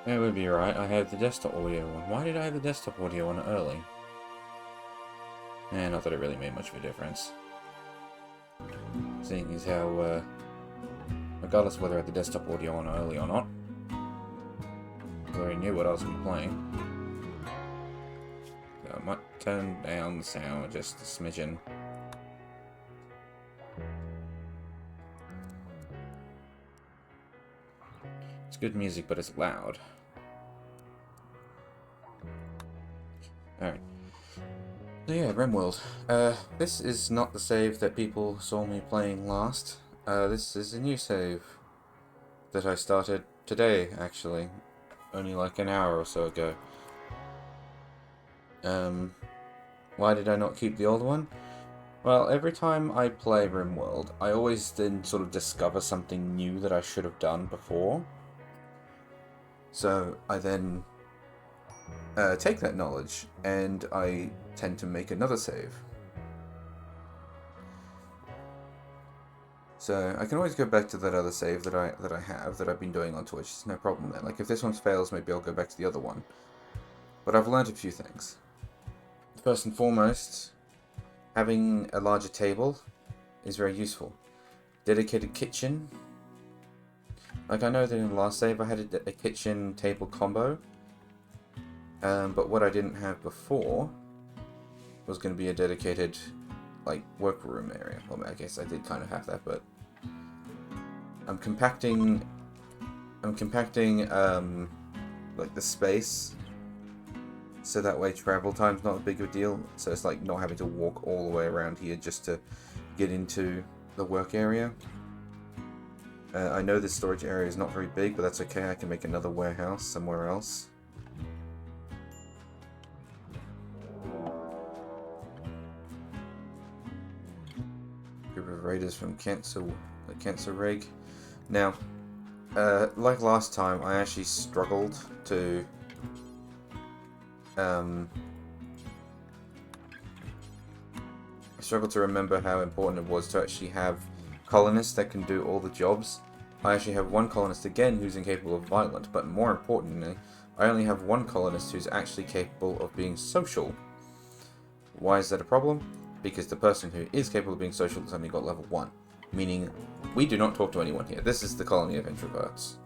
It would be right. I had the desktop audio on. Why did I have the desktop audio on early? Not that it really made much of a difference. Seeing as how, regardless of whether I had the desktop audio on early or not, I already knew what I was going to be playing. So I might turn down the sound just a smidgen. It's good music, but it's loud. Alright. So yeah, RimWorld. This is not the save that people saw me playing last. This is a new save that I started today, actually. Only like an hour or so ago. Why did I not keep the old one? Well, every time I play RimWorld, I always then sort of discover something new that I should have done before. So I then take that knowledge and I tend to make another save. So I can always go back to that other save that I've been doing on Twitch. It's no problem then. Like if this one fails, maybe I'll go back to the other one. But I've learned a few things. First and foremost, having a larger table is very useful. Dedicated kitchen. Like I know that in the last save I had a kitchen table combo. But what I didn't have before was going to be a dedicated like workroom area. Well, I guess I did kind of have that, but I'm compacting like the space so that way travel time's not a big of a deal. So it's like not having to walk all the way around here just to get into the work area. I know this storage area is not very big, but that's okay. I can make another warehouse somewhere else. Group of raiders from the Cancer Rig. Now, like last time, I actually struggled to remember how important it was to actually have colonists that can do all the jobs. I actually have one colonist again who's incapable of violent, but more importantly, I only have one colonist who's actually capable of being social. Why is that a problem? Because the person who is capable of being social has only got level 1. Meaning, we do not talk to anyone here. This is the colony of introverts.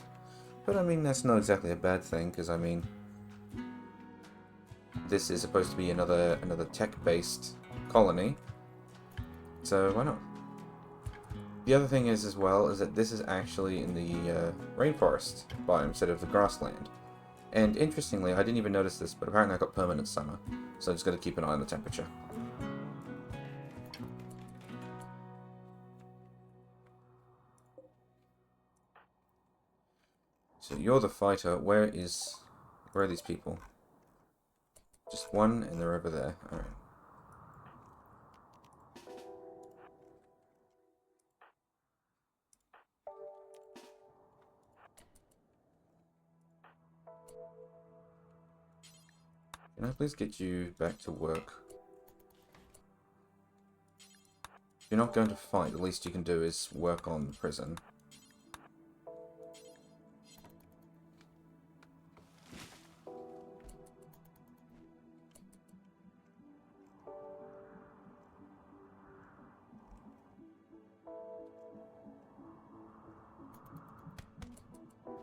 But I mean, that's not exactly a bad thing, because I mean, this is supposed to be another tech-based colony. So why not? The other thing is, as well, is that this is actually in the rainforest biome instead of the grassland. And interestingly, I didn't even notice this, but apparently I got permanent summer. So I'm just going to keep an eye on the temperature. So you're the fighter. Where are these people? Just one, and they're over there. Alright. Can I please get you back to work? If you're not going to fight, the least you can do is work on the prison.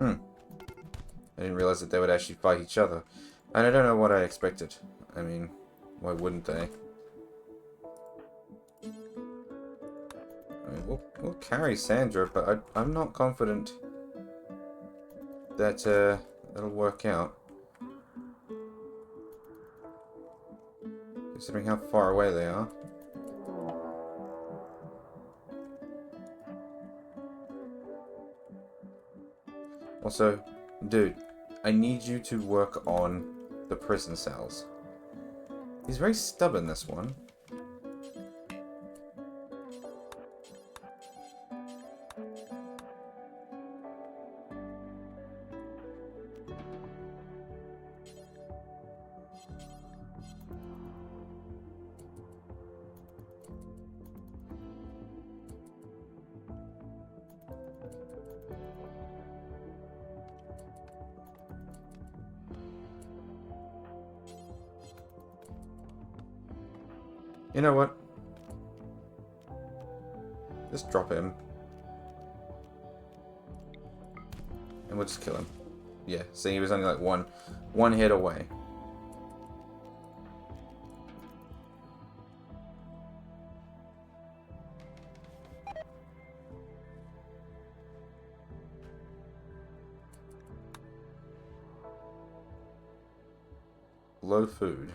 I didn't realize that they would actually fight each other. And I don't know what I expected. I mean, why wouldn't they? I mean, we'll carry Sandra, but I'm not confident that that'll work out. Considering how far away they are. Also, dude, I need you to work on the prison cells. He's very stubborn, this one. You know what? Just drop him. And we'll just kill him. Yeah, see, he was only like one hit away. Low food.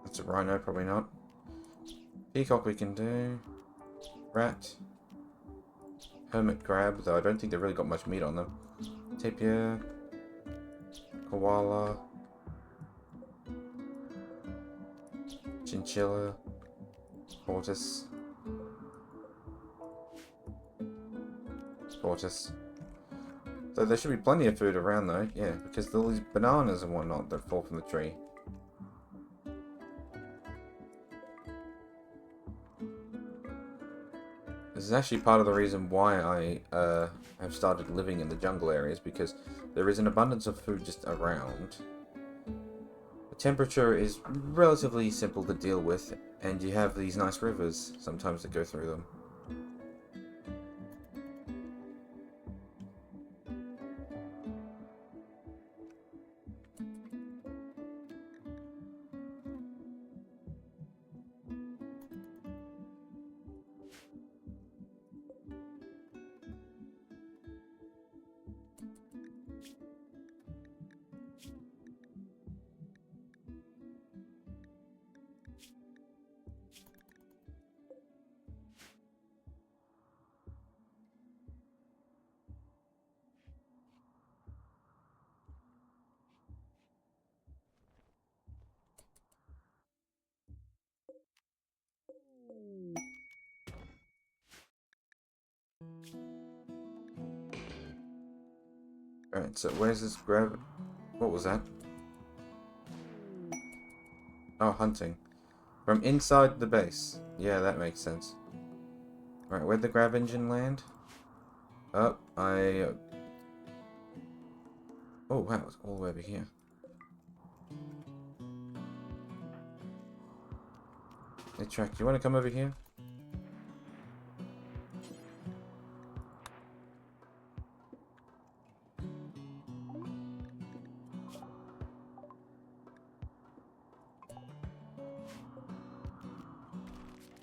That's a rhino, probably not. Peacock we can do. Rat. Hermit crab, though I don't think they've really got much meat on them. Tapir. Koala. Chinchilla. Tortoise. Tortoise. So there should be plenty of food around though, yeah, because there's all these bananas and whatnot that fall from the tree. This is actually part of the reason why I have started living in the jungle areas, because there is an abundance of food just around. The temperature is relatively simple to deal with, and you have these nice rivers sometimes that go through them. Alright, so where's this grab? What was that? Oh, hunting. From inside the base. Yeah, that makes sense. Right, where'd the grab engine land? Oh, oh, wow, it's all the way over here. Hey, Track, you want to come over here?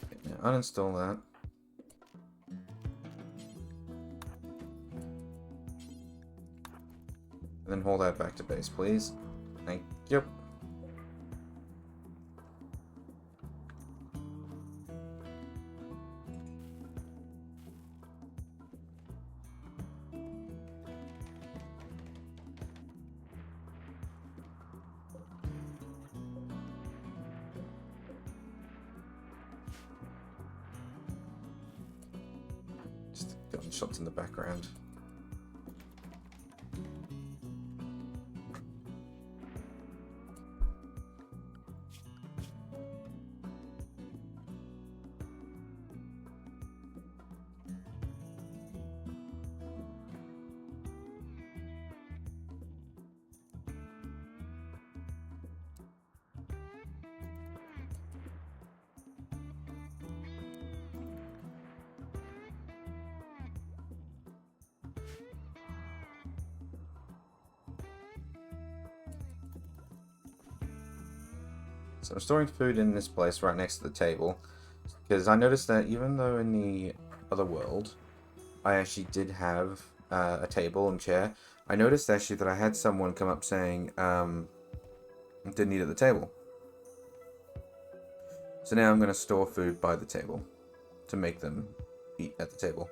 Okay, now uninstall that. And then hold that back to base, please. Thank you. Just gunshots in the background. So I'm storing food in this place right next to the table, because I noticed that even though in the other world I actually did have a table and chair, I noticed actually that I had someone come up saying didn't eat at the table. So now I'm going to store food by the table to make them eat at the table.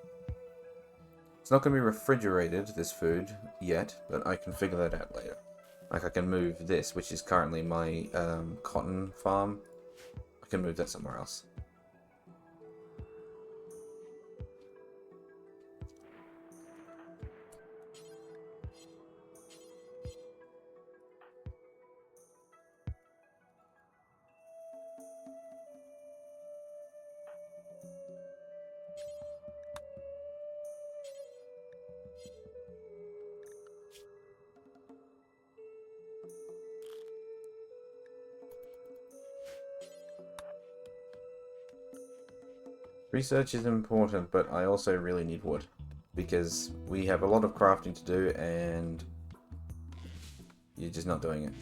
It's not going to be refrigerated, this food, yet, but I can figure that out later. Like, I can move this, which is currently my cotton farm. I can move that somewhere else. Research is important, but I also really need wood. Because we have a lot of crafting to do, and you're just not doing it.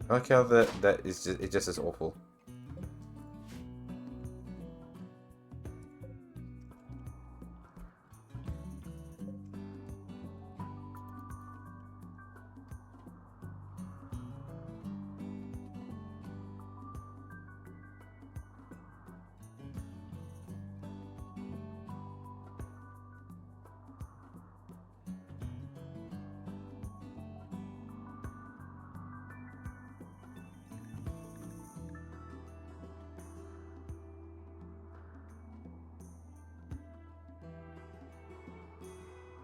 I like how that is just, it just is awful.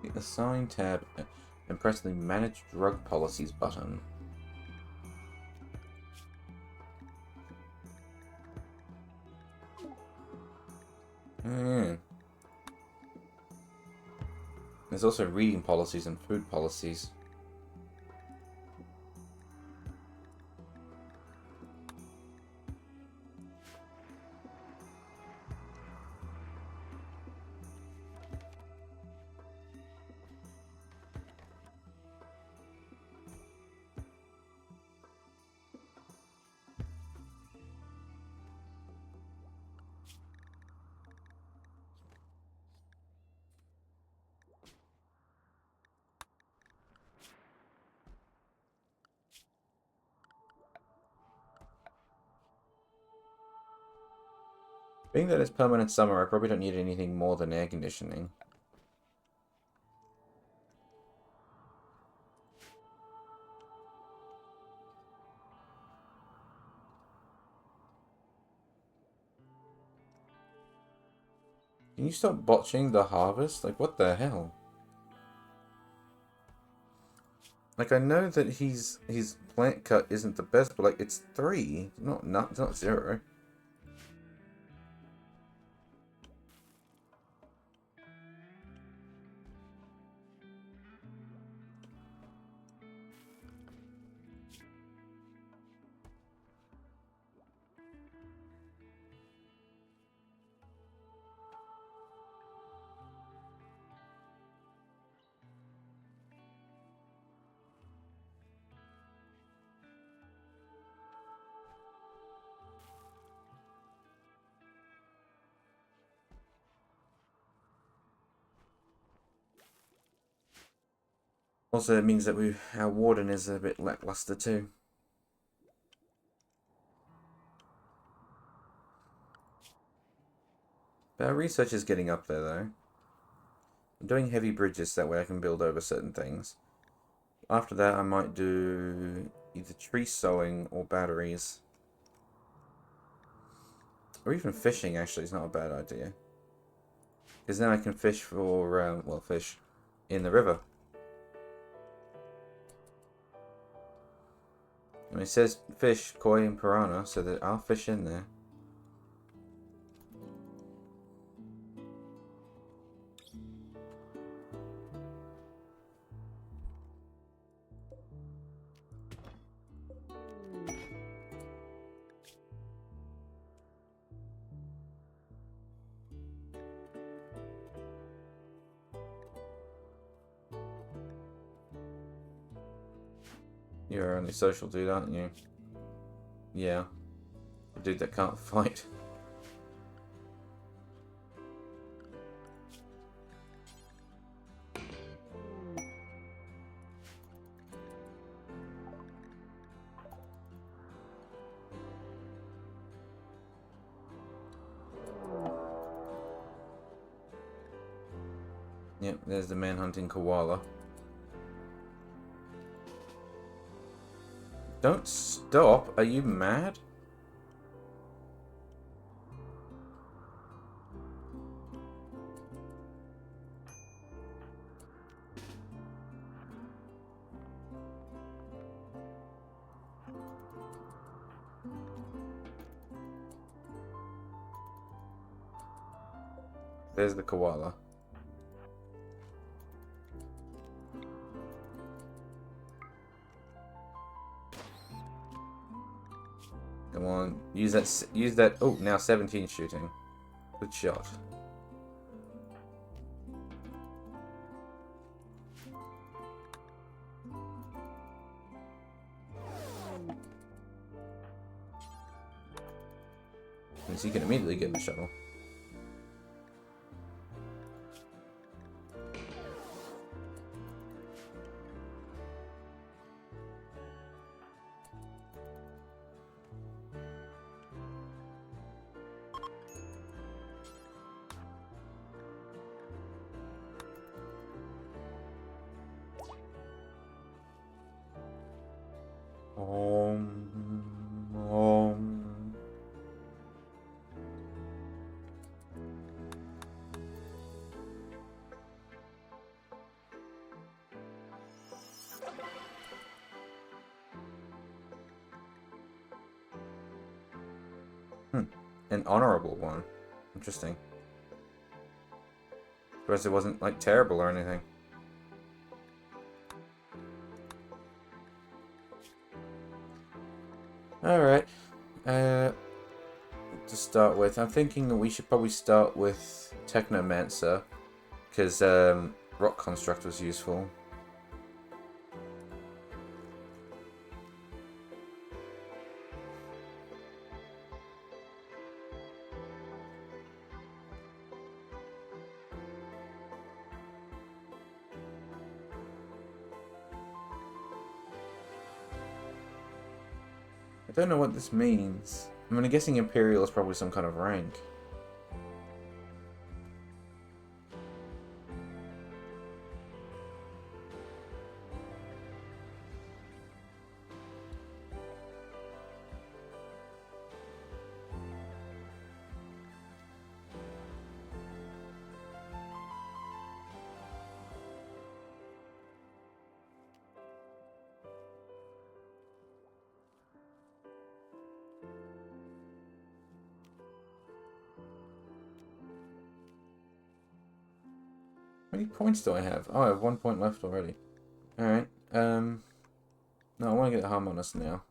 Hit the Sign tab and press the Manage Drug Policies button. There's also reading policies and food policies. Being that it's permanent summer, I probably don't need anything more than air conditioning. Can you stop botching the harvest? Like, what the hell? Like, I know that his plant cut isn't the best, but like, it's 3, it's not 0. Also, it means that our warden is a bit lackluster too. But our research is getting up there, though. I'm doing heavy bridges, that way I can build over certain things. After that, I might do either tree sowing or batteries. Or even fishing, actually, is not a bad idea. Because then I can fish for, well, fish in the river. And it says fish, koi, and piranha, so that I'll fish in there. You're only social dude, aren't you? Yeah. A dude that can't fight. Yep, there's the man-hunting koala. Don't stop! Are you mad? There's the koala. Come on, use that. Use that. Oh, now 17 shooting. Good shot. Means he can immediately get the shuttle. Um. An honorable one. Interesting. Suppose it wasn't, like, terrible or anything. Alright. To start with, I'm thinking that we should probably start with Technomancer, because Rock Construct was useful. I don't know what this means. I mean, I'm guessing Imperial is probably some kind of rank. How many points do I have? Oh, I have 1 point left already. Alright, no, I want to get Harmonist now.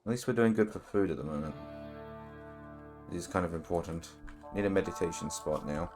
At least we're doing good for food at the moment. This is kind of important. Need a meditation spot now.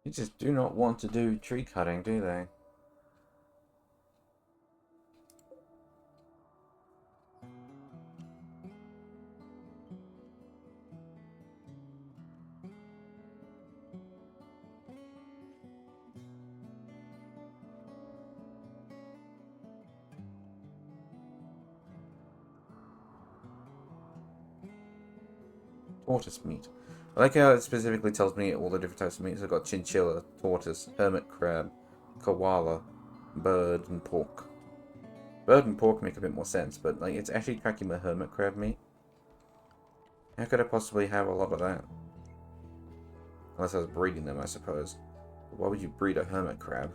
You just do not want to do tree cutting, do they? Tortoise meat. I like how it specifically tells me all the different types of meat. So I've got chinchilla, tortoise, hermit crab, koala, bird, and pork. Bird and pork make a bit more sense, but like it's actually tracking the hermit crab meat. How could I possibly have a lot of that? Unless I was breeding them, I suppose. But why would you breed a hermit crab?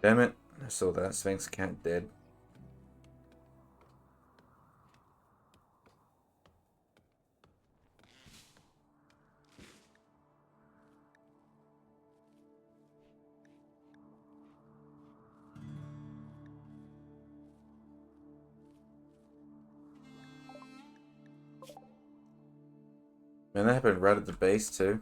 Damn it. I saw that. Sphinx cat dead. Man, that happened right at the base too.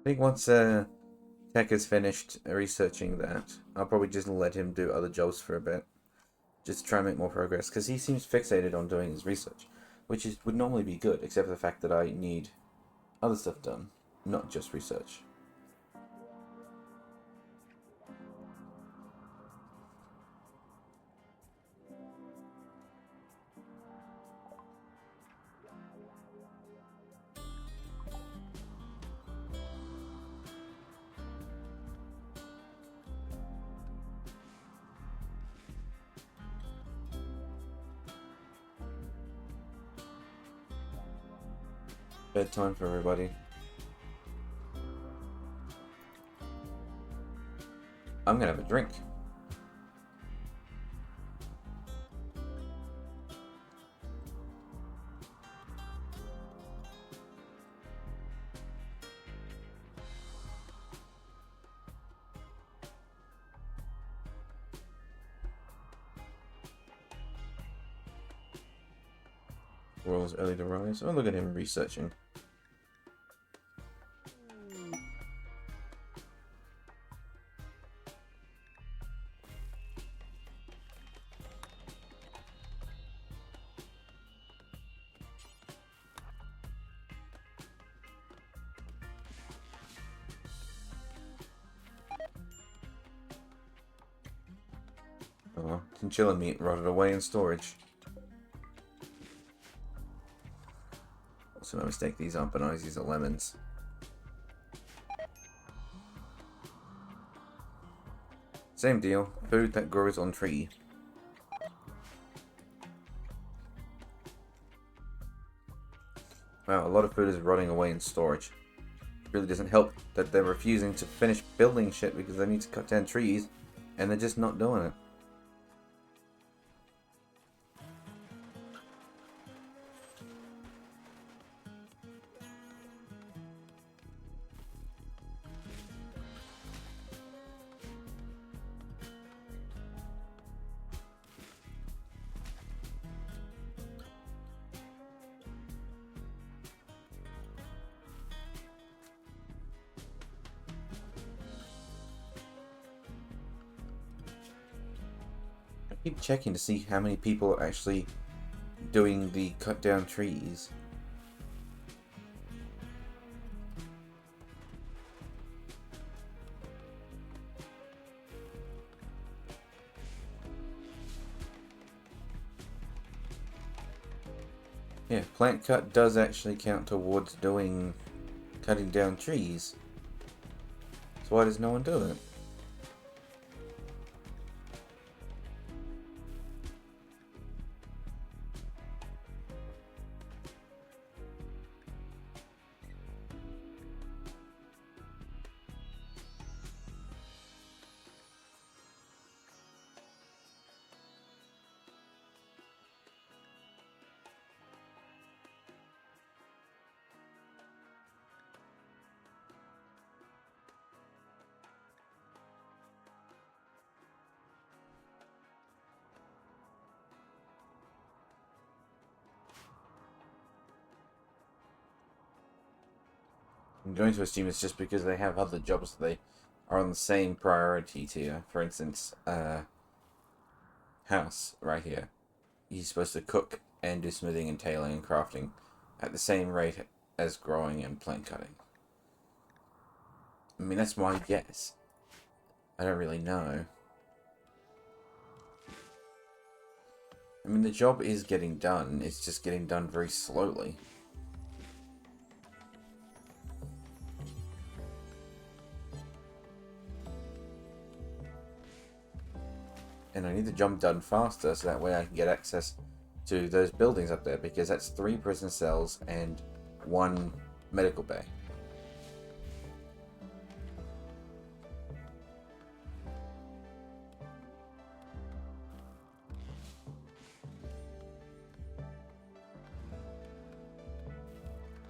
I think once Tech has finished researching that, I'll probably just let him do other jobs for a bit. Just to try and make more progress, because he seems fixated on doing his research, which would normally be good, except for the fact that I need other stuff done, not just research. Bedtime for everybody. I'm gonna have a drink. World's early to rise. Oh, look at him researching. Oh, chinchilla meat rotted away in storage. Also, no mistake, these aren't bananas, these are lemons. Same deal. Food that grows on tree. Wow, a lot of food is rotting away in storage. It really doesn't help that they're refusing to finish building shit because they need to cut down trees, and they're just not doing it. I keep checking to see how many people are actually doing the cut down trees. Yeah, plant cut does actually count towards cutting down trees. So why does no one do it? I'm going to assume it's just because they have other jobs that they are on the same priority tier. For instance, house right here. He's supposed to cook and do smithing and tailoring and crafting at the same rate as growing and plant cutting. I mean, that's my guess. I don't really know. I mean, the job is getting done. It's just getting done very slowly. And I need the job done faster so that way I can get access to those buildings up there, because that's 3 prison cells and 1 medical bay.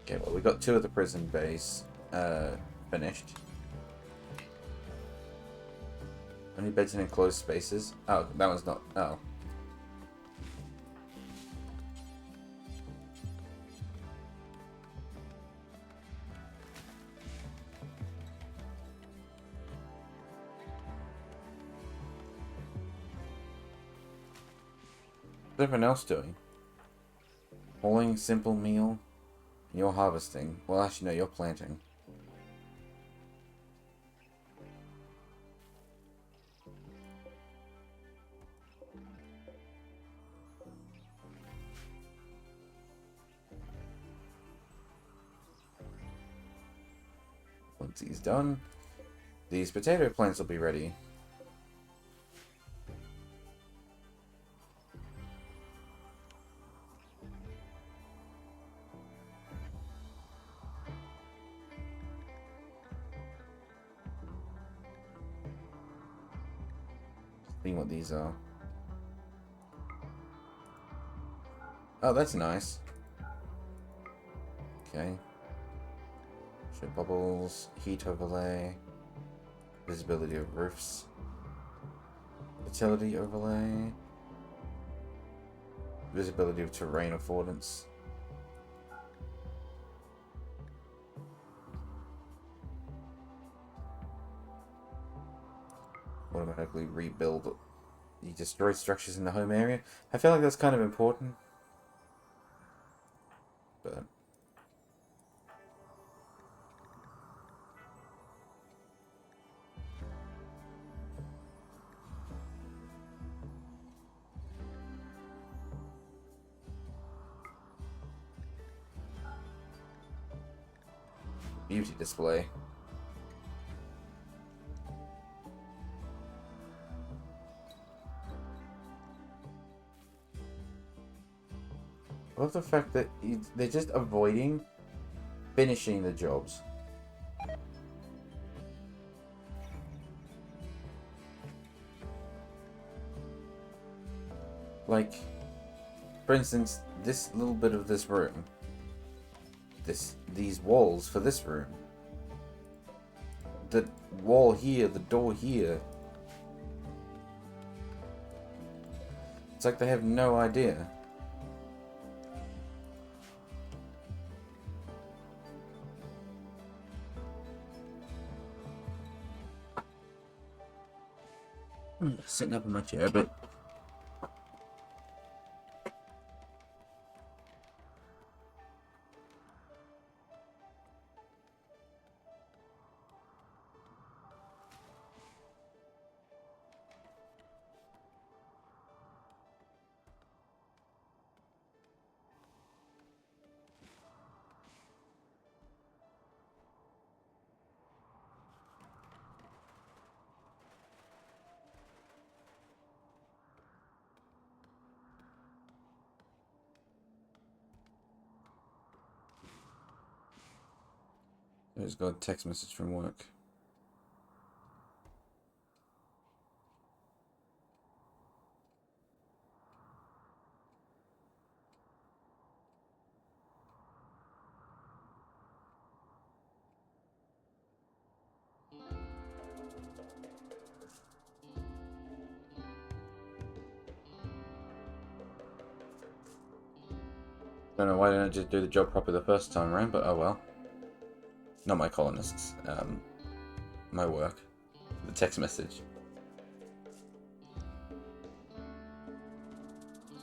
Okay, well, we got 2 of the prison bays finished. How many beds in enclosed spaces? Oh, that one's not. Oh. What's everyone else doing? Hauling, simple meal. You're harvesting. Well, actually, no, you're planting. Once he's done, these potato plants will be ready. Seeing what these are. Oh, that's nice. Okay. Show bubbles, heat overlay, visibility of roofs, utility overlay, visibility of terrain affordance. Automatically rebuild the destroyed structures in the home area. I feel like that's kind of important. But beauty display. I love the fact that they're just avoiding finishing the jobs. Like, for instance, this little bit of this room. These walls for this room. The wall here, the door here. It's like they have no idea. Sitting up in my chair, but I just got a text message from work. Don't know why didn't I just do the job properly the first time around, but oh well. Not my colonists, my work. The text message.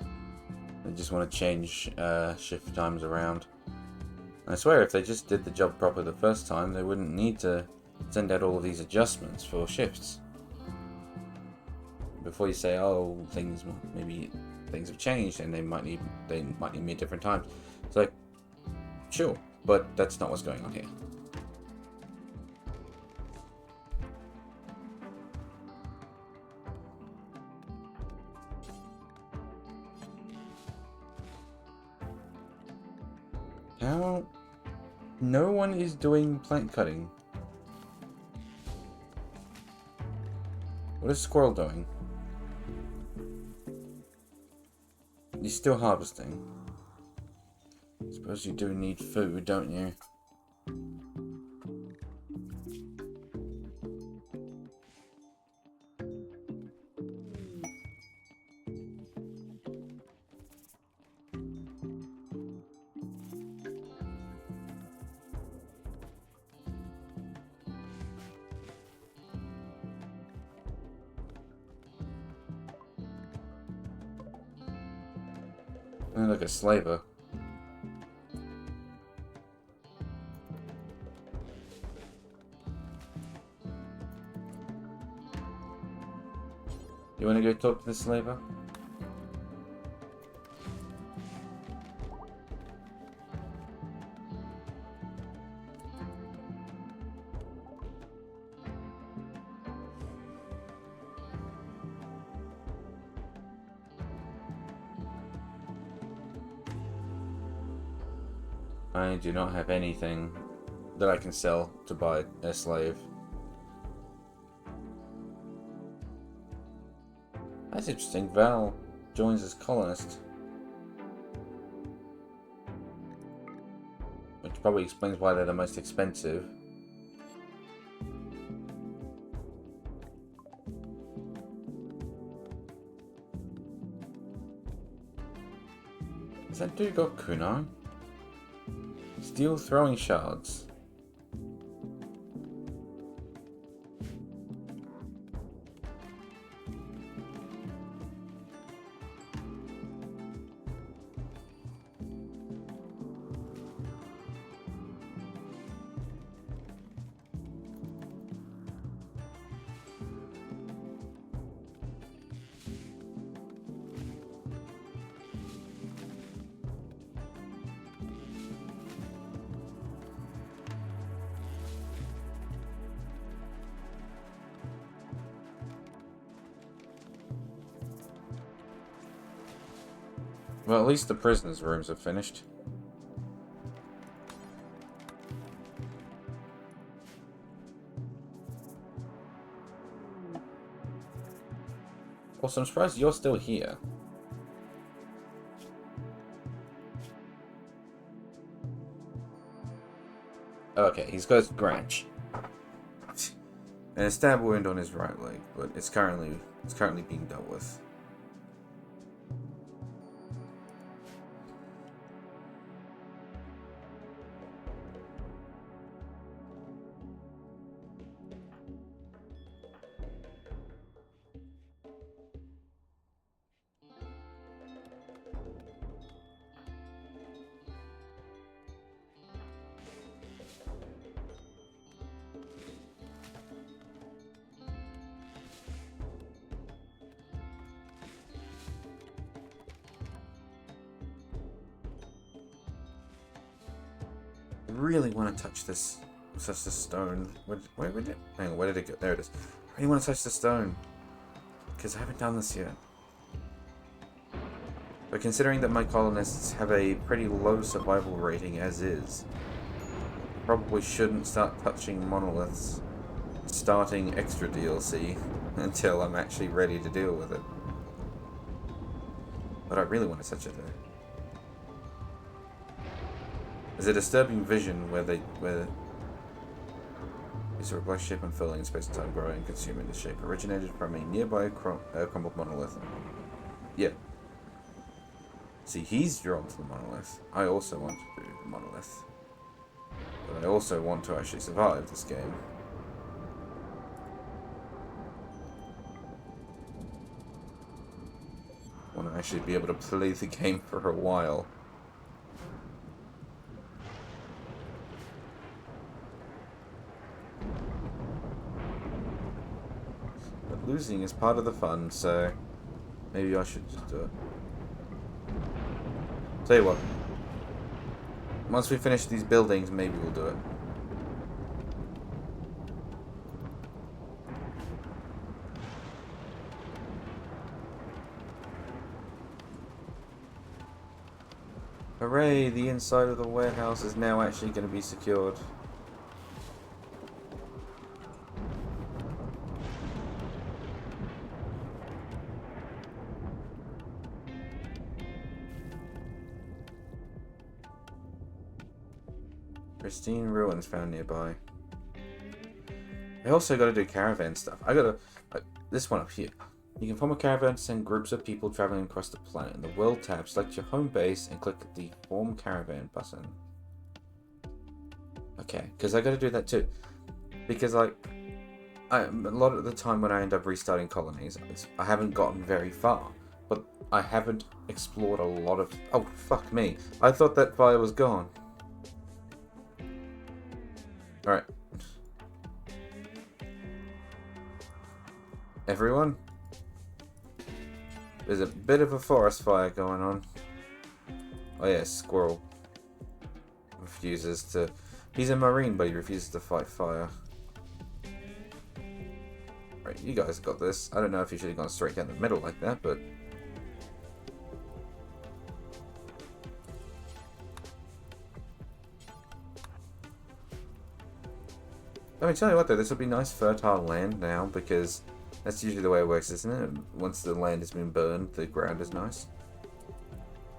I just want to change shift times around. I swear, if they just did the job proper the first time, they wouldn't need to send out all of these adjustments for shifts. Before you say, oh, maybe things have changed and they might need me at different times. It's like, sure, but that's not what's going on here. How? No one is doing plant cutting. What is Squirrel doing? He's still harvesting. Suppose you do need food, don't you? Like a slaver. You want to go talk to the slaver? I do not have anything that I can sell to buy a slave. That's interesting. Val joins as colonist. Which probably explains why they're the most expensive. Has that dude got kunai? Steel throwing shards. Well, at least the prisoners' rooms are finished. Also, I'm surprised you're still here. Okay, he's got scratch. And a stab wound on his right leg, but it's currently being dealt with. Really want to touch this stone. Where did it? Hang on, where did it go? There it is. I really want to touch the stone because I haven't done this yet. But considering that my colonists have a pretty low survival rating as is, I probably shouldn't start touching monoliths, starting extra DLC until I'm actually ready to deal with it. But I really want to touch it though. There's a disturbing vision where it's a robust shape unfurling in space and time, growing and consuming the shape. Originated from a nearby crumbled monolith. Yeah. See, he's drawn to the monolith. I also want to do the monolith. But I also want to actually survive this game. I want to actually be able to play the game for a while. But losing is part of the fun, so maybe I should just do it. Tell you what. Once we finish these buildings, maybe we'll do it. Hooray, the inside of the warehouse is now actually going to be secured. Pristine ruins found nearby. I also got to do caravan stuff. I got to... this one up here. You can form a caravan to send groups of people traveling across the planet. In the World tab, select your home base and click the Form Caravan button. Okay, because I got to do that too. Because, like, a lot of the time when I end up restarting colonies, I haven't gotten very far. But I haven't explored a lot of... Oh, fuck me. I thought that fire was gone. Alright. Everyone? There's a bit of a forest fire going on. Oh yeah, Squirrel refuses to... He's a marine, but he refuses to fight fire. Right, you guys got this. I don't know if you should have gone straight down the middle like that, but... I mean, tell you what though, this will be nice fertile land now, because that's usually the way it works, isn't it? Once the land has been burned, the ground is nice.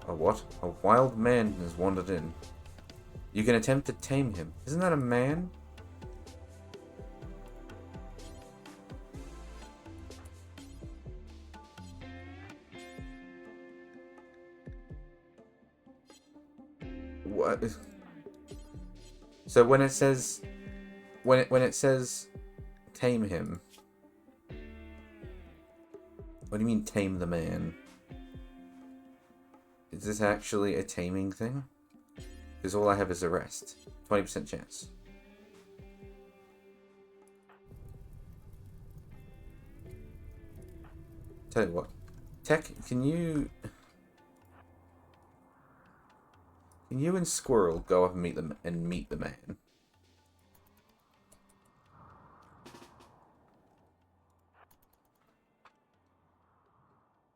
A what? A wild man has wandered in. You can attempt to tame him. Isn't that a man? What? So when it says... When it says tame him, what do you mean tame the man? Is this actually a taming thing? Because all I have is arrest. 20% chance. Tell you what. Tech, can you and Squirrel go up and meet the man?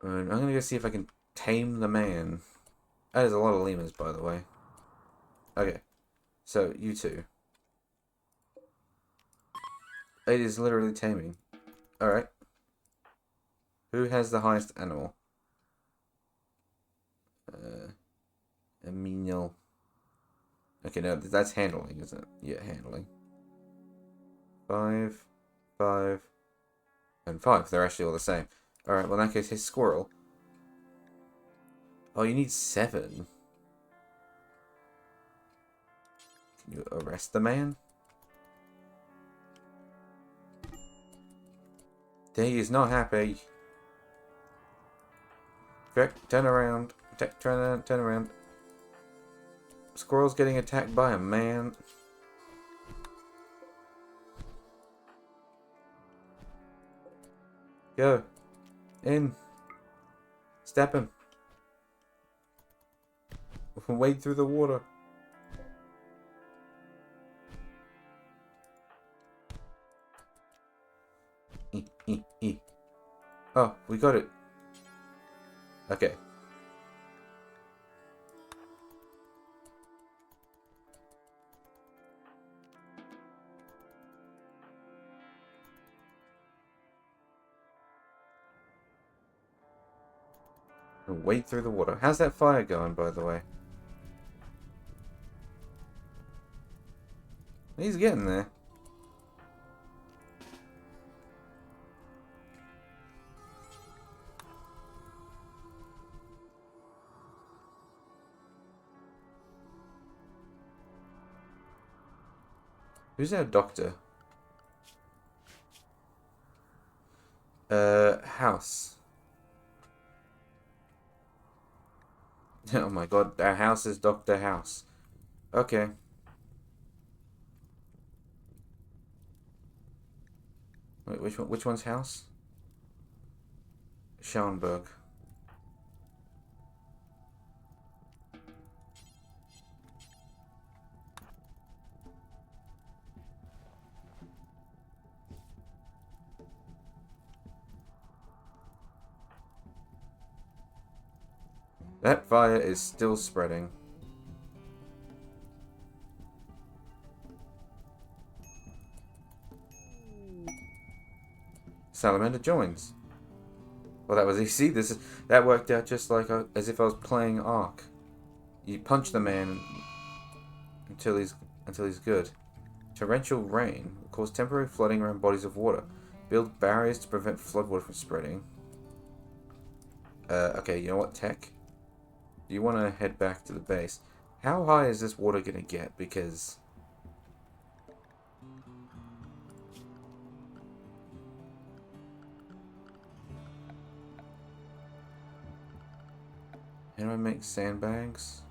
I'm gonna go see if I can tame the man. That is a lot of lemurs, by the way. Okay. So, you two. It is literally taming. Alright. Who has the highest animal? A menial. Okay, no, that's handling, isn't it? Yeah, handling. 5, 5, and 5. They're actually all the same. Alright, well in that case, his Squirrel. Oh, you need 7. Can you arrest the man? He is not happy. Turn around. Turn around. Squirrel's getting attacked by a man. Go. In. Step him. Wade through the water. Oh, we got it. Okay. Wade through the water. How's that fire going, by the way? He's getting there. Who's our doctor? House. Oh my god, our house is Dr. House. Okay. Wait, which one's house? Schaumburg. That fire is still spreading. Salamander joins. Well, that was easy. That worked out just like as if I was playing Ark. You punch the man until he's good. Torrential rain will cause temporary flooding around bodies of water. Build barriers to prevent floodwater from spreading. Okay, you know what, Tech? Do you want to head back to the base? How high is this water going to get? Because... How do I make sandbags?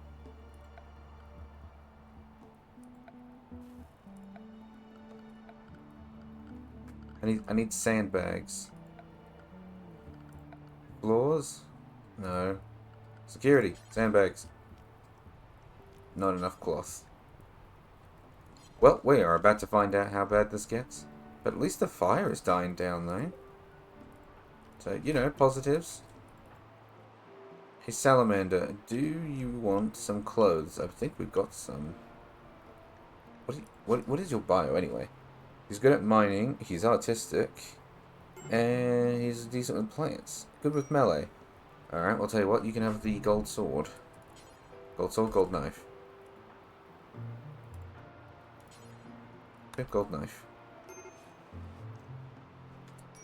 I need sandbags. Floors? No. Security. Sandbags. Not enough cloth. Well, we are about to find out how bad this gets. But at least the fire is dying down, though. So, you know, positives. Hey, Salamander, do you want some clothes? I think we've got some. What is your bio, anyway? He's good at mining, he's artistic, and he's decent with plants. Good with melee. Alright, I'll tell you what, you can have the gold sword. Gold sword, gold knife. Okay, gold knife.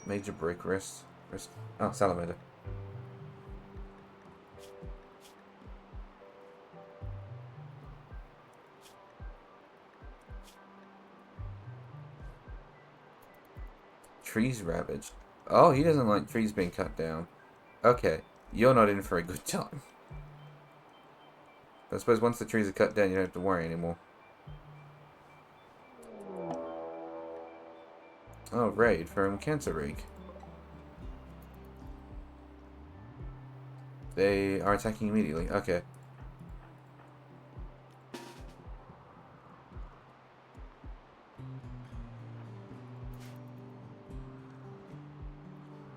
Major break wrist. Oh, Salamander. Trees ravaged. Oh, he doesn't like trees being cut down. Okay, you're not in for a good time. I suppose once the trees are cut down, you don't have to worry anymore. Oh, raid from Cancer Rig. They are attacking immediately. Okay.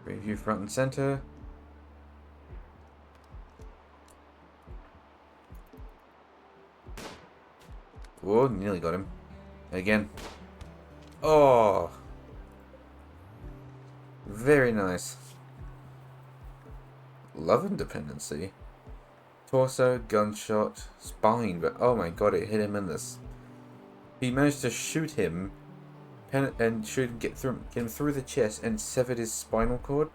Review front and center. Whoa, nearly got him. Again. Oh! Very nice. Love and dependency. Torso, gunshot, spine, but oh my god, it hit him in this. He managed to shoot him and get him through the chest and severed his spinal cord.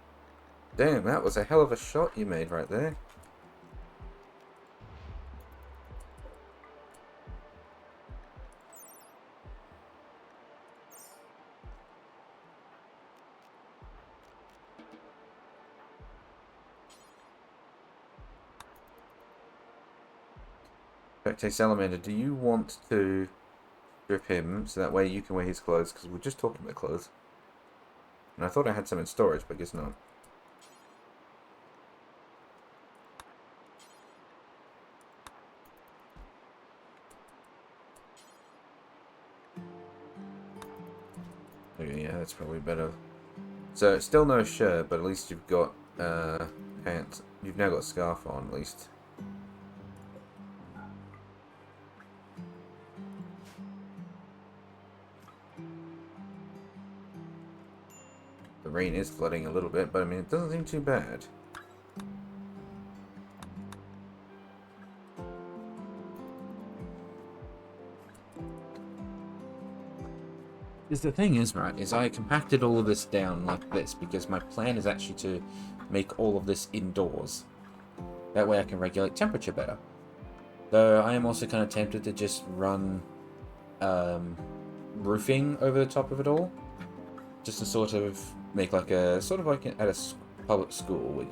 Damn, that was a hell of a shot you made right there. Okay, Salamander, do you want to strip him so that way you can wear his clothes? Because we're just talking about clothes. And I thought I had some in storage, but I guess not. Okay, yeah, that's probably better. So, still no shirt, but at least you've got pants. You've now got a scarf on, at least. The rain is flooding a little bit, but I mean, it doesn't seem too bad. Because the thing is, right, is I compacted all of this down like this because my plan is actually to make all of this indoors. That way I can regulate temperature better. Though I am also kind of tempted to just run roofing over the top of it all. Just to sort of make like a, sort of like at a public school where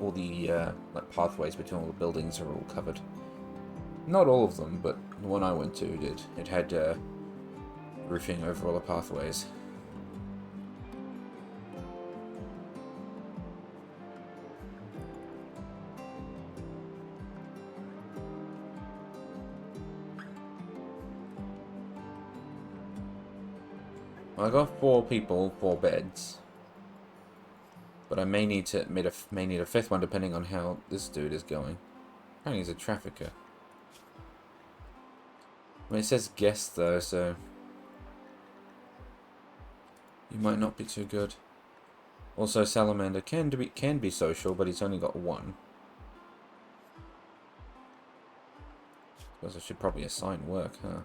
all the like pathways between all the buildings are all covered. Not all of them, but the one I went to did. It had roofing over all the pathways. I got 4 people, 4 beds. But I may need to may need a 5th one depending on how this dude is going. Apparently he's a trafficker. I mean, it says guest though, so he might not be too good. Also, Salamander can be social, but he's only got 1. Suppose I should probably assign work, huh?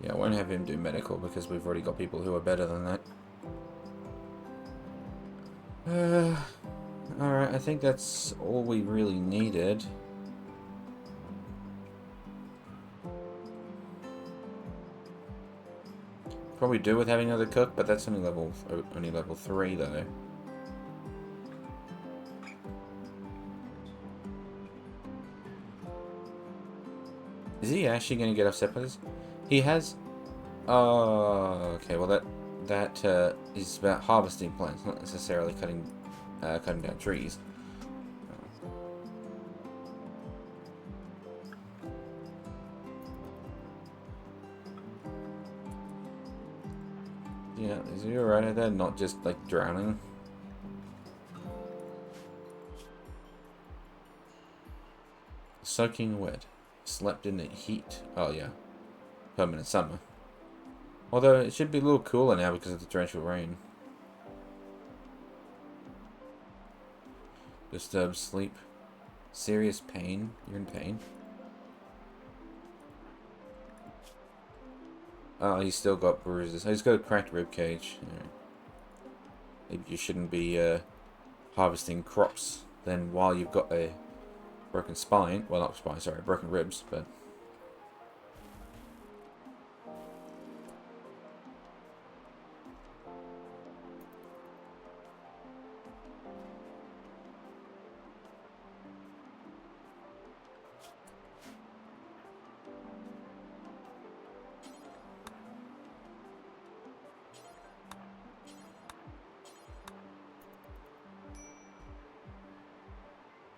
Yeah, I won't have him do medical because we've already got people who are better than that. Alright, I think that's all we really needed. Probably do with having another cook, but that's only level 3 though. Is he actually going to get upset by this? He has... Oh, okay, well that is about harvesting plants, not necessarily cutting down trees. Yeah, is he alright at that? Not just like drowning? Soaking wet. Slept in the heat. Oh yeah. Permanent summer. Although it should be a little cooler now because of the torrential rain. Disturbed sleep. Serious pain. You're in pain. Oh, he's still got bruises. He's got a cracked rib cage. Yeah. Maybe you shouldn't be harvesting crops then while you've got a broken spine. Well, not spine, sorry, broken ribs, but...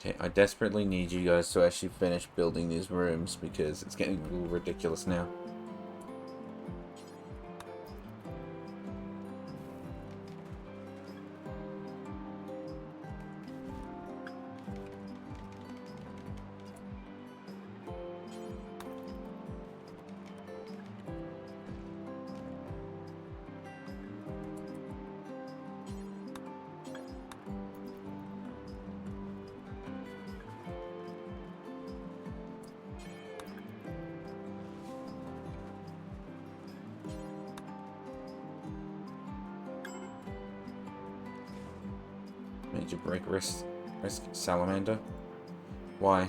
Okay, I desperately need you guys to actually finish building these rooms because it's getting a little ridiculous now. Major break risk salamander. Why?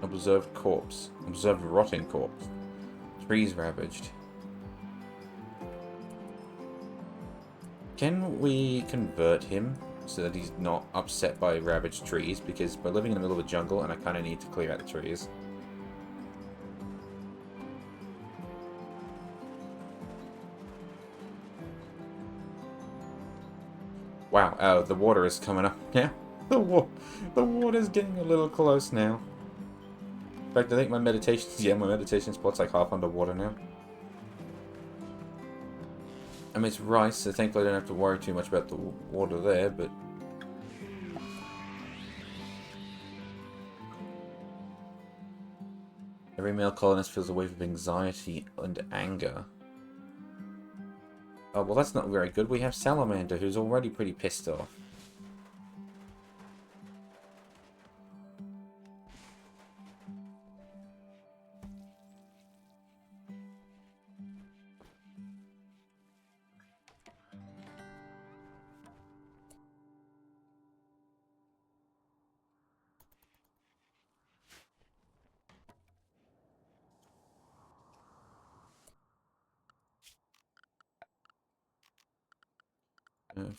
Observed corpse. Observed rotting corpse. Trees ravaged. Can we convert him so that he's not upset by ravaged trees? Because we're living in the middle of a jungle and I kind of need to clear out the trees. Wow, oh, the water is coming up now. The water's getting a little close now. In fact, I think my meditation spot's like half underwater now. I mean, it's rice, so thankfully I don't have to worry too much about the water there, but... Every male colonist feels a wave of anxiety and anger. Oh, well that's not very good. We have Salamander, who's already pretty pissed off.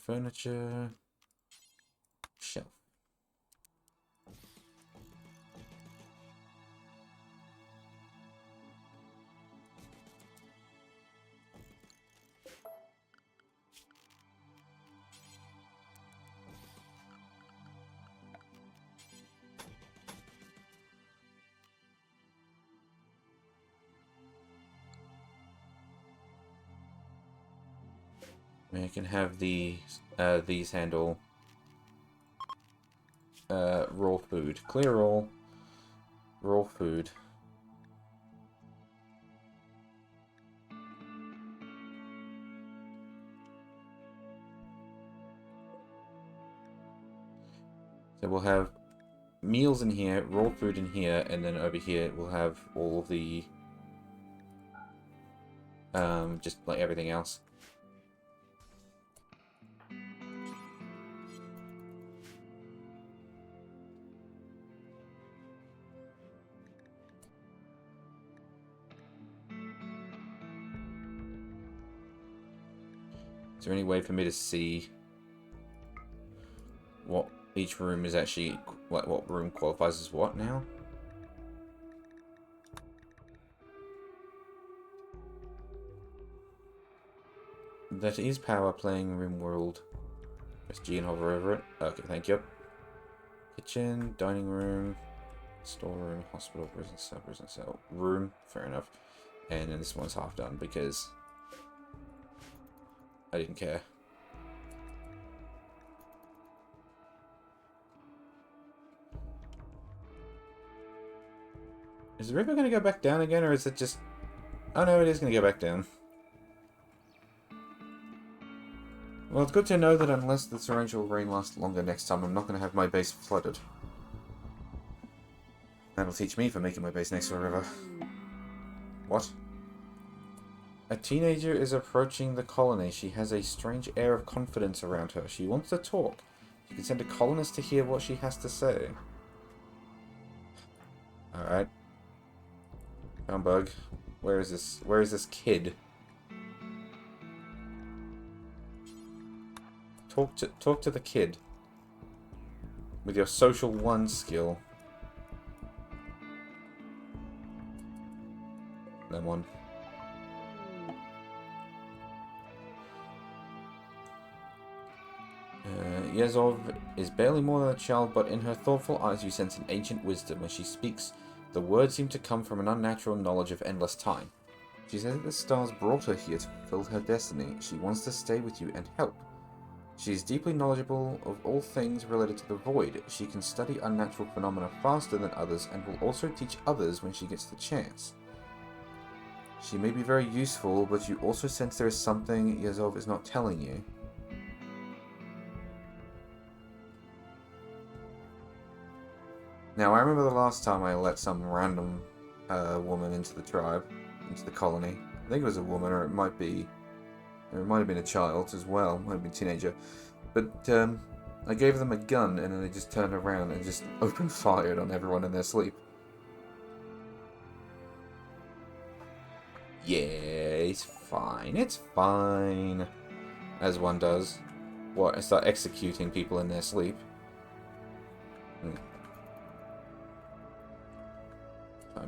Furniture. Shelf. We can have these handle raw food. Clear all. Raw food. So we'll have meals in here, raw food in here, and then over here we'll have all the just like everything else. Is there any way for me to see what each room is actually, what room qualifies as what now? That is power playing RimWorld. Press G and hover over it. Okay, thank you. Kitchen, dining room, storeroom, hospital, prison cell, room. Fair enough. And then this one's half done because I didn't care. Is the river going to go back down again, or is it just... Oh no, it is going to go back down. Well, it's good to know that unless the torrential rain lasts longer next time, I'm not going to have my base flooded. That'll teach me for making my base next to a river. What? A teenager is approaching the colony. She has a strange air of confidence around her. She wants to talk. You can send a colonist to hear what she has to say. Alright. Bug. Where is this? Where is this kid? Talk to the kid. With your social 1 skill. That one. Yezov is barely more than a child, but in her thoughtful eyes you sense an ancient wisdom. When she speaks, the words seem to come from an unnatural knowledge of endless time. She says that the stars brought her here to fulfill her destiny. She wants to stay with you and help. She is deeply knowledgeable of all things related to the void. She can study unnatural phenomena faster than others and will also teach others when she gets the chance. She may be very useful, but you also sense there is something Yezov is not telling you. Now, I remember the last time I let some random woman into the tribe, into the colony. I think it was a woman, or it might have been a child as well, might have been a teenager. But I gave them a gun, and then they just turned around and just opened fired on everyone in their sleep. Yeah, it's fine. It's fine. As one does. What? I start executing people in their sleep.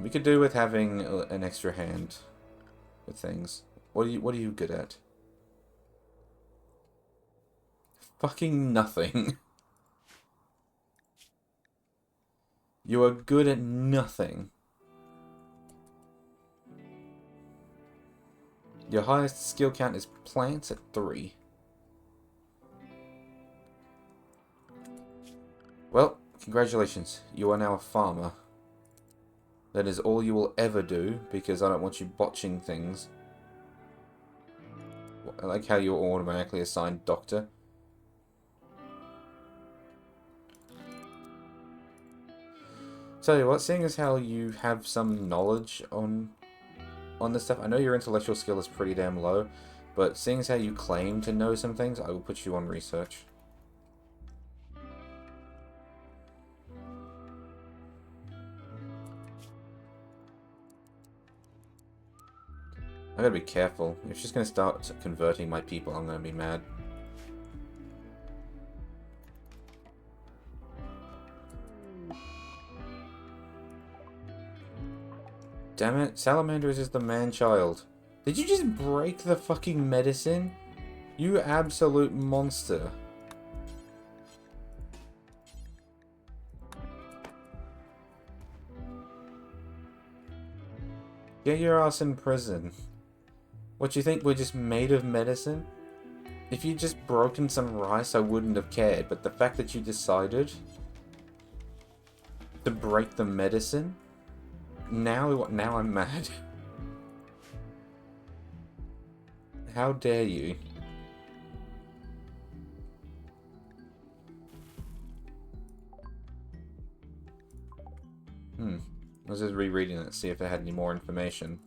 We could do with having an extra hand with things. What are you good at? Fucking nothing. You are good at nothing. Your highest skill count is plants at 3. Well, congratulations. You are now a farmer. That is all you will ever do, because I don't want you botching things. I like how you're automatically assigned doctor. Tell you what, seeing as how you have some knowledge on this stuff, I know your intellectual skill is pretty damn low, but seeing as how you claim to know some things, I will put you on research. I gotta be careful. If she's gonna start converting my people, I'm gonna be mad. damn it. Salamander is just the man-child. Did you just break the fucking medicine? You absolute monster. Get your ass in prison. What, you think we're just made of medicine? If you'd just broken some rice, I wouldn't have cared, but the fact that you decided to break the medicine, now I'm mad. How dare you? I was just rereading it to see if they had any more information.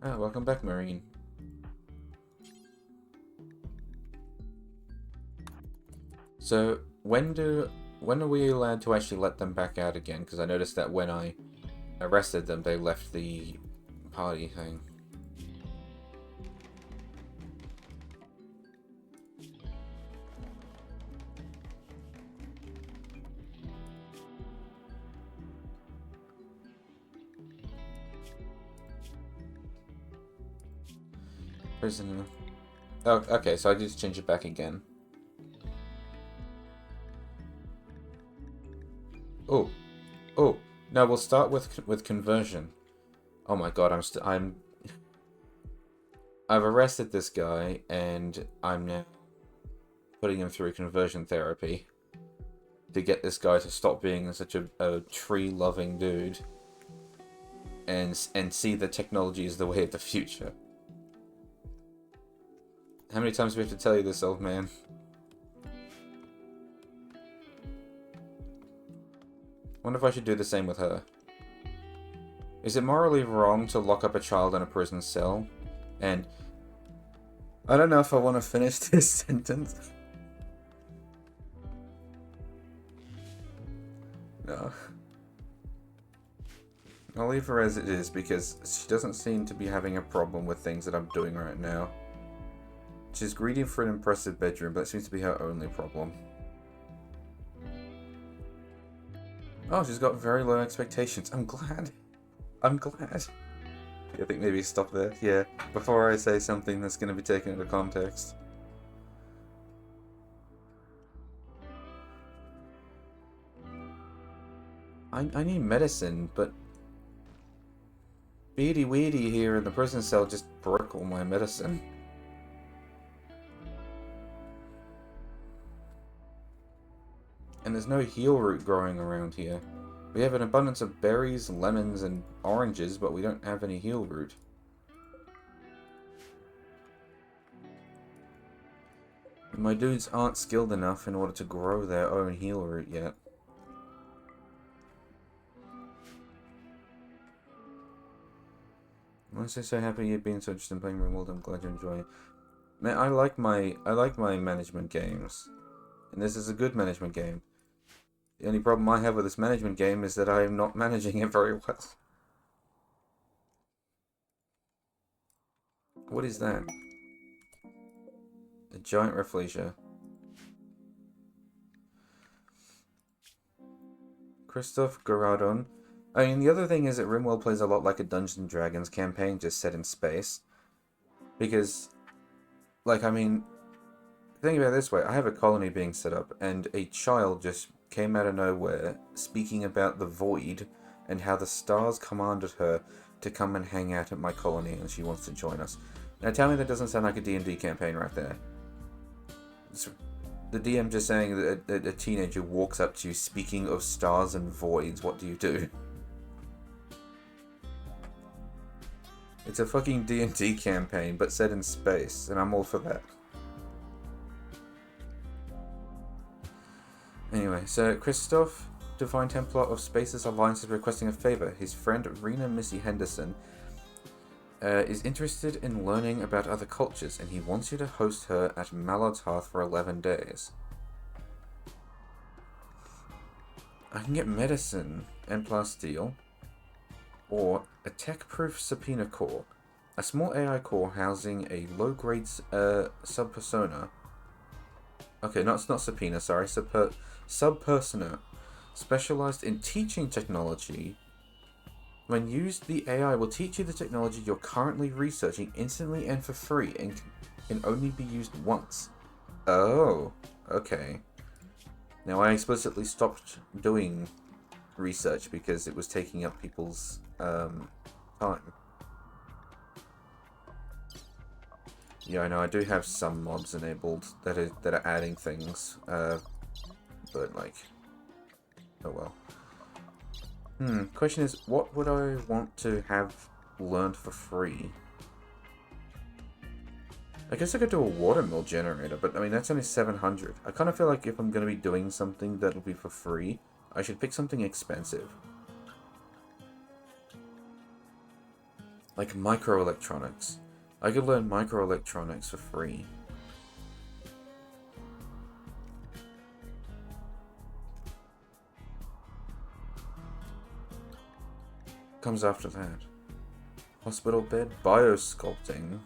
Ah, welcome back, Marine. So, when are we allowed to actually let them back out again? Because I noticed that when I arrested them, they left the party thing. Prisoner. Oh, okay, so I just change it back again. Oh, no, we'll start with conversion. Oh my god, I've arrested this guy, and I'm now putting him through conversion therapy to get this guy to stop being such a tree-loving dude and see that technology is the way of the future. How many times do we have to tell you this, old man? Wonder if I should do the same with her. Is it morally wrong to lock up a child in a prison cell? And I don't know if I want to finish this sentence. No. I'll leave her as it is because she doesn't seem to be having a problem with things that I'm doing right now. She's greedy for an impressive bedroom, but that seems to be her only problem. Oh, she's got very low expectations. I'm glad. I think maybe stop there. Yeah, before I say something that's going to be taken out of context. I need medicine, but Beady Weedy here in the prison cell just broke all my medicine. And there's no heal root growing around here. We have an abundance of berries, lemons, and oranges, but we don't have any heal root. My dudes aren't skilled enough in order to grow their own heal root yet. I'm honestly so happy you've been so interested in playing RimWorld. I'm glad you enjoy it. Man, I like my management games. And this is a good management game. The only problem I have with this management game is that I am not managing it very well. What is that? A giant Rafflesia. Christoph Garadon. I mean, the other thing is that RimWorld plays a lot like a Dungeons & Dragons campaign, just set in space. Because, like, I mean, think about it this way. I have a colony being set up, and a child just came out of nowhere speaking about the void and how the stars commanded her to come and hang out at my colony and she wants to join us. Now tell me that doesn't sound like a D&D campaign right there. It's the DM just saying that a teenager walks up to you speaking of stars and voids. What do you do? It's a fucking D&D campaign, but set in space, and I'm all for that. Anyway, so Christoph, Divine Templar of Spaces Alliance, is requesting a favor. His friend Rena Missy Henderson is interested in learning about other cultures, and he wants you to host her at Mallard's Hearth for 11 days. I can get medicine and plasteel, or a tech-proof subpoena core. A small AI core housing a low-grade sub-persona. Okay, it's not subpoena, sorry. Sub-persona. Specialized in teaching technology. When used, the AI will teach you the technology you're currently researching instantly and for free, and can only be used once. Oh, okay. Now, I explicitly stopped doing research because it was taking up people's time. Yeah, I know, I do have some mods enabled that are adding things, but like, oh well. Question is, what would I want to have learned for free? I guess I could do a watermill generator, but I mean, that's only 700. I kind of feel like if I'm going to be doing something that'll be for free, I should pick something expensive. Like microelectronics. I could learn microelectronics for free. Comes after that. Hospital bed, biosculpting.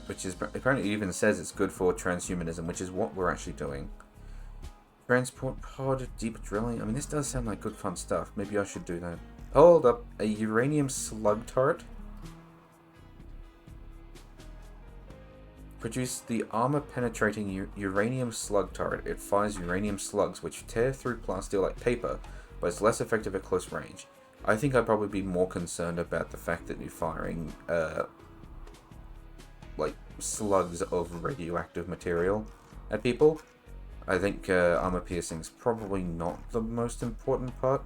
Which is, apparently it even says it's good for transhumanism, which is what we're actually doing. Transport pod, deep drilling. I mean, this does sound like good fun stuff. Maybe I should do that. Hold up. A uranium slug turret. Produce the armor-penetrating uranium slug turret. It fires uranium slugs, which tear through plasteel like paper, but it's less effective at close range. I think I'd probably be more concerned about the fact that you're firing, like, slugs of radioactive material at people. I think armor piercing is probably not the most important part.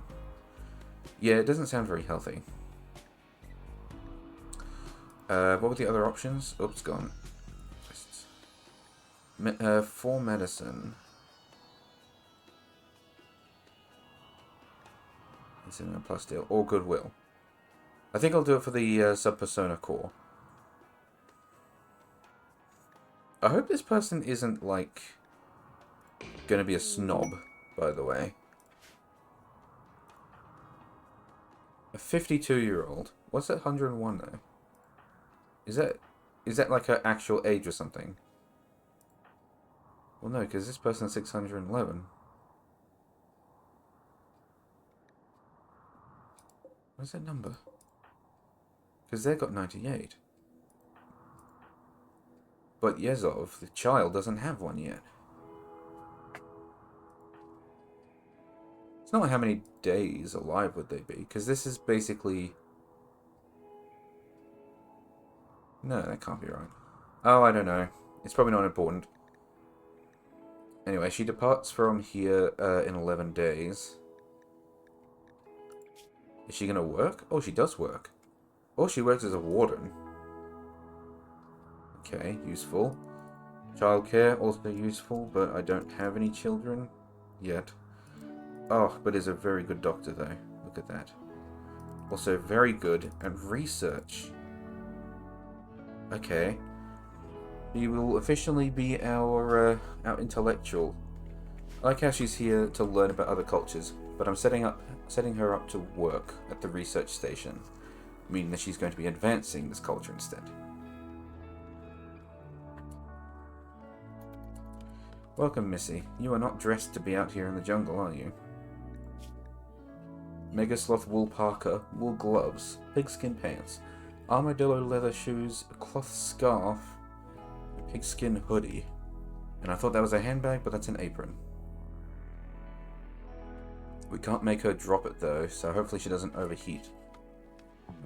Yeah, it doesn't sound very healthy. What were the other options? Oops, gone. For medicine. Incinerator plus steel or goodwill. I think I'll do it for the sub-persona core. I hope this person isn't, like, gonna be a snob, by the way. A 52-year-old. What's that 101 though? Is that like her actual age or something? Well, no, because this person's 611. What's that number? Because they've got 98. But Yezov, the child, doesn't have one yet. It's not like how many days alive would they be, because this is basically... No, that can't be right. Oh, I don't know. It's probably not important. Anyway, she departs from here in 11 days. Is she going to work? Oh, she does work. Oh, she works as a warden. Okay, useful. Childcare, also useful, but I don't have any children yet. Oh, but is a very good doctor, though. Look at that. Also very good at research. Okay. You will officially be our intellectual. I like how she's here to learn about other cultures, but I'm setting her up to work at the research station, meaning that she's going to be advancing this culture instead. Welcome, Missy. You are not dressed to be out here in the jungle, are you? Mega Sloth wool parka, wool gloves, pigskin pants, armadillo leather shoes, a cloth scarf, a pigskin hoodie. And I thought that was a handbag, but that's an apron. We can't make her drop it though, so hopefully she doesn't overheat.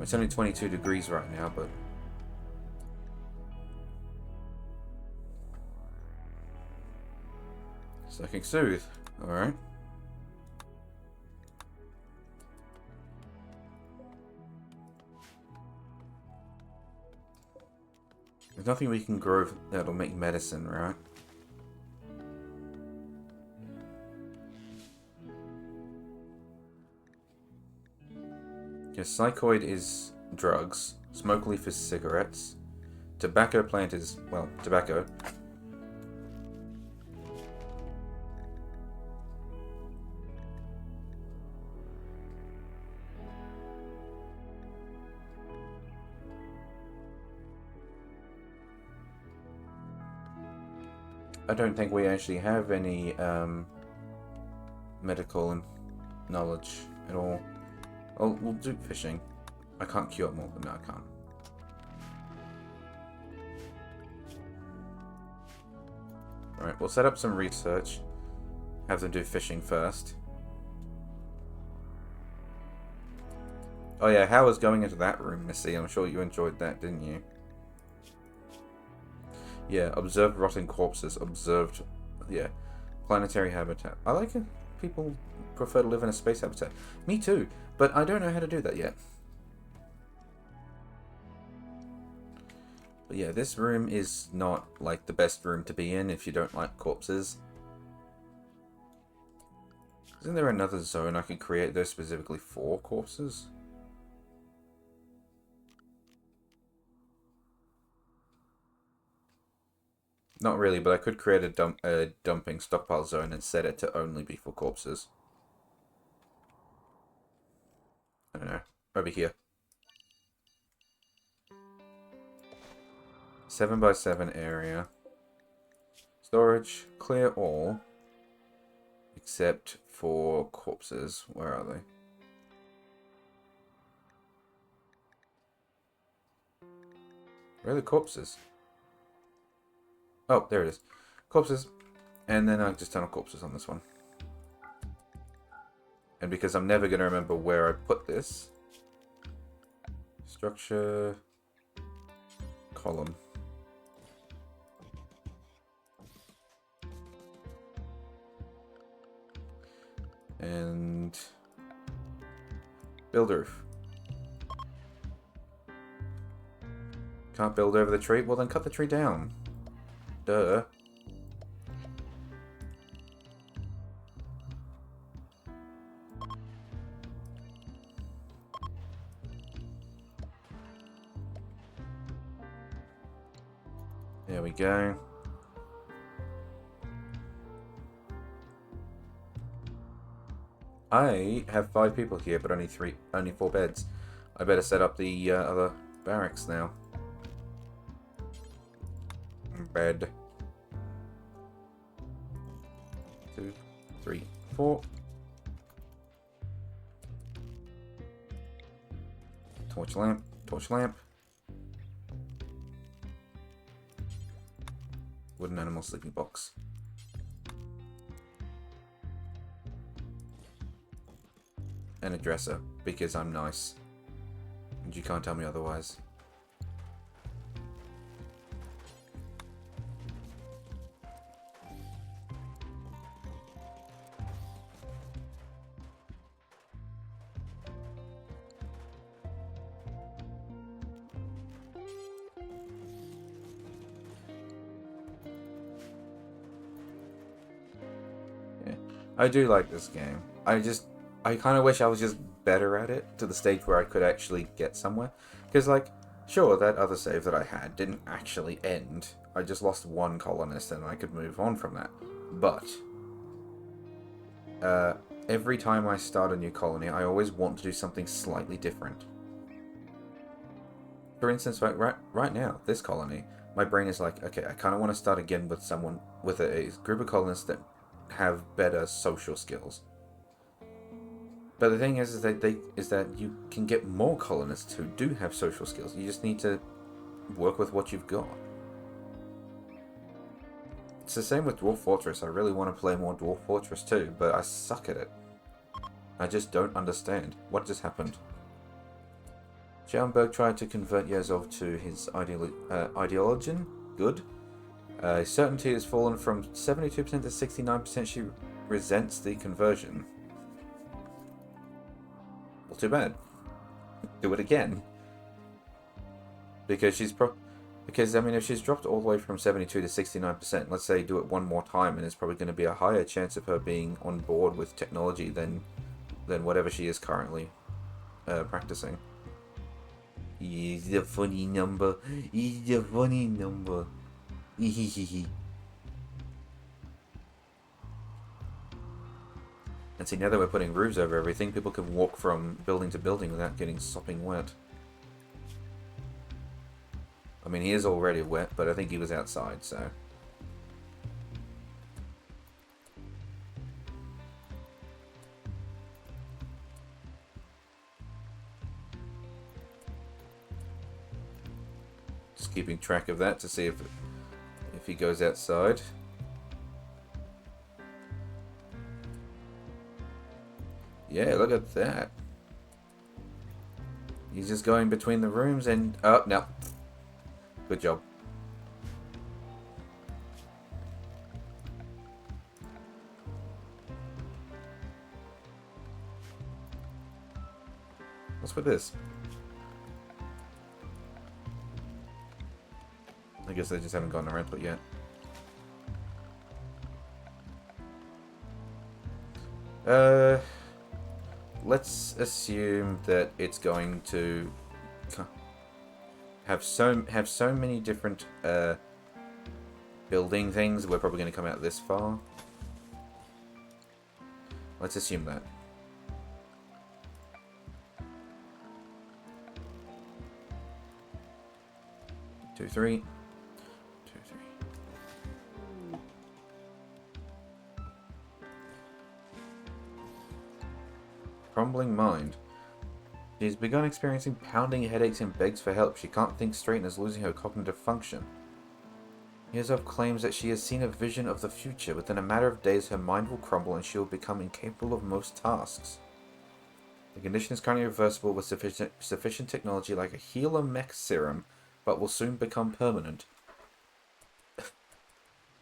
It's only 22 degrees right now, but... Psychic Soothe. Alright. There's nothing we can grow that'll make medicine, right? Yeah, psychoid is drugs. Smoke leaf is cigarettes. Tobacco plant is, well, tobacco. I don't think we actually have any medical knowledge at all. Oh, we'll do fishing. I can't queue up more. No, I can't. Alright, we'll set up some research. Have them do fishing first. Oh yeah, how was going into that room, Missy? I'm sure you enjoyed that, didn't you? Yeah, observed rotting corpses. Observed, yeah. Planetary habitat. I like it. People prefer to live in a space habitat. Me too, but I don't know how to do that yet. But yeah, this room is not like the best room to be in if you don't like corpses. Isn't there another zone I could create though specifically for corpses? Not really, but I could create a dumping stockpile zone and set it to only be for corpses. I don't know. Over here. 7x7 area. Storage. Clear all. Except for corpses. Where are they? Where are the corpses? Oh, there it is. Corpses. And then I just turn on corpses on this one. And because I'm never going to remember where I put this. Structure. Column. And build roof. Can't build over the tree? Well then cut the tree down. Duh. There we go. I have 5 people here, but only 4 beds. I better set up the other barracks now. Bed. 2, 3, 4. Torch lamp. Torch lamp. Wooden animal sleeping box. And a dresser, because I'm nice. And you can't tell me otherwise. Yeah. I do like this game. I kind of wish I was just better at it, to the stage where I could actually get somewhere. Because, like, sure, that other save that I had didn't actually end. I just lost 1 colonist and I could move on from that. But, every time I start a new colony, I always want to do something slightly different. For instance, right now, this colony, my brain is like, okay, I kind of want to start again with someone, with a group of colonists that have better social skills. But the thing is that you can get more colonists who do have social skills. You just need to work with what you've got. It's the same with Dwarf Fortress. I really want to play more Dwarf Fortress too, but I suck at it. I just don't understand. What just happened? Schellenberg tried to convert Yazov to his ideology. Good. Certainty has fallen from 72% to 69%. She resents the conversion. Well, too bad. Do it again. Because I mean, if she's dropped all the way from 72 to 69%, let's say do it one more time, and there's probably going to be a higher chance of her being on board with technology than whatever she is currently practicing. It's a funny number. It's a funny number. And see, now that we're putting roofs over everything, people can walk from building to building without getting sopping wet. I mean, he is already wet, but I think he was outside, so... Just keeping track of that to see if he goes outside. Yeah, look at that. He's just going between the rooms and... Oh, no. Good job. What's with this? I guess they just haven't gotten around to it yet. Let's assume that it's going to have so many different building things. We're probably going to come out this far. Let's assume that. Two, three. Crumbling mind. She's begun experiencing pounding headaches and begs for help. She can't think straight and is losing her cognitive function. Yezov claims that she has seen a vision of the future. Within a matter of days, her mind will crumble and she will become incapable of most tasks. The condition is currently reversible with sufficient technology like a healer mech serum, but will soon become permanent.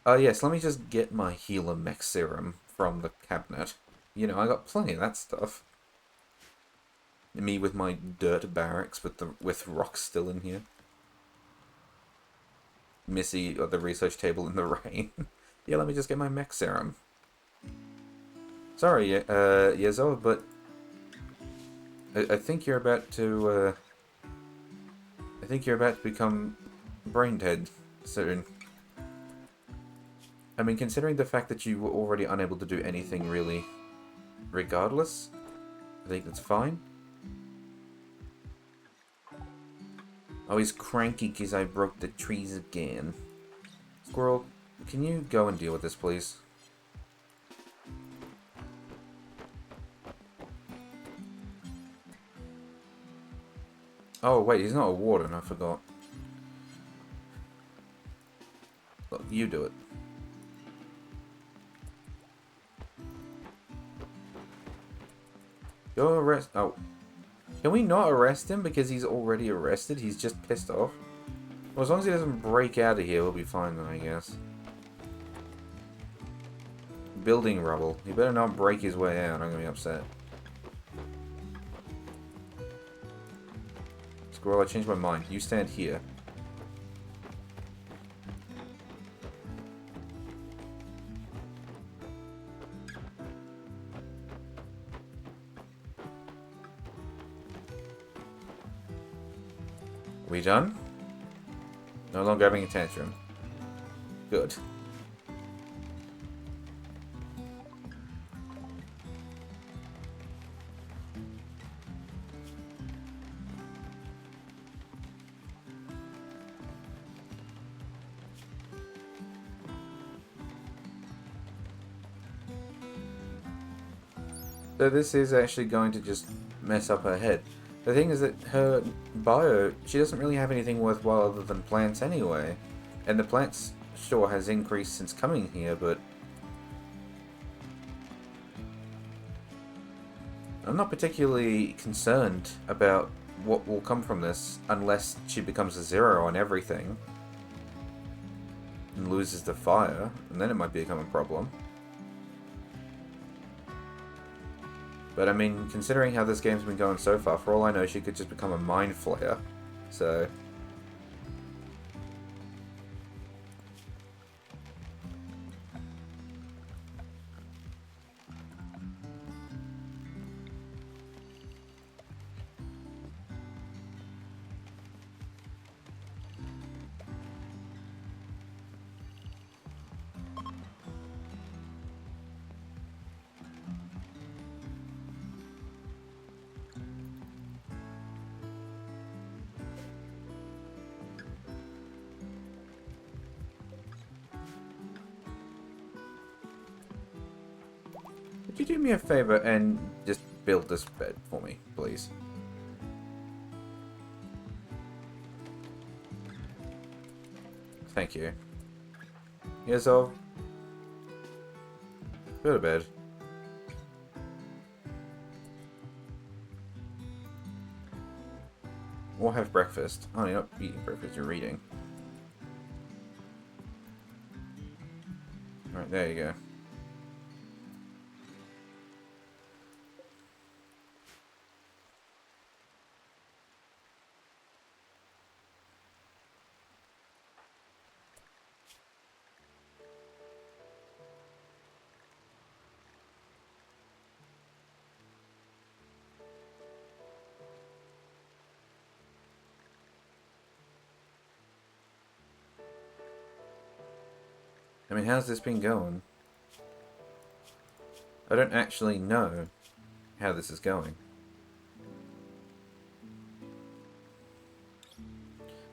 Yes, let me just get my healer mech serum from the cabinet. You know, I got plenty of that stuff. Me with my dirt barracks with rocks still in here. Missy at the research table in the rain. Yeah, let me just get my mech serum. Sorry, Yezo, but I think you're about to I think you're about to become brain dead soon. I mean, considering the fact that you were already unable to do anything really regardless, I think that's fine. Oh, he's cranky because I broke the trees again. Squirrel, can you go and deal with this, please? Oh, wait, he's not a warden, I forgot. Look, you do it. Go arrest... Oh. Can we not arrest him because he's already arrested? He's just pissed off? Well, as long as he doesn't break out of here, we'll be fine then, I guess. Building rubble. He better not break his way out, I'm gonna be upset. Squirrel, I changed my mind. You stand here. We done? No longer having a tantrum. Good. So this is actually going to just mess up her head. The thing is that her bio, she doesn't really have anything worthwhile other than plants anyway. And the plants sure has increased since coming here, but I'm not particularly concerned about what will come from this unless she becomes a 0 on everything and loses the fire, and then it might become a problem. But I mean, considering how this game's been going so far, for all I know, she could just become a mind flayer. So could you do me a favor and just build this bed for me, please? Thank you. Yes, I'll go to bed. Or have breakfast. Oh, you're not eating breakfast, you're reading. Alright, there you go. I mean, how's this been going? I don't actually know how this is going.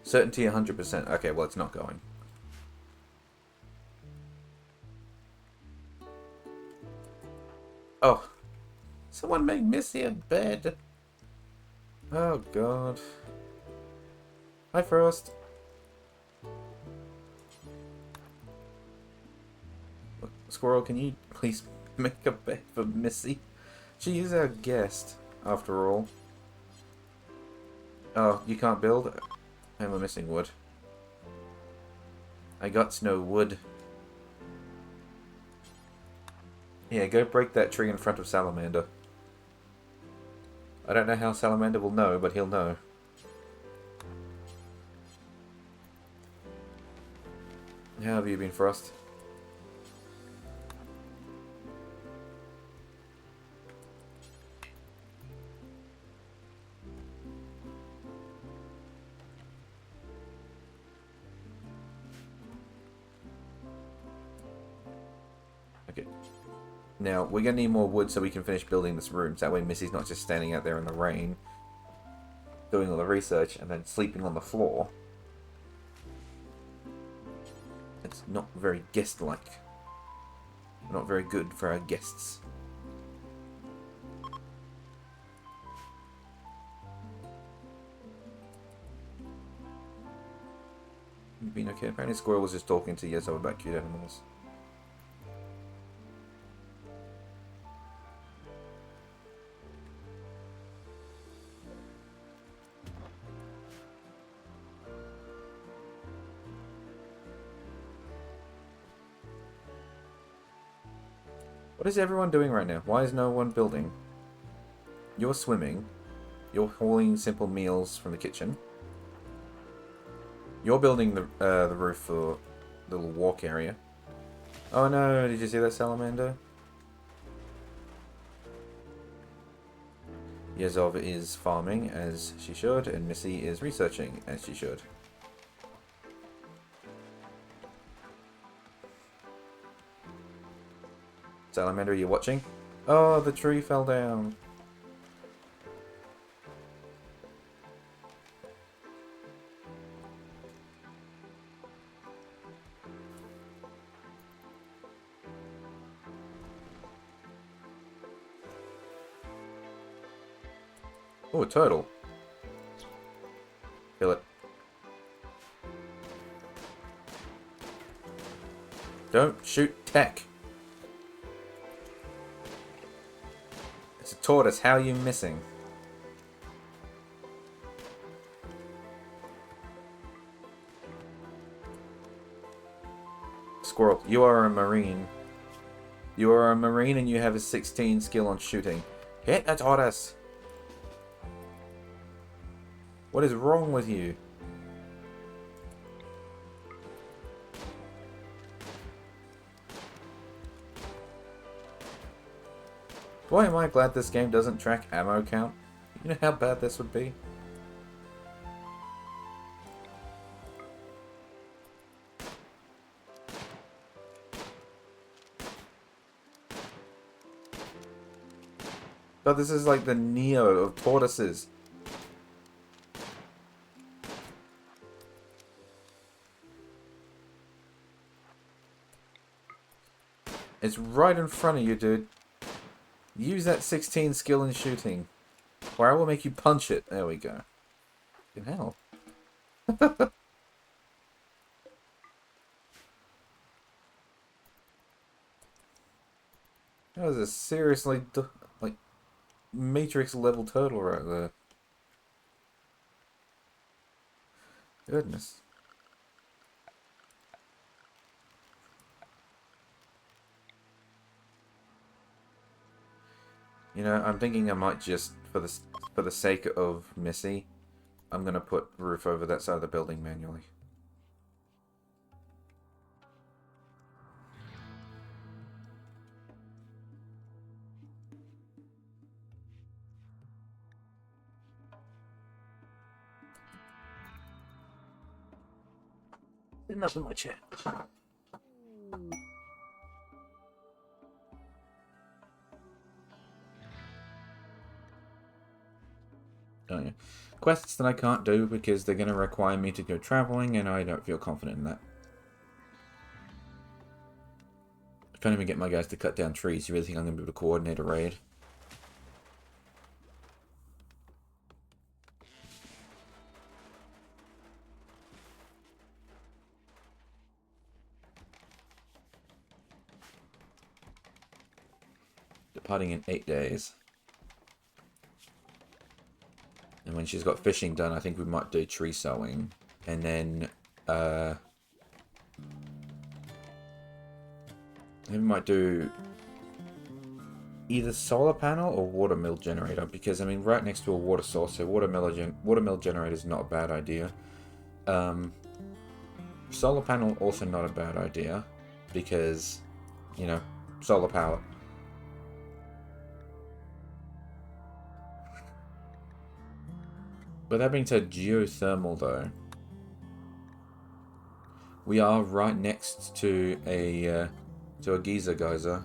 Certainty 100%. Okay, well, it's not going. Oh. Someone make Missy a bed. Oh, God. Hi, Frost. Look, Squirrel, can you please make a bed for Missy? She is our guest, after all. Oh, you can't build? And we're missing wood. I got no wood. Yeah, go break that tree in front of Salamander. I don't know how Salamander will know, but he'll know. How have you been, Frost? Okay. Now, we're going to need more wood so we can finish building this room. So that way Missy's not just standing out there in the rain, doing all the research, and then sleeping on the floor. It's not very guest-like. Not very good for our guests. You've been okay? Apparently Squirrel was just talking to Yezo about cute animals. What is everyone doing right now? Why is no one building? You're swimming. You're hauling simple meals from the kitchen. You're building the roof for the little walk area. Oh no, did you see that salamander? Yezov is farming as she should, and Missy is researching as she should. Salamander, are you watching? Oh, the tree fell down. Oh, a turtle. Kill it. Don't shoot tech. It's a tortoise. How are you missing? Squirrel, you are a marine. You are a marine and you have a 16 skill on shooting. Hit a tortoise! What is wrong with you? Boy, am I glad this game doesn't track ammo count. You know how bad this would be? But this is like the Neo of tortoises. It's right in front of you, dude. Use that 16 skill in shooting. Or I will make you punch it. There we go. Fucking hell. That was a seriously, like, Matrix level turtle right there. Goodness. You know, I'm thinking I might just, for the sake of Missy, I'm gonna put roof over that side of the building manually. Enough in my chair. Oh yeah. Quests that I can't do because they're going to require me to go traveling, and I don't feel confident in that. I can't even get my guys to cut down trees. You really think I'm going to be able to coordinate a raid? Departing in 8 days. And when she's got fishing done, I think we might do tree sowing. And then, we might do either solar panel or watermill generator. Because, I mean, right next to a water source, so watermill generator is not a bad idea. Solar panel also not a bad idea. Because, you know, solar power. But that being said, geothermal though, we are right next to a Giza geyser.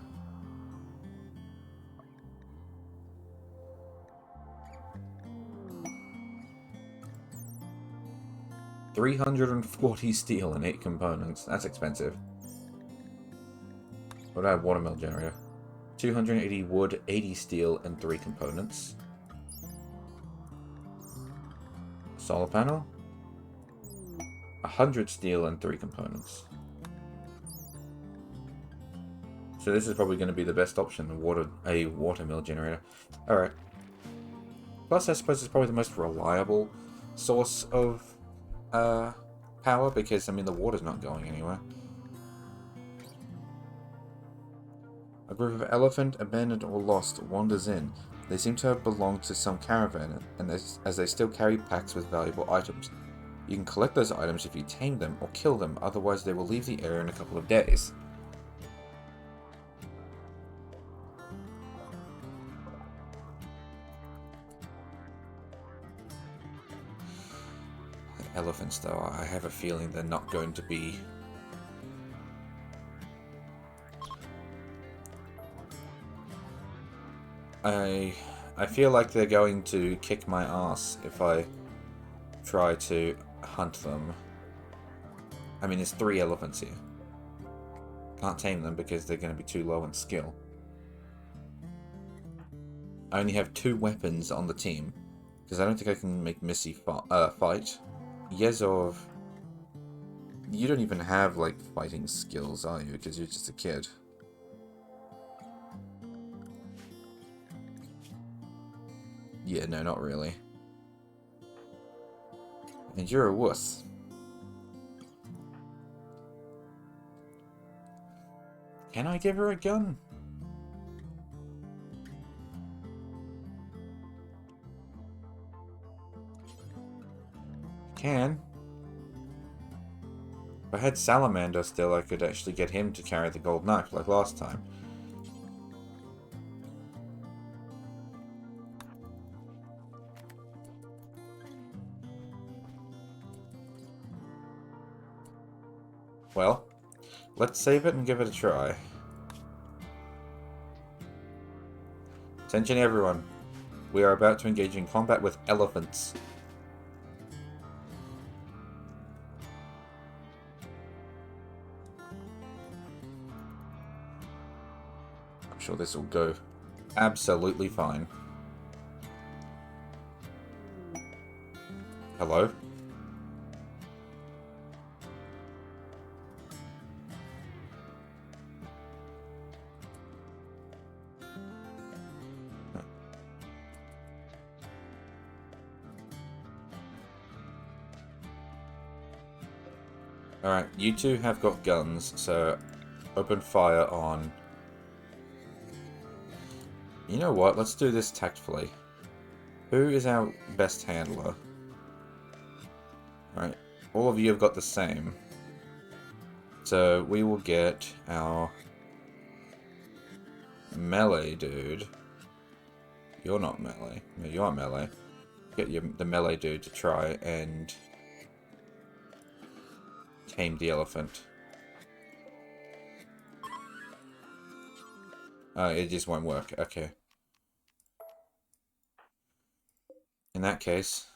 $340 steel and 8 components. That's expensive. What about watermill generator? 280 wood, 80 steel, and 3 components. Solar panel? 100 steel and 3 components. So this is probably going to be the best option, a watermill generator. Alright. Plus, I suppose it's probably the most reliable source of power, because, I mean, the water's not going anywhere. A group of elephant, abandoned or lost, wanders in. They seem to have belonged to some caravan, and as they still carry packs with valuable items. You can collect those items if you tame them or kill them, otherwise they will leave the area in a couple of days. Elephants, though, I have a feeling they're not going to be... I feel like they're going to kick my ass if I try to hunt them. I mean, there's 3 elephants here. Can't tame them because they're going to be too low in skill. I only have 2 weapons on the team, because I don't think I can make Missy fight. Yezov, you don't even have, like, fighting skills, are you? Because you're just a kid. Yeah, no, not really. And you're a wuss. Can I give her a gun? Can. If I had Salamander still, I could actually get him to carry the gold knife like last time. Well, let's save it and give it a try. Attention everyone. We are about to engage in combat with elephants. I'm sure this will go absolutely fine. Hello? Alright, you two have got guns, so open fire on... You know what? Let's do this tactfully. Who is our best handler? Alright, all of you have got the same. So we will get our melee dude. You're not melee. No, you are melee. Get the melee dude to try and tame the elephant. Oh, it just won't work. Okay. In that case,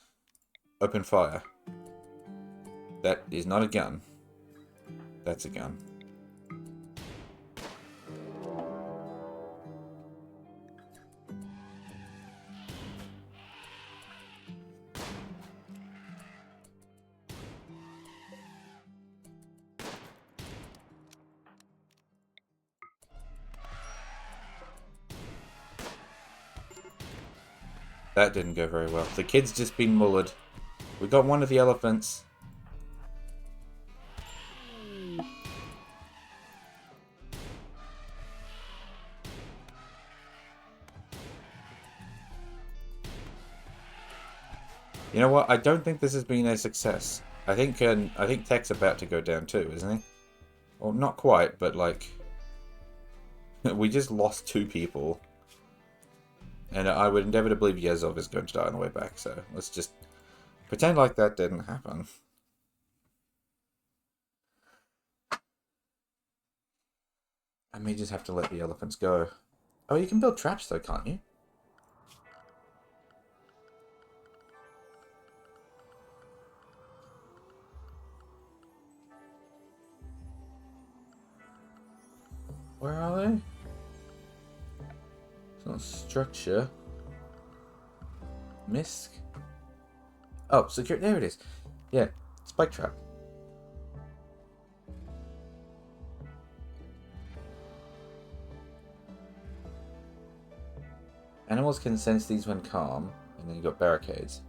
open fire. That is not a gun. That's a gun. That didn't go very well. The kid's just been mullered. We got one of the elephants. You know what? I don't think this has been a success. I think Tech's about to go down too, isn't he? Well, not quite, but like... we just lost 2 people. And I would endeavour to believe Yezov is going to die on the way back, so let's just pretend like that didn't happen. I may just have to let the elephants go. Oh, you can build traps though, can't you? Where are they? It's not structure. Misc? Oh, secure. There it is. Yeah, spike trap. Animals can sense these when calm, and then you've got barricades.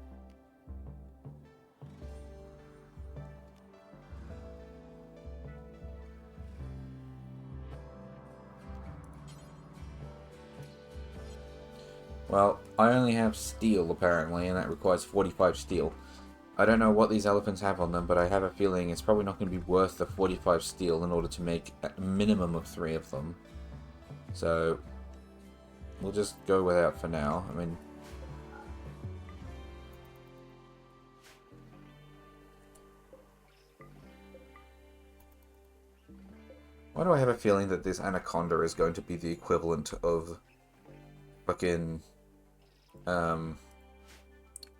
Well, I only have steel apparently, and that requires 45 steel. I don't know what these elephants have on them, but I have a feeling it's probably not going to be worth the 45 steel in order to make a minimum of 3 of them. So, we'll just go without for now. I mean... why do I have a feeling that this anaconda is going to be the equivalent of fucking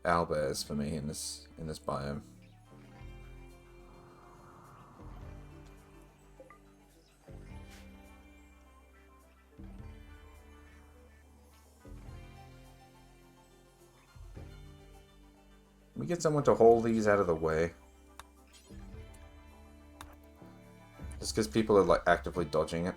owlbears for me in this biome? Can we get someone to hold these out of the way? Just because people are like actively dodging it.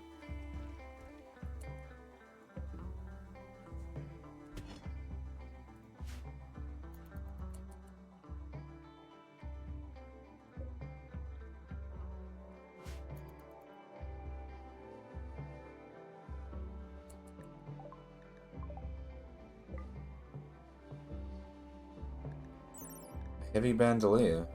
Heavy bandolier.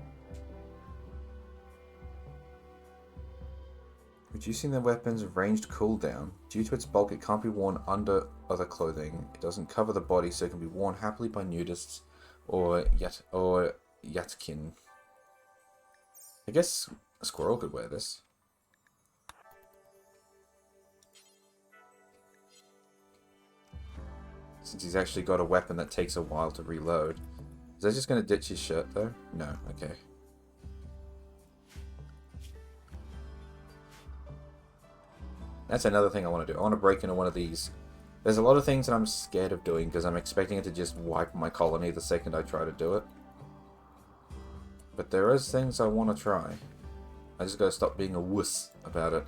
Reducing the weapon's ranged cooldown. Due to its bulk, it can't be worn under other clothing. It doesn't cover the body, so it can be worn happily by nudists or yatkin. I guess a squirrel could wear this. Since he's actually got a weapon that takes a while to reload. Is that just going to ditch his shirt, though? No, okay. That's another thing I want to do. I want to break into one of these. There's a lot of things that I'm scared of doing because I'm expecting it to just wipe my colony the second I try to do it. But there is things I want to try. I just gotta stop being a wuss about it.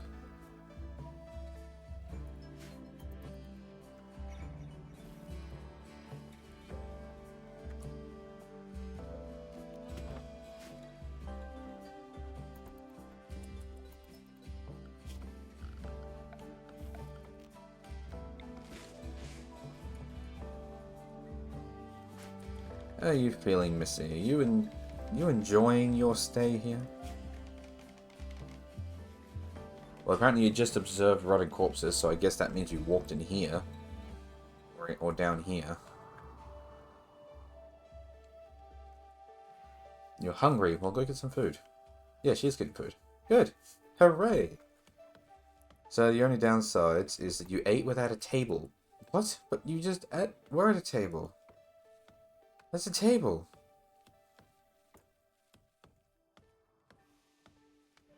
How are you feeling, Missy? You enjoying your stay here? Well, apparently you just observed rotting corpses, so I guess that means you walked in here. Or down here. You're hungry. Well, go get some food. Yeah, she is getting food. Good. Hooray! So the only downsides is that you ate without a table. What? But you just ate... We're at a table. That's a table.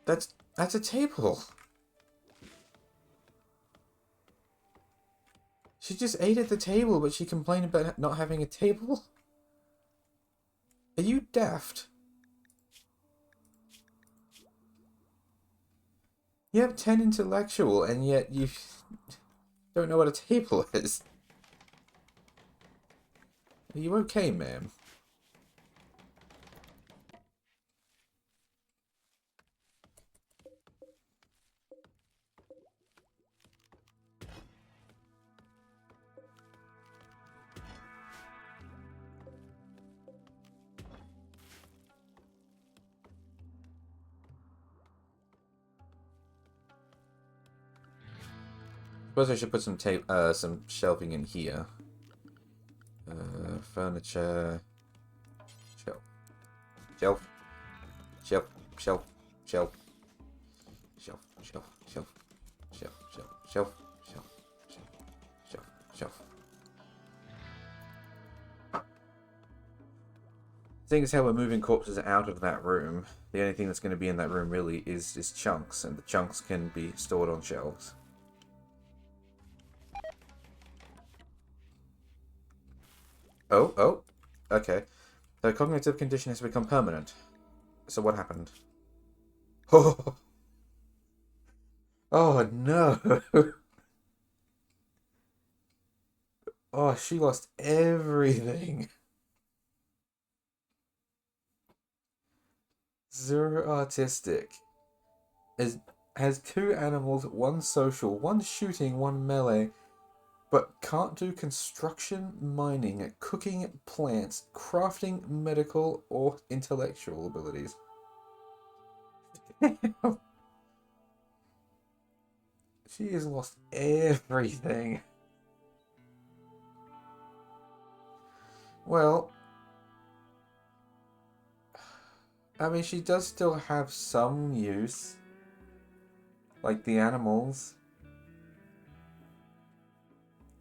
That's a table. She just ate at the table, but she complained about not having a table? Are you daft? You have 10 intellectual, and yet you don't know what a table is. Are you okay, ma'am? Suppose I should put some shelving in here. Furniture. Shelf. Shelf. Shelf. Shelf. Shelf. Shelf. Shelf. Shelf. Shelf. Shelf. Shelf. Shelf. Shelf. Shelf. Seeing as how we're moving corpses out of that room, the only thing that's going to be in that room really is chunks, and the chunks can be stored on shelves. Oh, okay. The cognitive condition has become permanent. So what happened? Oh, oh no! Oh, she lost everything. Zero artistic. Has 2 animals, 1 social, 1 shooting, 1 melee. But can't do construction, mining, cooking, plants, crafting, medical, or intellectual abilities. She has lost everything. Well, I mean, she does still have some use. Like the animals.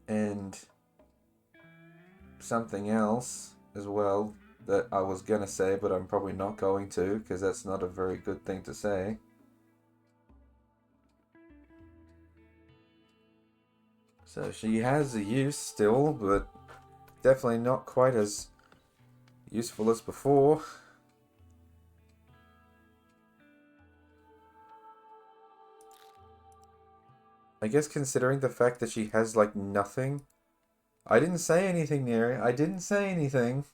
And something else as well that I was gonna say, but I'm probably not going to, because that's not a very good thing to say. So she has a use still, but definitely not quite as useful as before. I guess considering the fact that she has, like, nothing. I didn't say anything, Neri. I didn't say anything.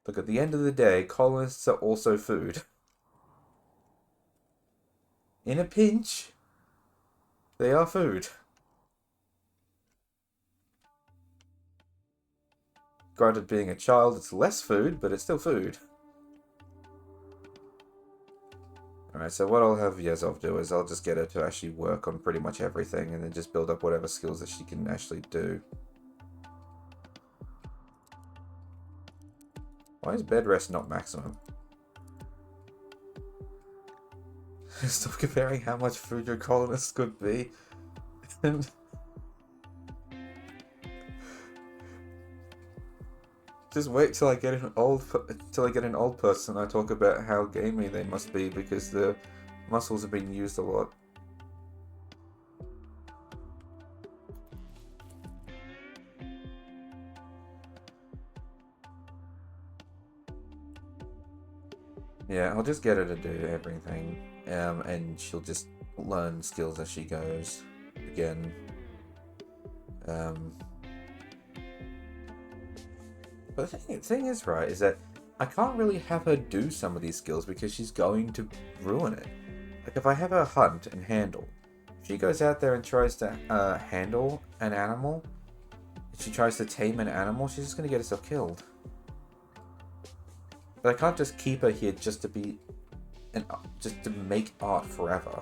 Look, at the end of the day, colonists are also food. In a pinch, they are food. Granted, being a child, it's less food, but it's still food. Alright, so what I'll have Yezov do is I'll just get her to actually work on pretty much everything and then just build up whatever skills that she can actually do. Why is bed rest not maximum? Stop comparing how much food your colonists could be. Just wait till I get an old person. I talk about how gamey they must be because the muscles have been used a lot. Yeah, I'll just get her to do everything, and she'll just learn skills as she goes. Again, but the thing is, right, is that I can't really have her do some of these skills because she's going to ruin it. Like, if I have her hunt and handle, she goes out there and tries to handle an animal, if she tries to tame an animal, she's just going to get herself killed. But I can't just keep her here just to be, just to make art forever.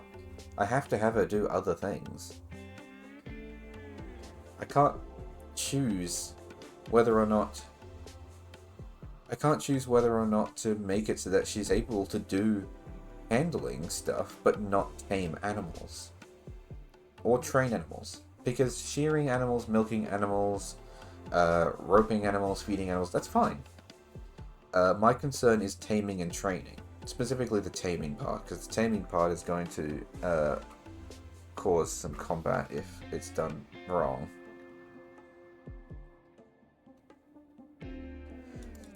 I have to have her do other things. I can't choose whether or not to make it so that she's able to do handling stuff, but not tame animals. Or train animals. Because shearing animals, milking animals, roping animals, feeding animals, that's fine. My concern is taming and training. Specifically the taming part, because the taming part is going to cause some combat if it's done wrong.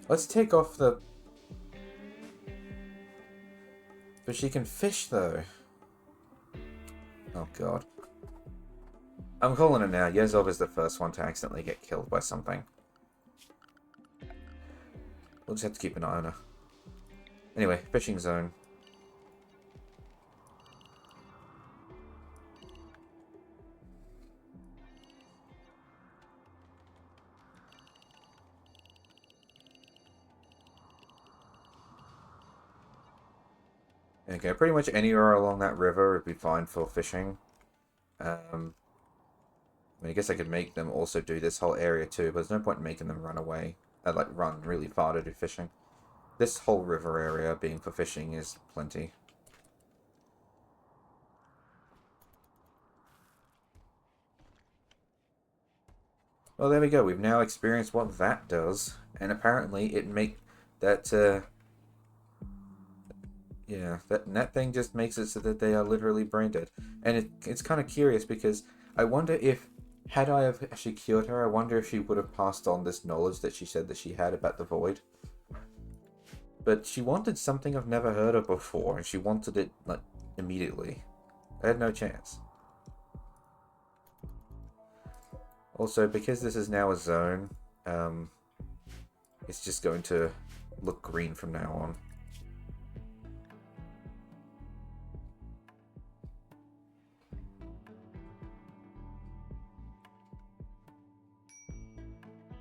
Let's take off the... But she can fish, though. Oh, God. I'm calling it now. Yezov is the first one to accidentally get killed by something. We'll just have to keep an eye on her. Anyway, fishing zone. Okay, pretty much anywhere along that river would be fine for fishing. I guess I could make them also do this whole area too, but there's no point in making them run away. Like, run really far to do fishing. This whole river area being for fishing is plenty. Well, there we go. We've now experienced what that does. And apparently it yeah, that thing just makes it so that they are literally brain dead. And it's kind of curious because I wonder if, had I have actually cured her, I wonder if she would have passed on this knowledge that she said that she had about the void. But she wanted something I've never heard of before, and she wanted it, like, immediately. I had no chance. Also, because this is now a zone, it's just going to look green from now on.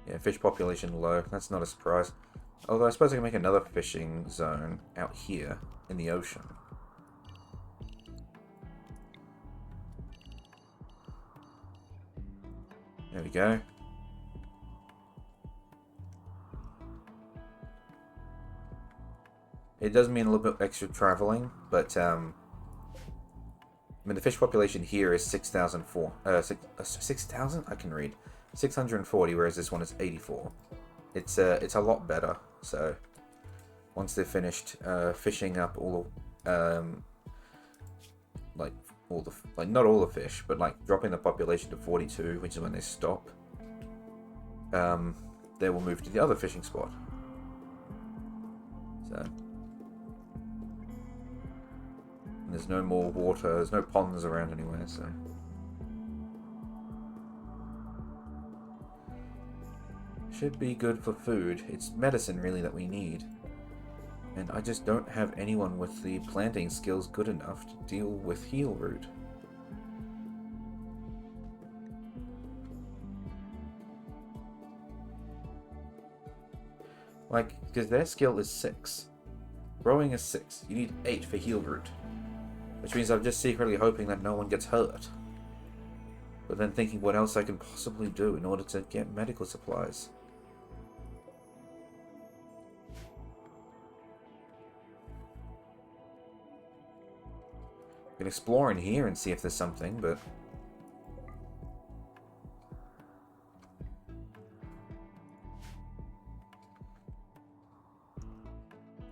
Yeah, fish population low. That's not a surprise. Although I suppose I can make another fishing zone out here in the ocean. There we go. It does mean a little bit extra traveling, but I mean the fish population here is 6,000? I can read. 640, whereas this one is 84. It's a lot better. So once they're finished fishing up all like not all the fish, but like dropping the population to 42, which is when they stop, they will move to the other fishing spot. So there's no more water, there's no ponds around anywhere, so should be good for food. It's medicine really that we need. And I just don't have anyone with the planting skills good enough to deal with heal root. Like, because their skill is 6. Growing is 6. You need 8 for heal root. Which means I'm just secretly hoping that no one gets hurt. But then thinking what else I can possibly do in order to get medical supplies. I can explore in here and see if there's something, but...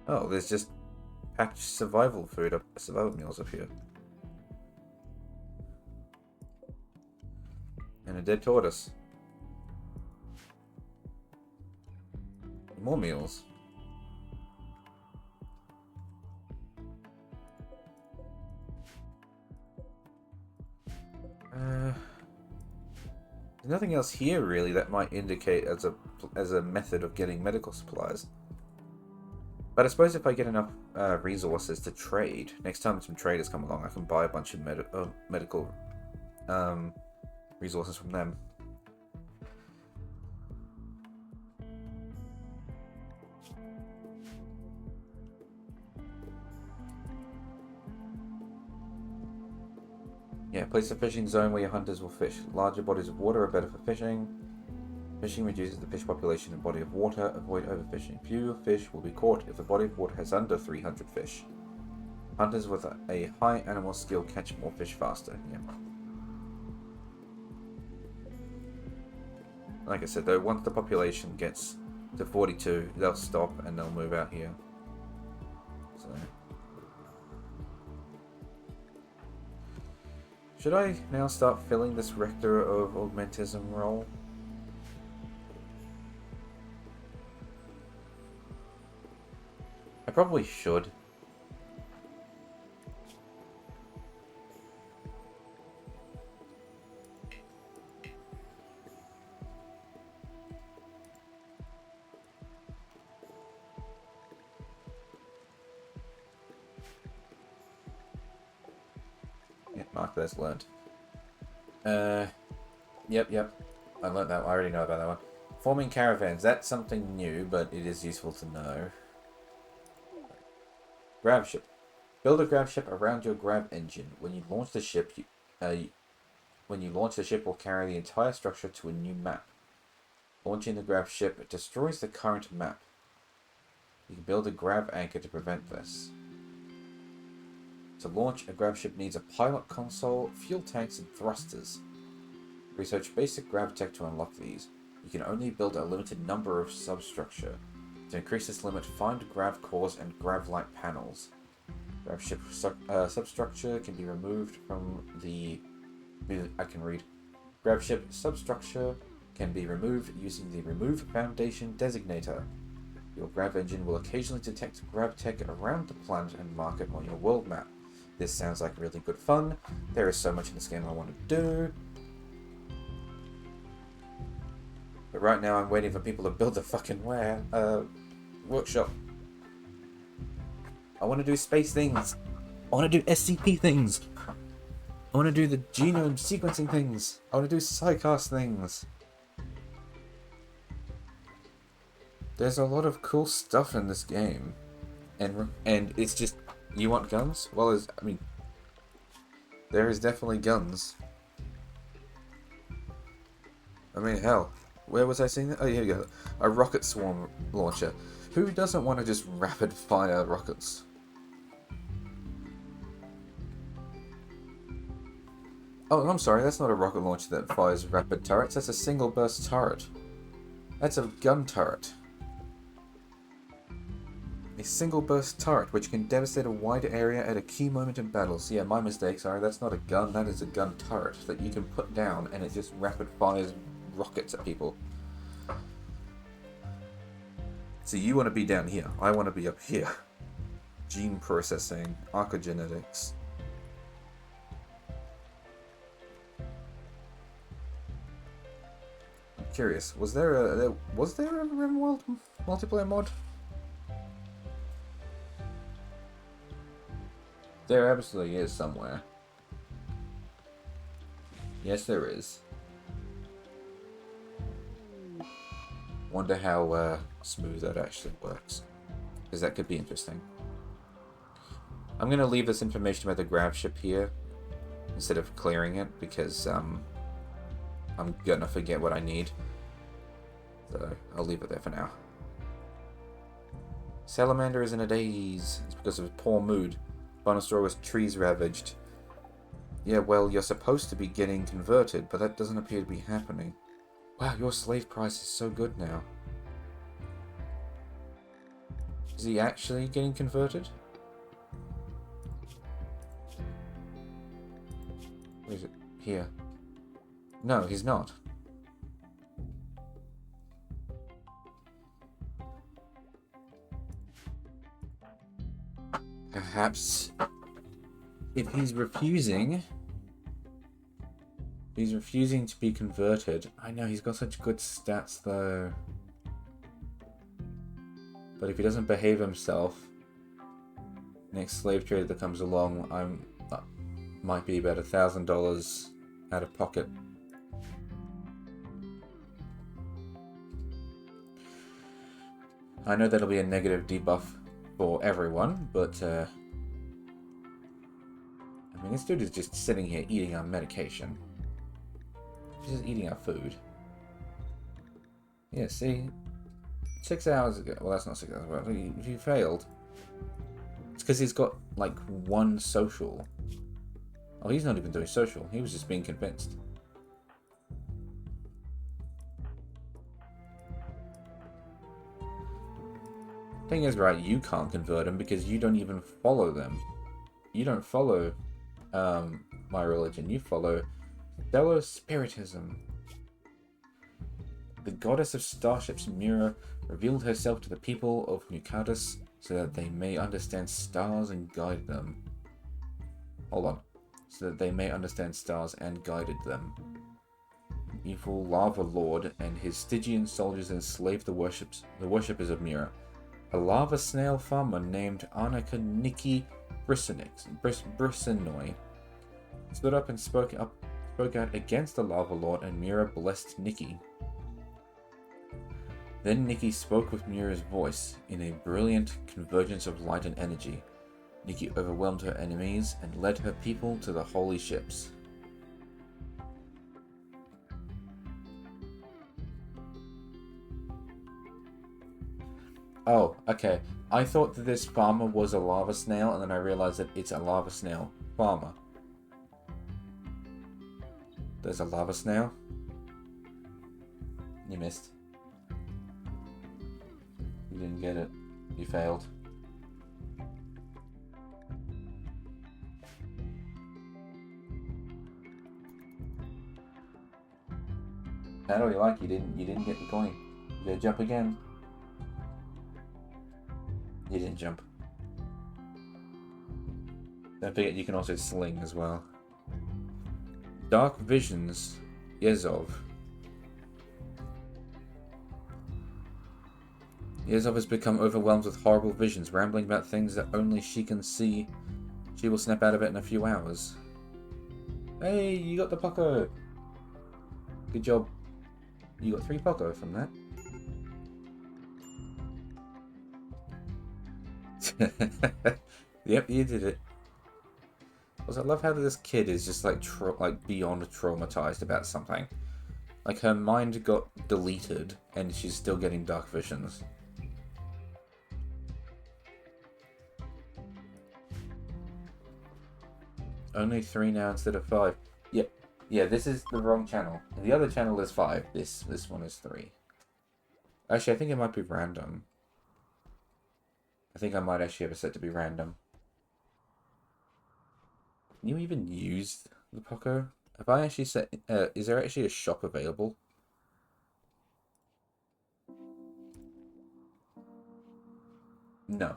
Oh, there's just packaged survival food, survival meals up here. And a dead tortoise. More meals. There's nothing else here really that might indicate as a method of getting medical supplies. But I suppose if I get enough resources to trade, next time some traders come along, I can buy a bunch of medical resources from them. Yeah, place a fishing zone where your hunters will fish. Larger bodies of water are better for fishing. Fishing reduces the fish population in body of water. Avoid overfishing. Fewer fish will be caught if the body of water has under 300 fish. Hunters with a high animal skill catch more fish faster. Yeah. Like I said though, once the population gets to 42, they'll stop and they'll move out here. So... should I now start filling this Rector of Augmentism role? I probably should. Yeah, mark that's learned. Yep. I learned that. I already know about that one. Forming caravans. That's something new, but it is useful to know. Grav ship. Build a grav ship around your grav engine. When you launch the ship, the ship will carry the entire structure to a new map. Launching the grav ship destroys the current map. You can build a grav anchor to prevent this. To launch, a grav ship needs a pilot console, fuel tanks, and thrusters. Research basic grav tech to unlock these. You can only build a limited number of substructure. To increase this limit, find grav cores and grav-like panels. Grav ship substructure can be removed from the... I can read. Grav ship substructure can be removed using the Remove Foundation designator. Your grav engine will occasionally detect grav tech around the planet and mark it on your world map. This sounds like really good fun. There is so much in this game I want to do. But right now I'm waiting for people to build a fucking workshop. I want to do space things. I want to do SCP things. I want to do the genome sequencing things. I want to do psycast things. There's a lot of cool stuff in this game. And it's just... you want guns? Well, there is definitely guns. I mean, hell. Where was I seeing that? Oh, here we go. A rocket swarm launcher. Who doesn't want to just rapid fire rockets? Oh, I'm sorry. That's not a rocket launcher that fires rapid turrets. That's a single burst turret. That's a gun turret. A single burst turret which can devastate a wide area at a key moment in battles. Yeah, my mistake. Sorry. That's not a gun. That is a gun turret that you can put down and it just rapid fires rockets at people. So you want to be down here. I want to be up here. Gene processing, archaeogenetics. I'm curious. Was there a RimWorld multiplayer mod? There absolutely is somewhere. Yes, there is. Wonder how smooth that actually works, because that could be interesting. I'm going to leave this information about the grav ship here instead of clearing it, because I'm going to forget what I need. So I'll leave it there for now. Salamander is in a daze. It's because of his poor mood. Bonosaurus trees ravaged. Yeah, well, you're supposed to be getting converted, but that doesn't appear to be happening. Wow, your slave price is so good now. Is he actually getting converted? Where is it? Here. No, he's not. Perhaps if he's refusing to be converted. I know he's got such good stats though. But if he doesn't behave himself, next slave trader that comes along, might be about $1,000 out of pocket. I know that'll be a negative debuff for everyone, but I mean, this dude is just sitting here eating our medication. He's just eating our food. Yeah, see? 6 hours ago. Well, that's not 6 hours ago. You failed. It's because he's got, like, one social. Oh, he's not even doing social. He was just being convinced. Thing is, right, you can't convert them because you don't even follow them. You don't follow my religion. You follow Stellar Spiritism. The goddess of starships, Mira, revealed herself to the people of Nukatus so that they may understand stars and guide them. Hold on. So that they may understand stars and guided them. An evil lava lord and his Stygian soldiers enslaved the worshippers of Mira. A lava snail farmer named Arnica Nikki Brissinoi stood up and spoke out against the lava lord, and Mira blessed Nikki. Then Nikki spoke with Mira's voice in a brilliant convergence of light and energy. Nikki overwhelmed her enemies and led her people to the holy ships. Oh, okay. I thought that this farmer was a lava snail, and then I realized that it's a lava snail farmer. There's a lava snail. You missed. You didn't get it. You failed. How do you like? You didn't get the coin. You gotta jump again. You didn't jump. Don't forget you can also sling as well. Dark Visions, Yezov. Yezov has become overwhelmed with horrible visions, rambling about things that only she can see. She will snap out of it in a few hours. Hey, you got the Poco! Good job. You got 3 Poco from that. Yep, you did it. Also, I love how this kid is just like beyond traumatized about something. Like her mind got deleted and she's still getting dark visions. Only 3 now instead of 5. Yep. Yeah, this is the wrong channel. The other channel is 5. This one is 3. Actually, I think it might be random. I think I might actually have it set to be random. Can you even use the Poco? Have I actually set... is there actually a shop available? No.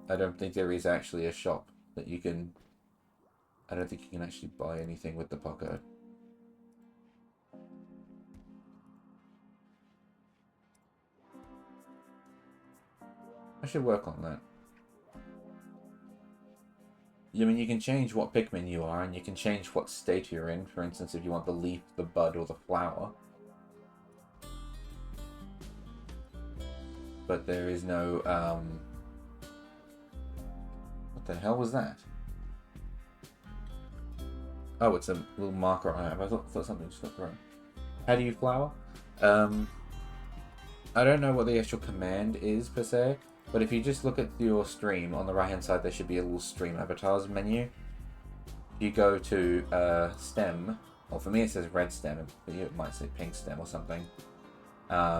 I don't think there is actually a shop that you can... I don't think you can actually buy anything with the Poco. I should work on that. I mean, you can change what Pikmin you are, and you can change what state you're in. For instance, if you want the leaf, the bud, or the flower. But there is no, What the hell was that? Oh, it's a little marker I have. I thought something just got thrown. How do you flower? I don't know what the actual command is, per se. But if you just look at your stream, on the right hand side there should be a little stream avatars menu. If you go to stem, well for me it says red stem, for you it might say pink stem or something.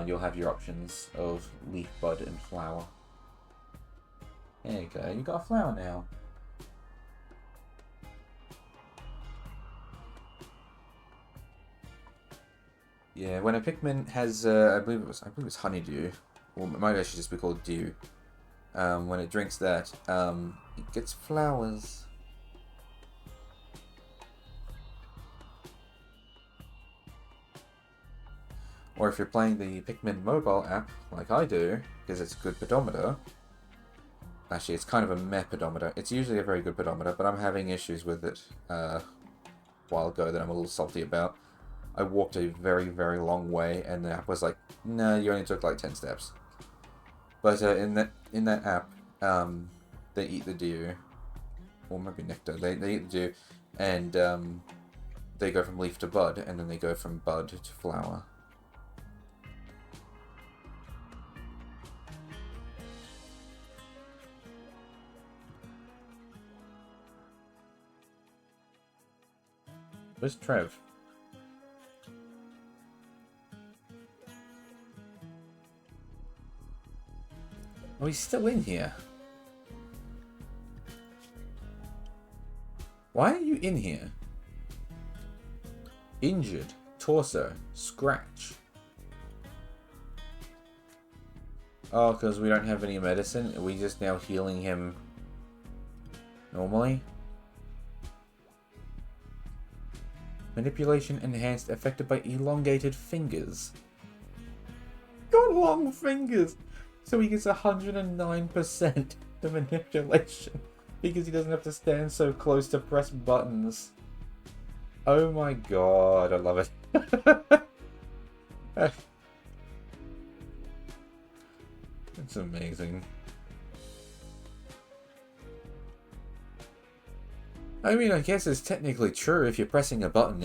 You'll have your options of leaf, bud and flower. There you go, you got a flower now. Yeah, when a Pikmin has, I believe it was honeydew, or it might actually just be called dew. When it drinks that, it gets flowers. Or if you're playing the Pikmin mobile app, like I do, because it's a good pedometer. Actually, it's kind of a meh pedometer. It's usually a very good pedometer, but I'm having issues with it while ago that I'm a little salty about. I walked a very, very long way, and the app was like, "No, you only took like 10 steps." But in that app, they eat the dew, or maybe nectar. They eat the dew, and they go from leaf to bud, and then they go from bud to flower. Where's Trev? Oh, he's still in here. Why are you in here? Injured. Torso. Scratch. Oh, because we don't have any medicine? Are we just now healing him normally? Manipulation enhanced, affected by elongated fingers. Got long fingers! So he gets 109% the manipulation. Because he doesn't have to stand so close to press buttons. Oh my god, I love it. It's amazing. I mean, I guess it's technically true. If you're pressing a button,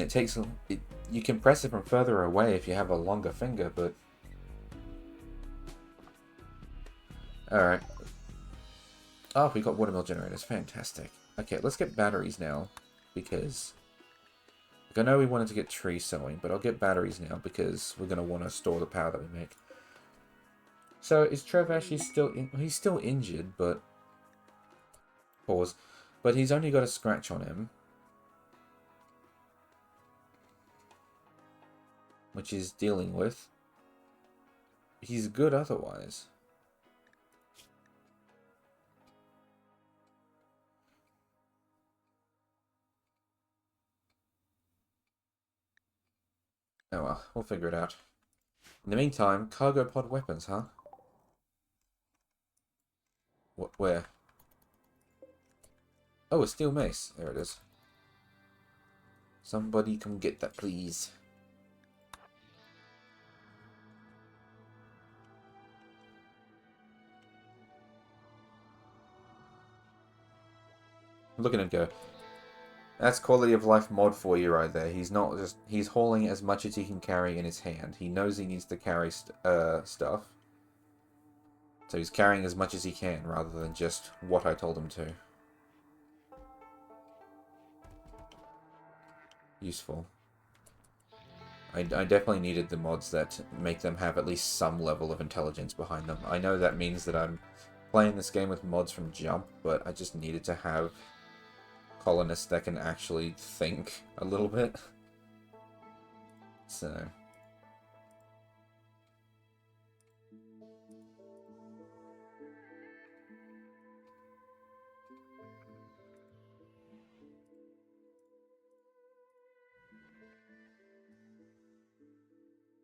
you can press it from further away if you have a longer finger, but... Alright. Oh, we got watermill generators. Fantastic. Okay, let's get batteries now, because... I know we wanted to get tree sowing, but I'll get batteries now, because we're going to want to store the power that we make. So, is Trev actually still... He's still injured, but... Pause. But he's only got a scratch on him. Which he's dealing with. He's good otherwise. Oh well, we'll figure it out. In the meantime, cargo pod weapons, huh? Where? Oh, a steel mace. There it is. Somebody come get that, please. Look at him go. That's quality of life mod for you right there. He's not just... He's hauling as much as he can carry in his hand. He knows he needs to carry stuff. So he's carrying as much as he can, rather than just what I told him to. Useful. I definitely needed the mods that make them have at least some level of intelligence behind them. I know that means that I'm playing this game with mods from jump, but I just needed to have colonists that can actually think a little bit. So...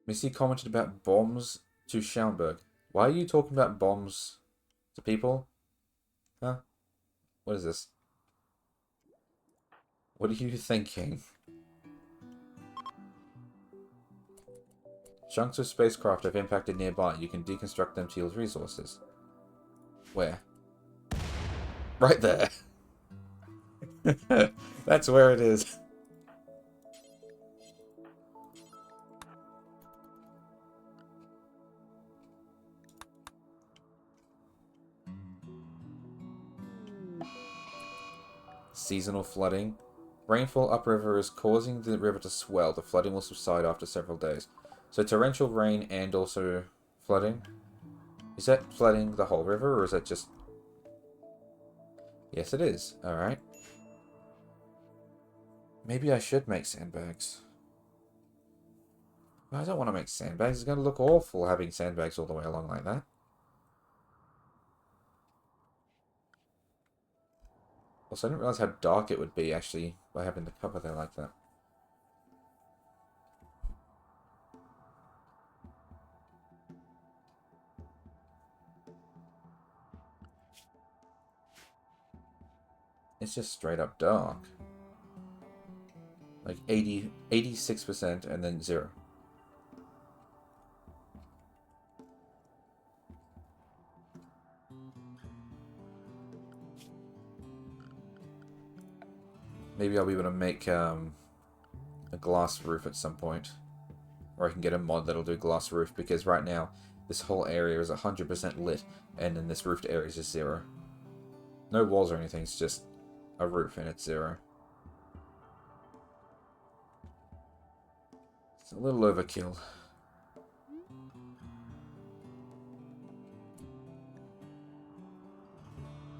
Missy commented about bombs to Schaumburg. Why are you talking about bombs to people? Huh? What is this? What are you thinking? Chunks of spacecraft have impacted nearby. You can deconstruct them to use resources. Where? Right there. That's where it is. Seasonal flooding. Rainfall upriver is causing the river to swell. The flooding will subside after several days. So torrential rain and also flooding. Is that flooding the whole river, or is that just... Yes, it is. Alright. Maybe I should make sandbags. I don't want to make sandbags. It's going to look awful having sandbags all the way along like that. Also, I didn't realize how dark it would be, actually, by having the cover there like that. It's just straight up dark. Like 86% and then 0. Maybe I'll be able to make a glass roof at some point. Or I can get a mod that'll do glass roof, because right now this whole area is 100% lit, and then this roofed area is just 0. No walls or anything, it's just a roof and it's 0. It's a little overkill.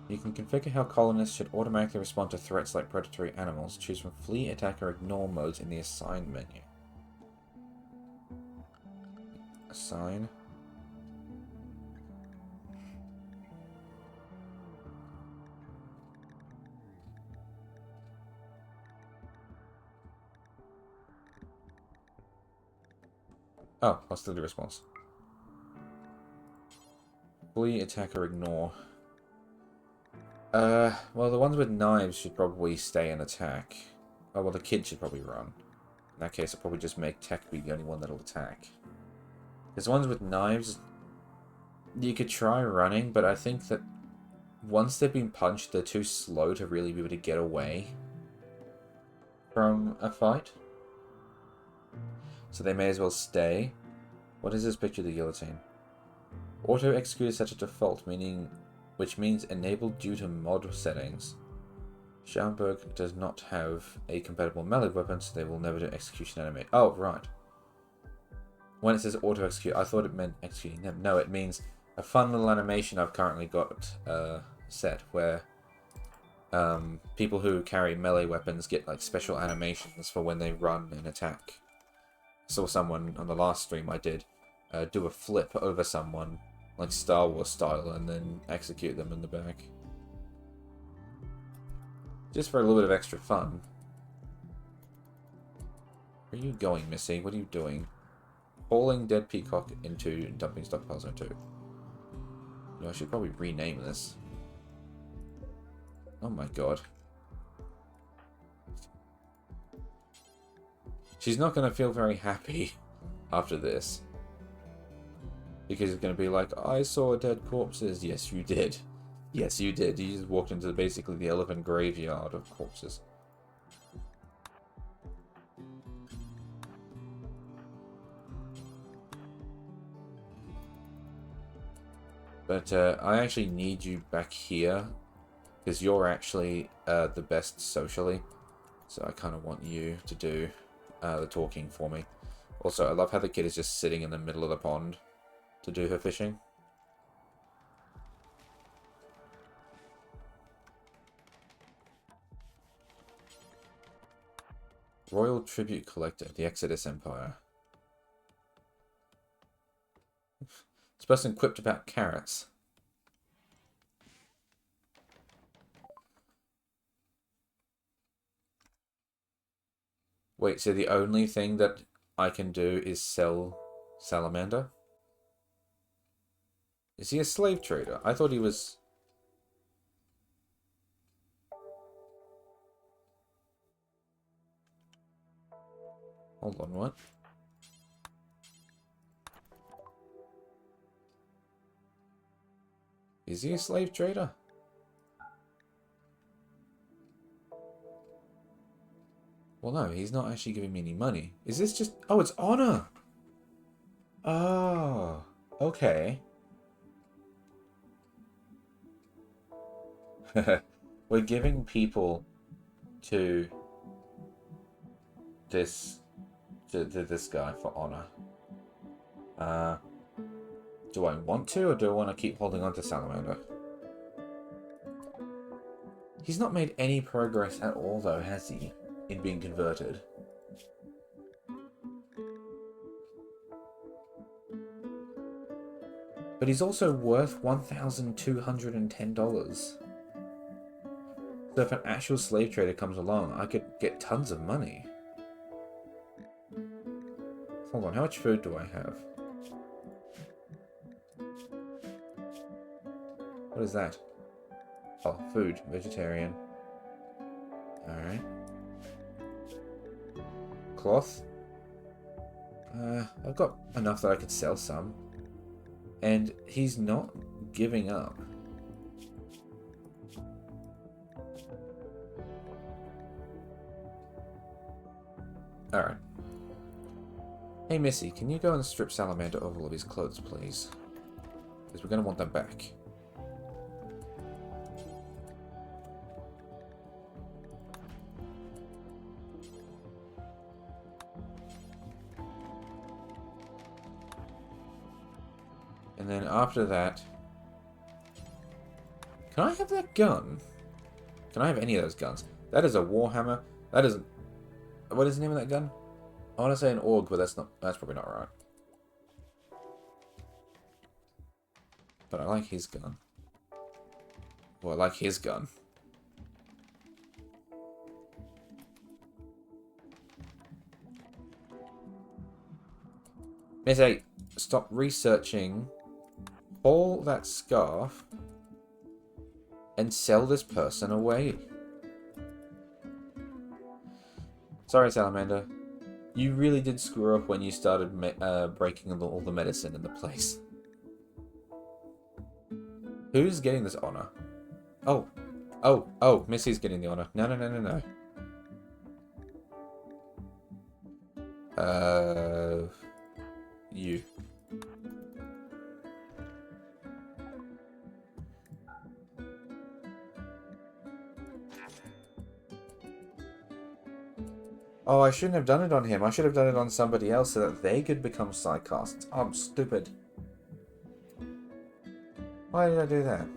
You can configure how colonists should automatically respond to threats like predatory animals. Choose from flee, attack, or ignore modes in the assign menu. Assign. Oh, hostility response. Flee, attack, or ignore. Well, the ones with knives should probably stay and attack. Oh, well, the kid should probably run. In that case, I'll probably just make tech be the only one that'll attack. Because the ones with knives, you could try running, but I think that once they've been punched, they're too slow to really be able to get away from a fight. So they may as well stay. What is this picture of the guillotine? Auto-execute is set to default, which means enabled due to mod settings. Schaumburg does not have a compatible melee weapon, so they will never do execution animate. Oh, right. When it says auto-execute, I thought it meant executing them. No, it means a fun little animation I've currently got set, where people who carry melee weapons get like special animations for when they run and attack. I saw someone on the last stream I did do a flip over someone, like Star Wars style, and then execute them in the back. Just for a little bit of extra fun. Where are you going, Missy? What are you doing? Hauling dead peacock into dumping stockpiles zone 2. You know, I should probably rename this. Oh my god. She's not going to feel very happy after this. Because it's going to be like, I saw dead corpses. Yes, you did. Yes, you did. You just walked into basically the elephant graveyard of corpses. But I actually need you back here, because you're actually the best socially. So I kind of want you to do the talking for me. Also, I love how the kid is just sitting in the middle of the pond to do her fishing. Royal Tribute Collector, the Exodus Empire. This person quipped about carrots. Wait, so the only thing that I can do is sell salamander? Is he a slave trader? I thought he was... Hold on, what? Is he a slave trader? Well, no, he's not actually giving me any money. Is this just... Oh, it's honor! Oh, okay. We're giving people to this this guy for honor. Do I want to, or do I want to keep holding on to Salamander? He's not made any progress at all, though, has he? In being converted. But he's also worth $1,210. So if an actual slave trader comes along, I could get tons of money. Hold on, how much food do I have? What is that? Oh, food. Vegetarian. Alright. cloth. I've got enough that I could sell some. And he's not giving up. Alright. Hey Missy, can you go and strip Salamander of all of his clothes, please? Because we're going to want them back. And then after that... Can I have that gun? Can I have any of those guns? That is a Warhammer. That is... What is the name of that gun? I want to say an AUG, but that's probably not right. But I like his gun. Well, I like his gun. Miss 8, stop researching. Pull that scarf and sell this person away. Sorry, Salamander. You really did screw up when you started breaking all the medicine in the place. Who's getting this honor? Oh, Missy's getting the honor. No. You. Oh, I shouldn't have done it on him. I should have done it on somebody else so that they could become psychosts. Oh, I'm stupid. Why did I do that?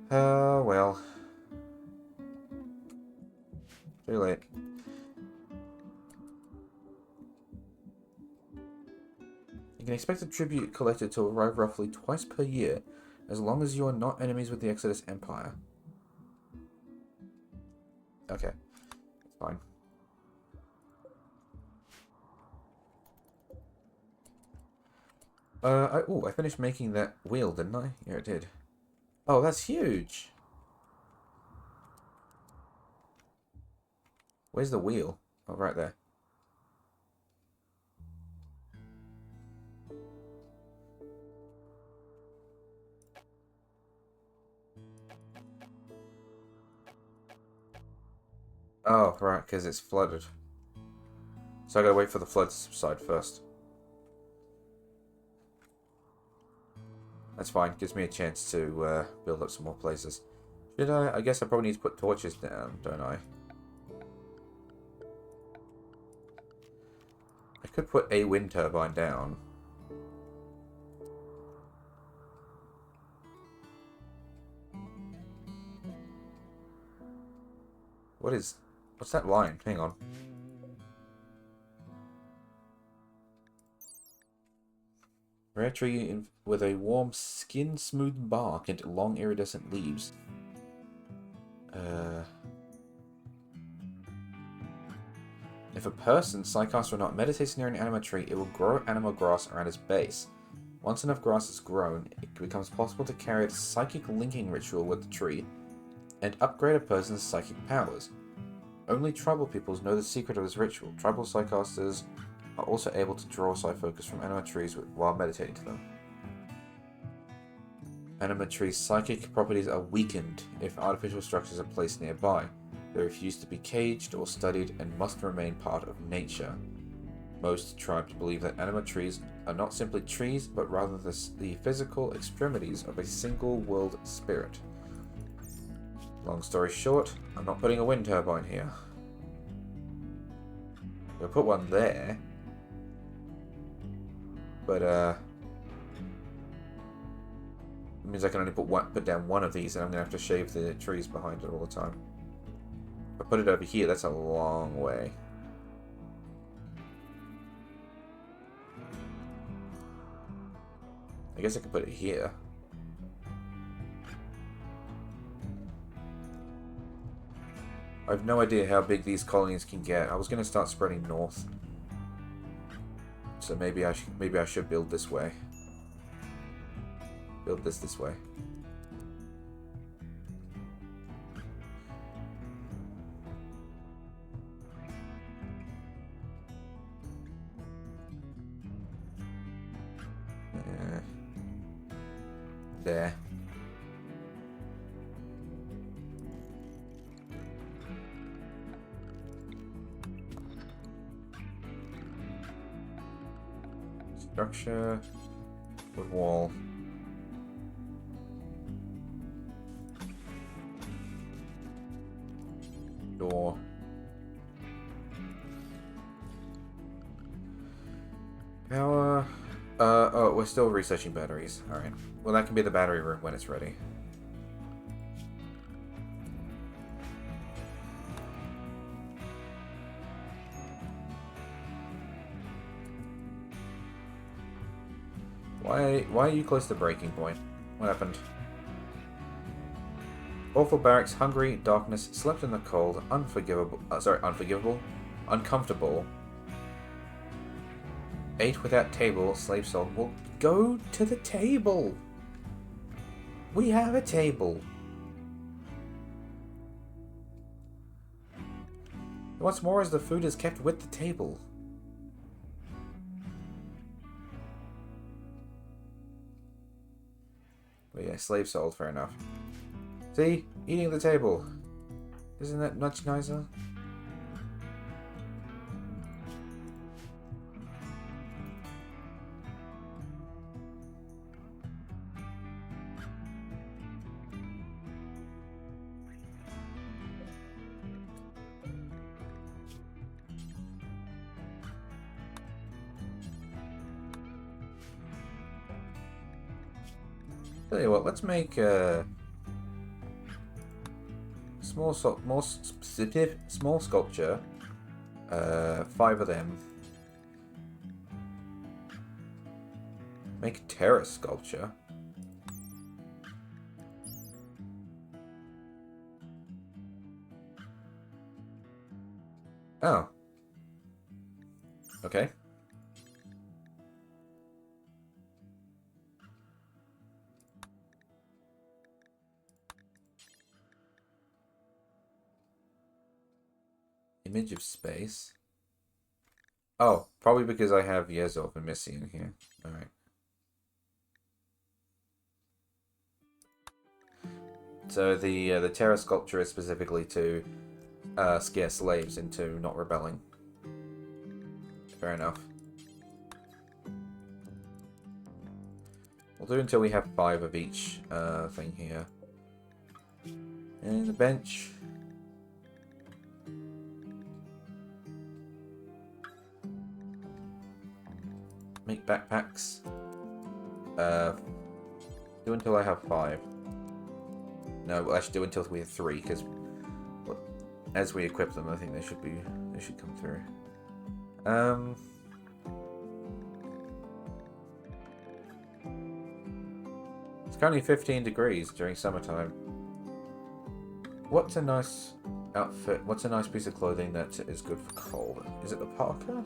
Well. Too late. You can expect a tribute collected to arrive roughly twice per year, as long as you are not enemies with the Exodus Empire. Okay, fine. I finished making that wheel, didn't I? Yeah, I did. Oh, that's huge! Where's the wheel? Oh, right there. Oh, right, because it's flooded. So I gotta wait for the flood to subside first. That's fine, gives me a chance to build up some more places. Should I? I guess I probably need to put torches down, don't I? I could put a wind turbine down. What's that line? Hang on. Rare tree with a warm, skin-smooth bark and long, iridescent leaves. If a person, psychos or not, meditates near an anima tree, it will grow anima grass around its base. Once enough grass is grown, it becomes possible to carry out a psychic linking ritual with the tree and upgrade a person's psychic powers. Only tribal peoples know the secret of this ritual. Tribal psychosters are also able to draw psi-focus from anima trees while meditating to them. Anima trees' psychic properties are weakened if artificial structures are placed nearby. They refuse to be caged or studied and must remain part of nature. Most tribes believe that anima trees are not simply trees, but rather the physical extremities of a single world spirit. Long story short, I'm not putting a wind turbine here. I'll put one there. But, it means I can only put down one of these, and I'm going to have to shave the trees behind it all the time. If I put it over here, that's a long way. I guess I could put it here. I have no idea how big these colonies can get. I was going to start spreading north. So maybe I should build this way. Build this way. There. Structure. Wood wall. Door. Power. Oh, we're still researching batteries. Alright. Well, that can be the battery room when it's ready. Why are you close to breaking point? What happened? Awful barracks, hungry, darkness, slept in the cold, unforgivable, unforgivable, uncomfortable. Ate without table, slave soul. Well, go to the table! We have a table! What's more is the food is kept with the table. But yeah, slave sold, fair enough. See? Eating at the table. Isn't that much nicer? Tell you what, let's make a small sculpture. 5 of them. Make a terrace sculpture. Oh. Okay. Image of space. Oh, probably because I have Yezov and Missy in here. Alright. So the terror sculpture is specifically to scare slaves into not rebelling. Fair enough. We'll do until we have 5 of each thing here. And the bench. Make backpacks. Do until I have 5. No, we'll actually do until we have 3, because as we equip them, I think they should come through. It's currently 15 degrees during summertime. What's a nice outfit? What's a nice piece of clothing that is good for cold? Is it the parka?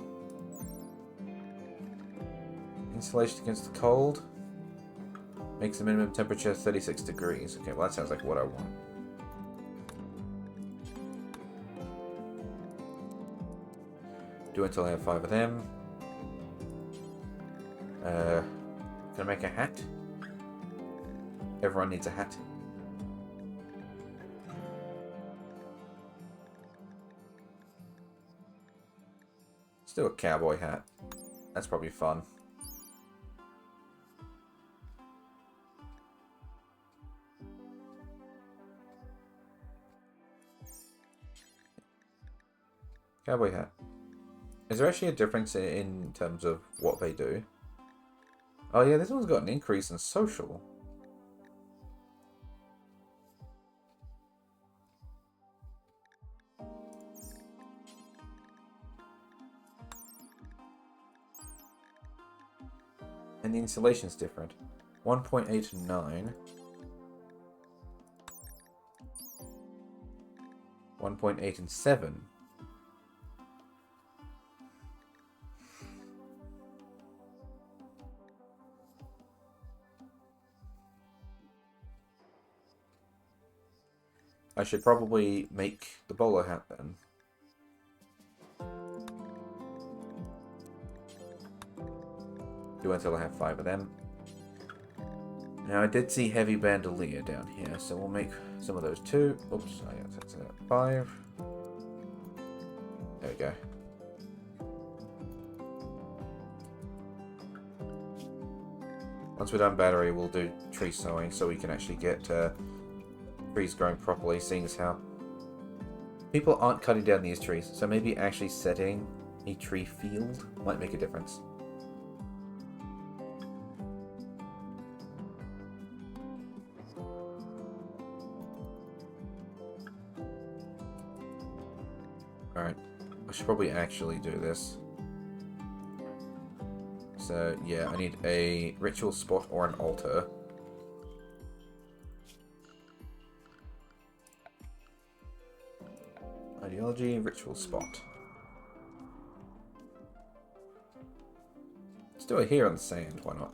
Insulation against the cold. Makes the minimum temperature 36 degrees. Okay, well that sounds like what I want. Do until I have 5 of them. Can I make a hat? Everyone needs a hat. Let's do a cowboy hat. That's probably fun. Cowboy hat. Is there actually a difference in terms of what they do? Oh yeah, this one's got an increase in social. And the insulation's different. 1.89. 1.8 and 7. I should probably make the bowler hat then. Do until I have 5 of them. Now I did see heavy bandolier down here, so we'll make some of those too. Oops, I got that's 5. There we go. Once we're done battery, we'll do tree sowing so we can actually get trees growing properly, seeing as how people aren't cutting down these trees. So maybe actually setting a tree field might make a difference. Alright, I should probably actually do this. So, yeah, I need a ritual spot or an altar. Ideology, ritual spot. Let's do it here on the sand, why not?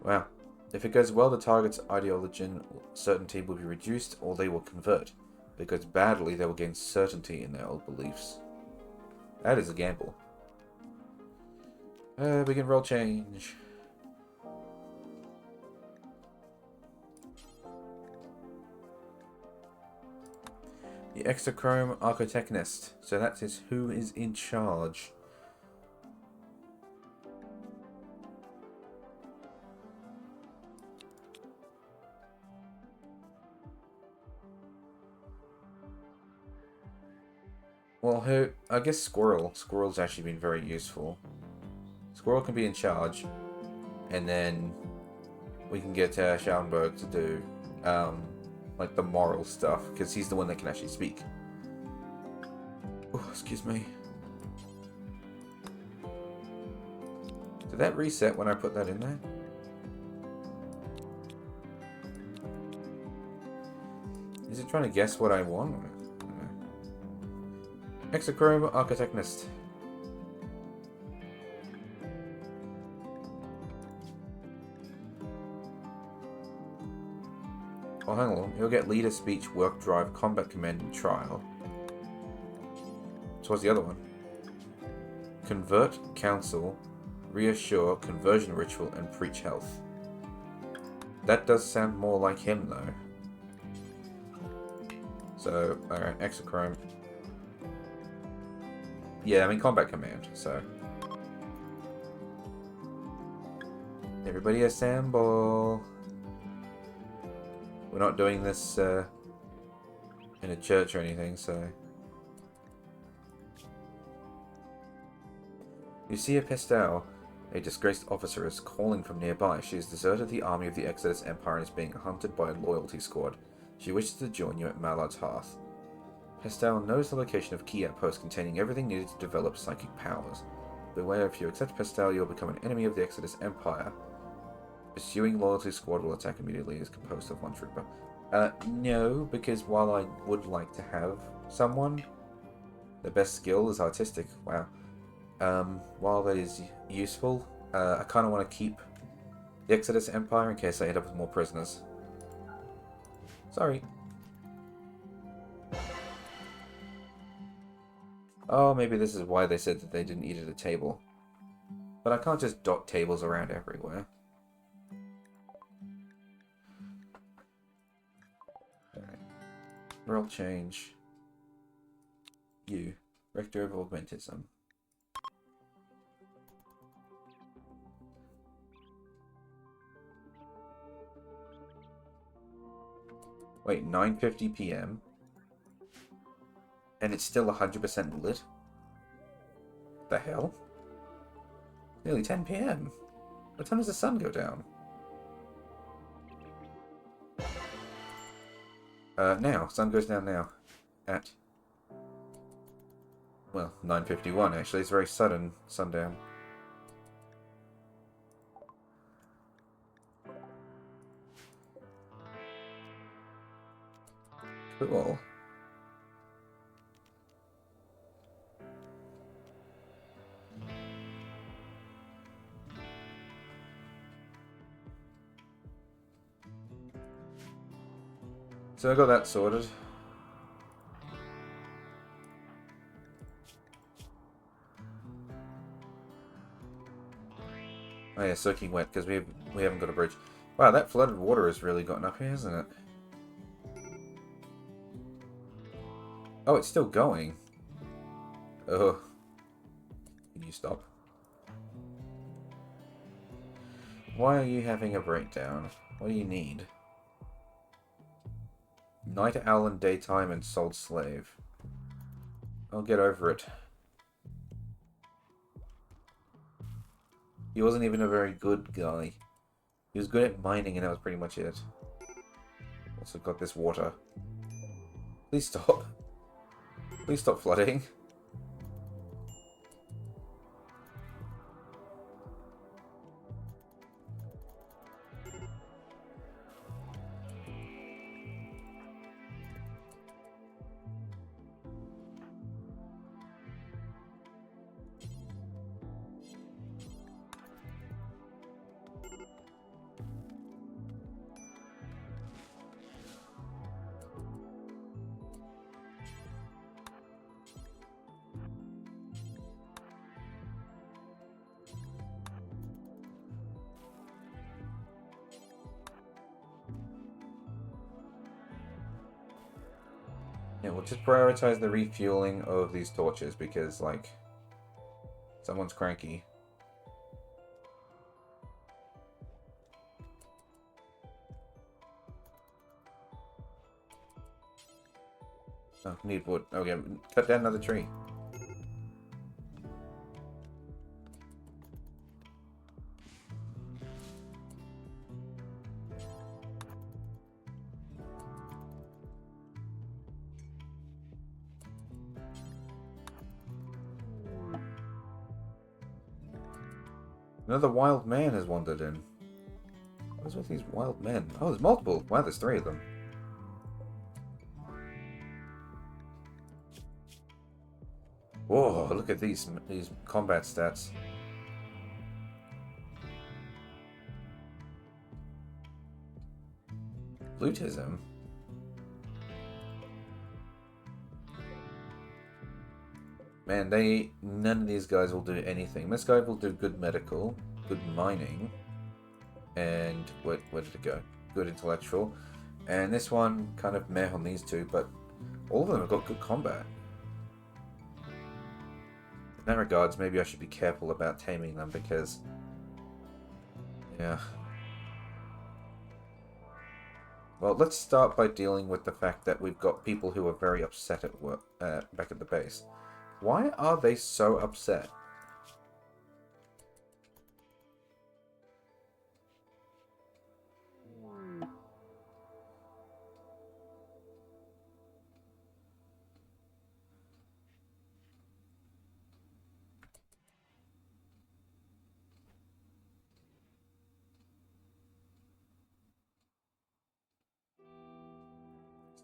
Wow. If it goes well, the target's ideology certainty will be reduced, or they will convert. If it goes badly, they will gain certainty in their old beliefs. That is a gamble. We can roll change. The Exochrome Architechnist. So that is who is in charge. Well, who? I guess Squirrel. Squirrel's actually been very useful. Squirrel can be in charge, and then we can get Schallenberg to do like the moral stuff, because he's the one that can actually speak. Oh, excuse me. Did that reset when I put that in there? Is it trying to guess what I want? Exochrome Architechnist. Oh, hang on. You'll get leader speech, work drive, combat command, and trial. So what's the other one? Convert, counsel, reassure, conversion ritual, and preach health. That does sound more like him, though. So, alright, Exochrome. Yeah, I mean combat command, so. Everybody assemble. We're not doing this in a church or anything, so. Lucia Pestel, a disgraced officer, is calling from nearby. She has deserted the army of the Exodus Empire and is being hunted by a loyalty squad. She wishes to join you at Mallard's Hearth. Pestel knows the location of key outposts containing everything needed to develop psychic powers. Beware, if you accept Pestel, you'll become an enemy of the Exodus Empire. Pursuing loyalty squad will attack immediately, is composed of 1 trooper. No, because while I would like to have someone, the best skill is artistic. Wow. While that is useful, I kind of want to keep the Exodus Empire in case I end up with more prisoners. Sorry. Oh, maybe this is why they said that they didn't eat at a table. But I can't just dot tables around everywhere. Alright. Roll change. You. Rector of Augmentism. Wait, 9:50 p.m. And it's still 100% lit? The hell? Nearly 10 p.m. What time does the sun go down? Now. Sun goes down now. At... well, 9:51 actually. It's very sudden sundown. Cool. So I got that sorted. Oh yeah, soaking wet because we haven't got a bridge. Wow, that flooded water has really gotten up here, hasn't it? Oh, it's still going. Oh, can you stop? Why are you having a breakdown? What do you need? Night owl in daytime and sold slave. I'll get over it. He wasn't even a very good guy. He was good at mining and that was pretty much it. Also got this water. Please stop. Please stop flooding. Yeah, we'll just prioritize the refueling of these torches because, like, someone's cranky. Oh, need wood. Okay, cut down another tree. Another wild man has wandered in. What's with these wild men? Oh, there's multiple. Wow, there's 3 of them. Whoa, look at these combat stats. Lootism? Man, none of these guys will do anything. This guy will do good medical, good mining, and where did it go? Good intellectual. And this one kind of meh on these 2, but all of them have got good combat. In that regards, maybe I should be careful about taming them because, yeah. Well, let's start by dealing with the fact that we've got people who are very upset at work back at the base. Why are they so upset?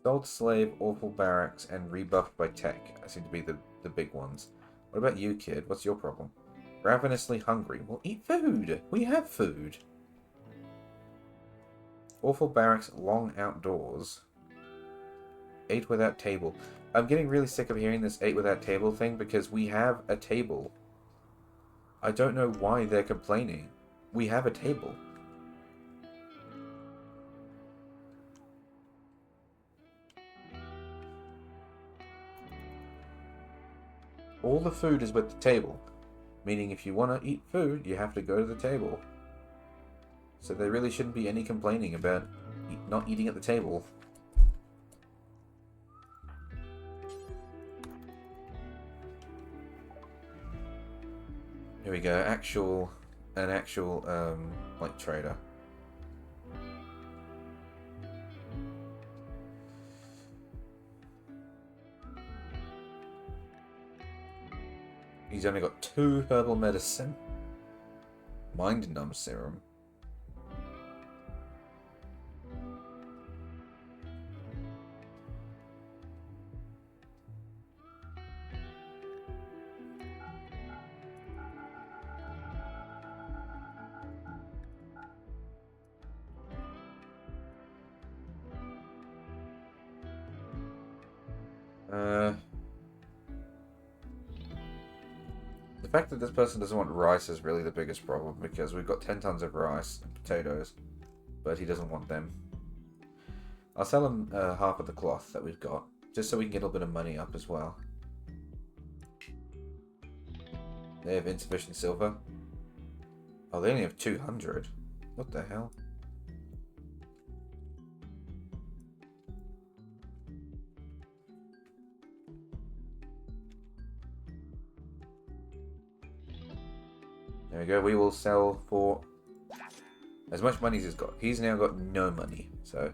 Sold slave, awful barracks, and rebuffed by tech seem to be the big ones. What about you, kid? What's your problem? Ravenously hungry. Well, eat food! We have food! Awful barracks, long outdoors. 8 without table. I'm getting really sick of hearing this 8 without table thing because we have a table. I don't know why they're complaining. We have a table. All the food is with the table. Meaning if you want to eat food, you have to go to the table. So there really shouldn't be any complaining about not eating at the table. Here we go, an actual like trader. He's only got 2 herbal medicine. Mind numb serum. The The fact that this person doesn't want rice is really the biggest problem, because we've got 10 tons of rice and potatoes, but he doesn't want them. I'll sell him half of the cloth that we've got, just so we can get a little bit of money up as well. They have insufficient silver. Oh, they only have 200. What the hell? There we go. We will sell for as much money as he's got. He's now got no money, so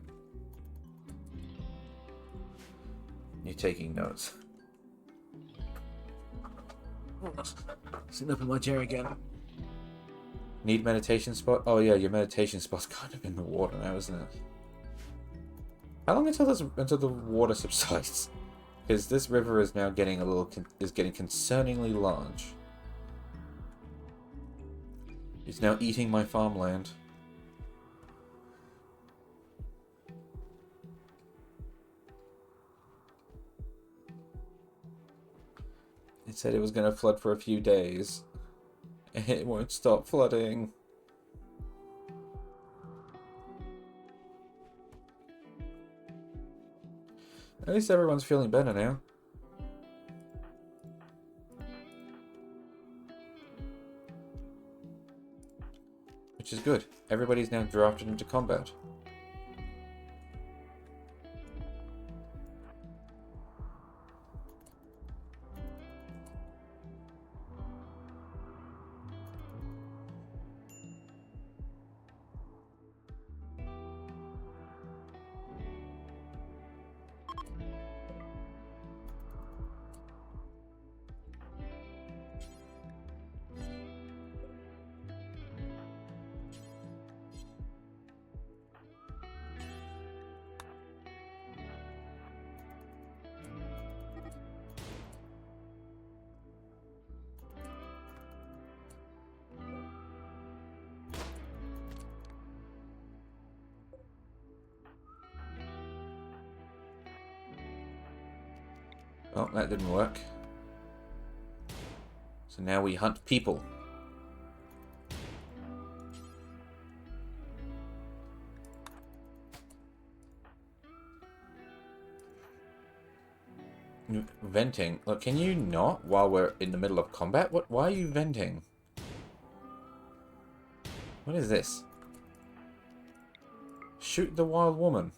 you're taking notes. Sitting up in my chair again. Need meditation spot? Oh yeah, your meditation spot's kind of in the water now, isn't it? How long until the water subsides? Because this river is now getting getting concerningly large. It's now eating my farmland. It said it was going to flood for a few days. It won't stop flooding. At least everyone's feeling better now. Which is good. Everybody's now drafted into combat. Oh, that didn't work. So now we hunt people. Venting. Look, can you not while we're in the middle of combat? Why are you venting? What is this? Shoot the wild woman.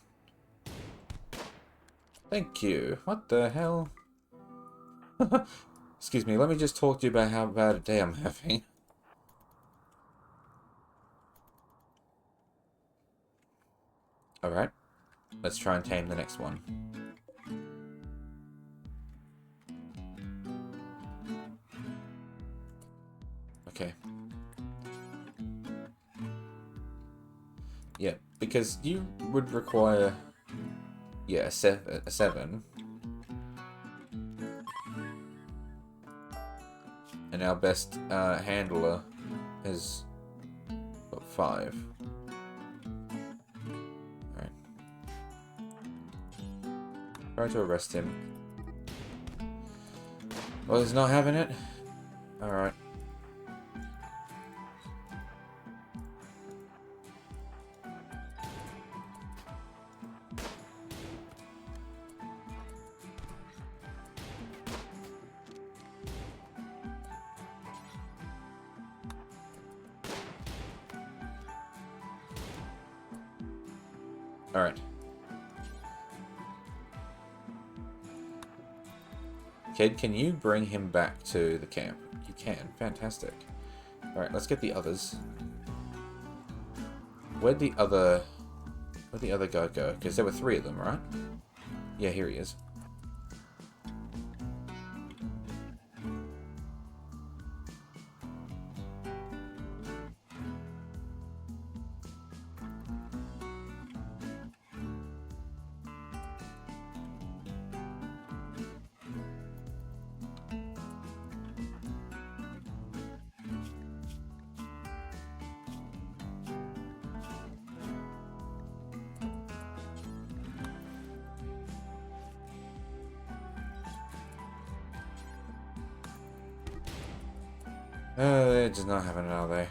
Thank you. What the hell? Excuse me, let me just talk to you about how bad a day I'm having. Alright. Let's try and tame the next one. Okay. Yeah, because you would require... Yeah, a 7. And our best handler is got 5. Alright. Try to arrest him. Well, he's not having it? Alright. Alright. Kid, can you bring him back to the camp? You can. Fantastic. Alright, let's get the others. Where'd the other guy go? Because there were 3 of them, right? Yeah, here he is. They're just not having it, are they?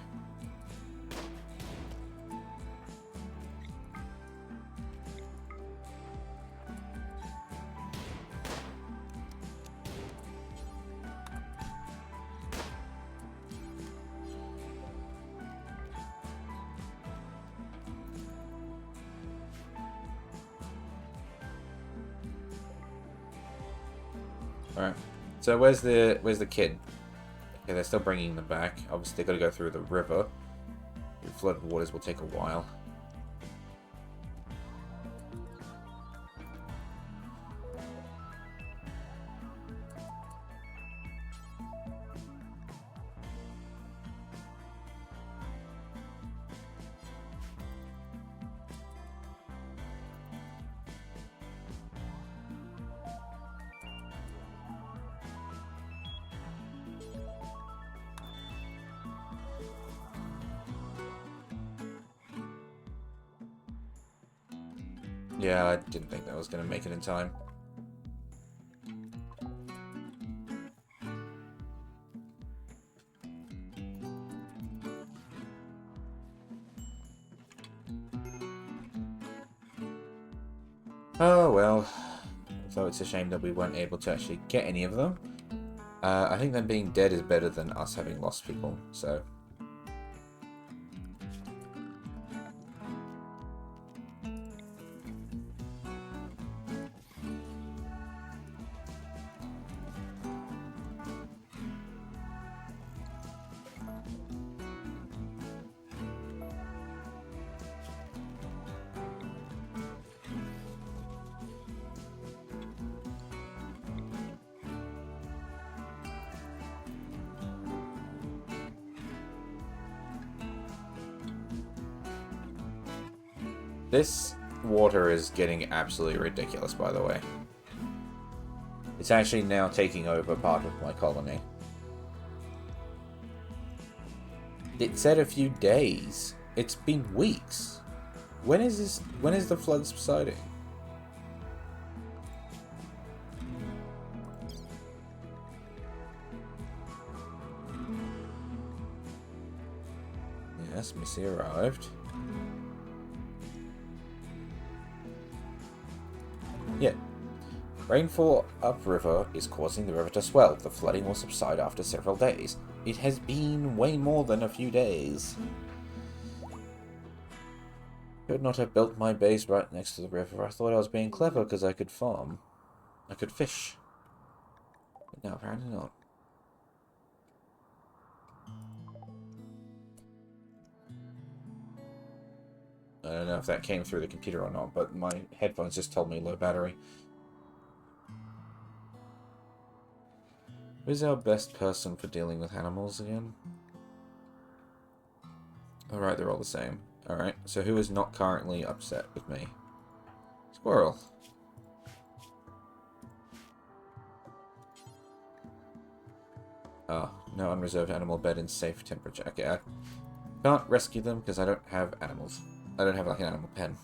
Alright. So where's the kid? Okay, they're still bringing them back. Obviously, they've got to go through the river. The flooded waters will take a while. Yeah, I didn't think that was going to make it in time. Oh well. So it's a shame that we weren't able to actually get any of them. I think them being dead is better than us having lost people, so... This water is getting absolutely ridiculous, by the way. It's actually now taking over part of my colony. It said a few days. It's been weeks. When is the flood subsiding? Yes, Missy arrived. Yeah. Rainfall upriver is causing the river to swell. The flooding will subside after several days. It has been way more than a few days. Could not have built my base right next to the river. I thought I was being clever because I could farm. I could fish. But no, apparently not. I don't know if that came through the computer or not, but my headphones just told me low battery. Who's our best person for dealing with animals again? Alright, they're all the same. Alright, so who is not currently upset with me? Squirrel. Oh, no unreserved animal bed in safe temperature. Okay, I can't rescue them because I don't have animals. I don't have like an animal pen.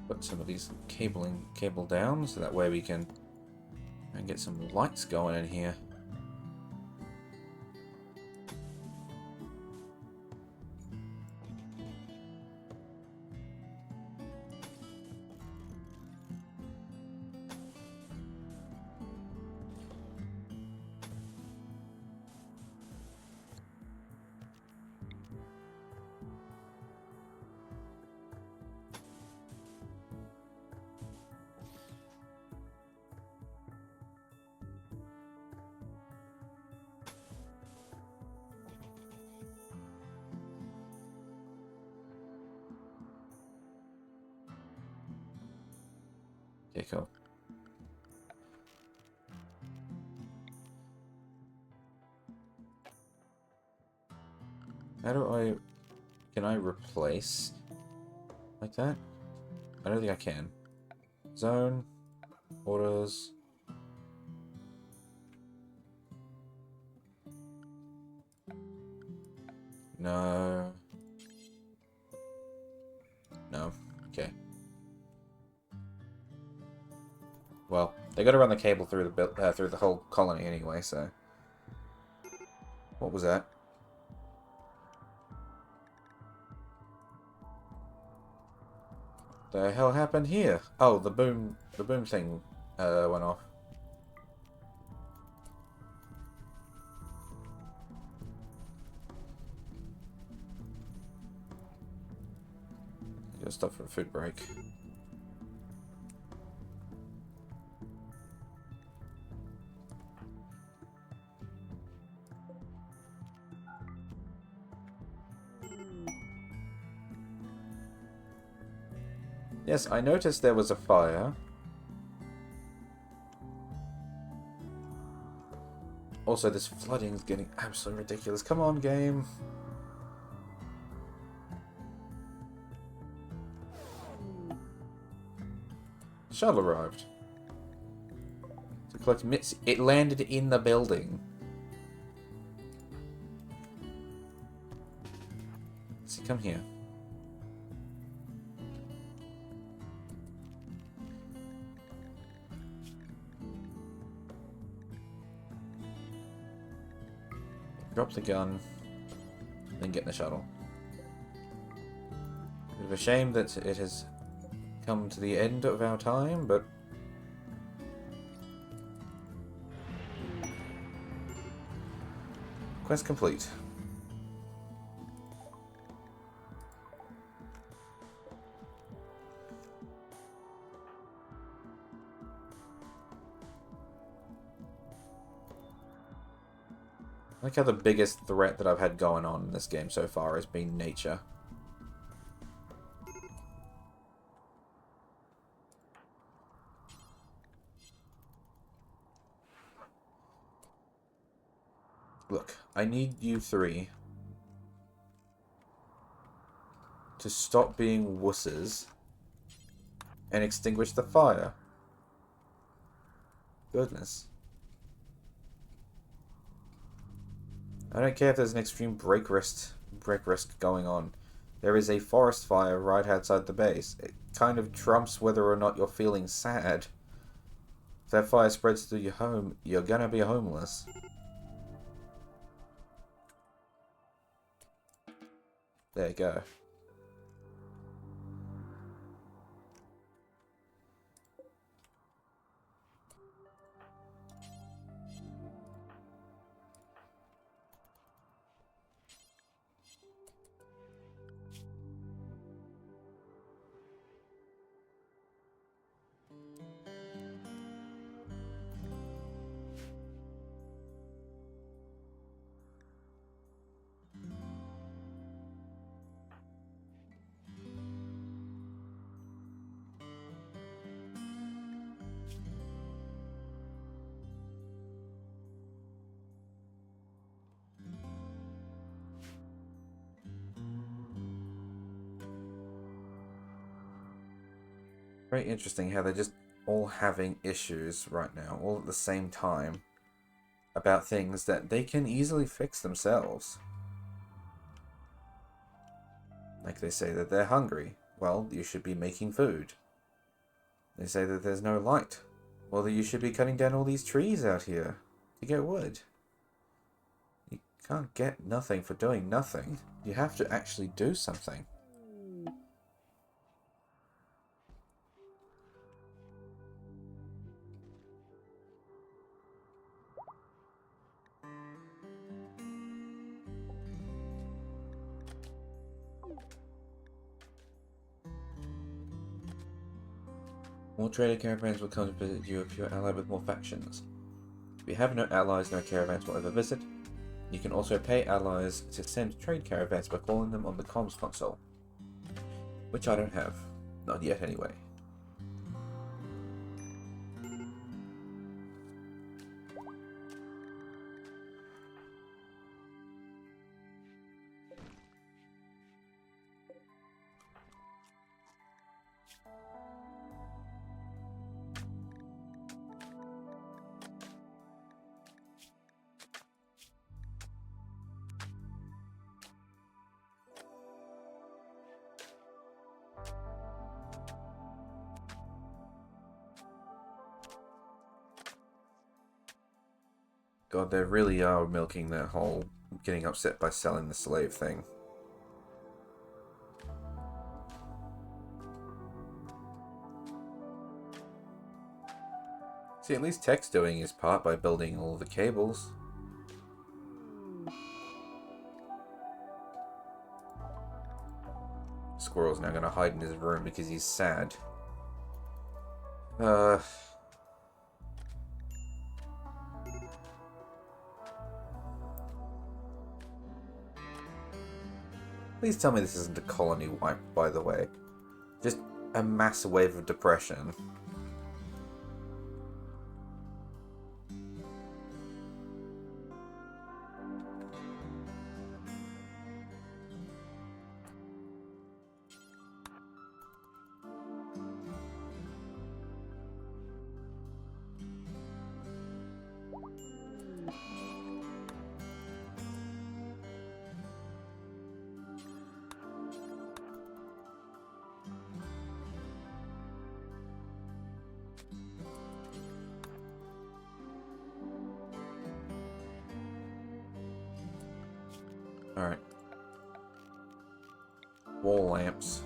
Put some of these cable down so that way we can get some lights going in here. Okay, cool. How do I... Can I replace like that? I don't think I can. Zone. Orders. No. No. Okay. Well, they got to run the cable through the whole colony anyway, so... What was that? The hell happened here? Oh, the boom thing went off. Gotta stop for a food break. Yes, I noticed there was a fire. Also, this flooding is getting absolutely ridiculous. Come on, game. Shuttle arrived. To collect Mitzi. It landed in the building. See, come here. Drop the gun, then get in the shuttle. Bit of a shame that it has come to the end of our time, but... Quest complete. I like how the biggest threat that I've had going on in this game so far has been nature. Look, I need you three to stop being wusses and extinguish the fire. Goodness. I don't care if there's an extreme break risk going on. There is a forest fire right outside the base. It kind of trumps whether or not you're feeling sad. If that fire spreads through your home, you're gonna be homeless. There you go. Very interesting how they're just all having issues right now, all at the same time, about things that they can easily fix themselves. Like they say that they're hungry. Well, you should be making food. They say that there's no light. Well, you should be cutting down all these trees out here to get wood. You can't get nothing for doing nothing. You have to actually do something. More trader caravans will come to visit you if you're allied with more factions. If you have no allies, no caravans will ever visit. You can also pay allies to send trade caravans by calling them on the comms console. Which I don't have. Not yet, anyway. God, they really are milking that whole getting upset by selling the slave thing. See, at least Tech's doing his part by building all the cables. Squirrel's now going to hide in his room because he's sad. Please tell me this isn't a colony wipe, by the way. Just a mass wave of depression. Alright. Wall lamps.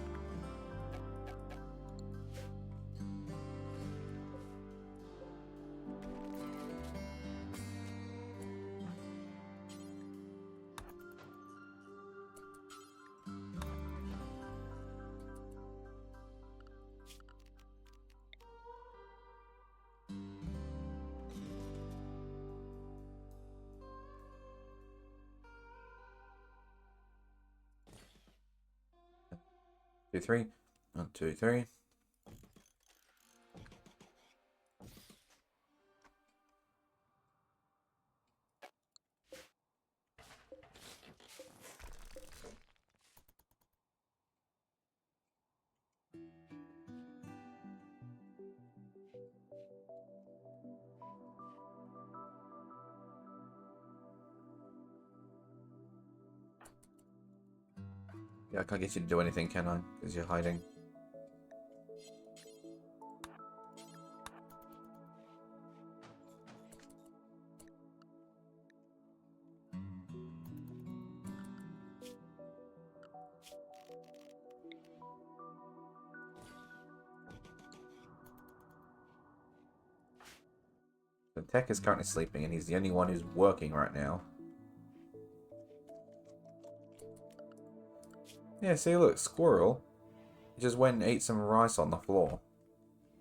Two, three. 1, 2, 3. Yeah, I can't get you to do anything, can I? Because you're hiding. The Tech is currently sleeping, and he's the only one who's working right now. Yeah, see, look, Squirrel. He just went and ate some rice on the floor.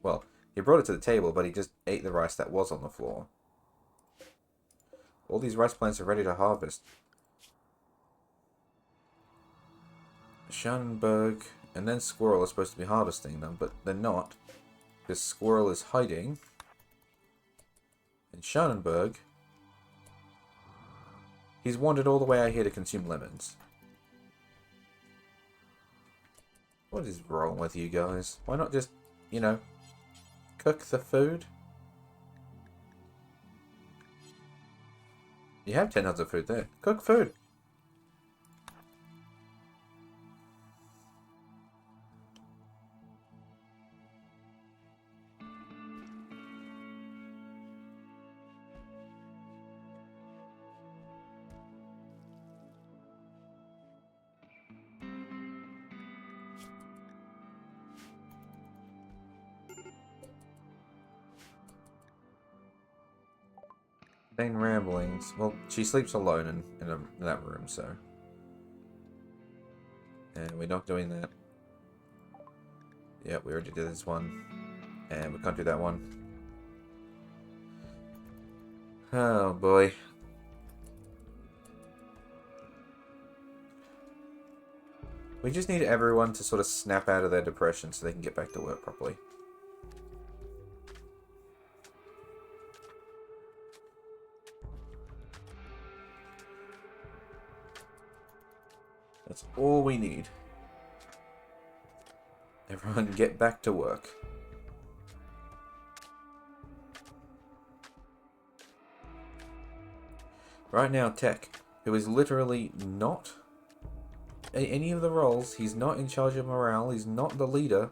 Well, he brought it to the table, but he just ate the rice that was on the floor. All these rice plants are ready to harvest. Schanenberg and then Squirrel are supposed to be harvesting them, but they're not. Because Squirrel is hiding. And Schanenberg, he's wandered all the way out here to consume lemons. What is wrong with you guys? Why not just, you know, cook the food? You have 10 tons of food there. Cook food. Dane ramblings. Well, she sleeps alone in that room, so. And we're not doing that. Yep, we already did this one. And we can't do that one. Oh boy. We just need everyone to sort of snap out of their depression so they can get back to work properly. That's all we need. Everyone get back to work. Right now, Tech, who is literally not any of the roles, he's not in charge of morale, he's not the leader,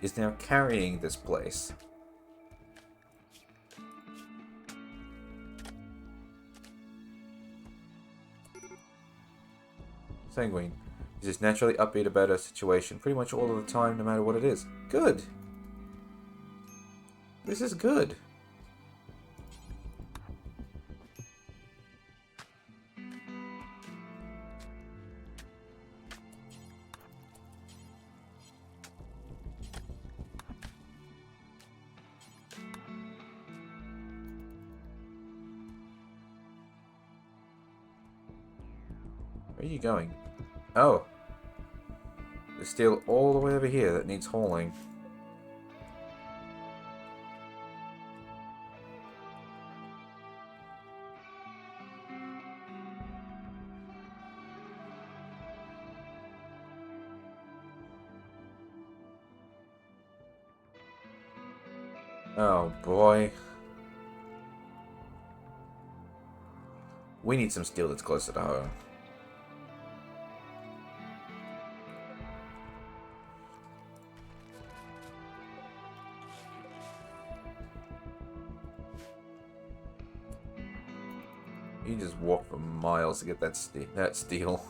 is now carrying this place. Sanguine. He's just naturally upbeat about a situation pretty much all of the time, no matter what it is. Good. This is good. Where are you going? Oh. There's steel all the way over here that needs hauling. Oh boy. We need some steel that's closer to home. You just walk for miles to get that steel.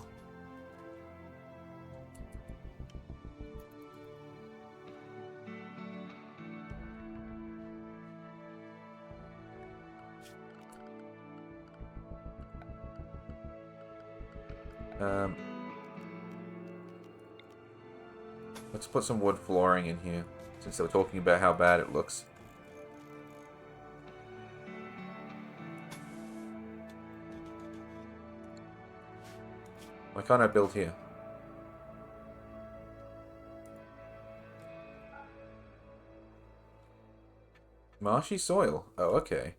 Let's put some wood flooring in here, since they were talking about how bad it looks. Why can't I build here? Marshy soil. Oh, okay.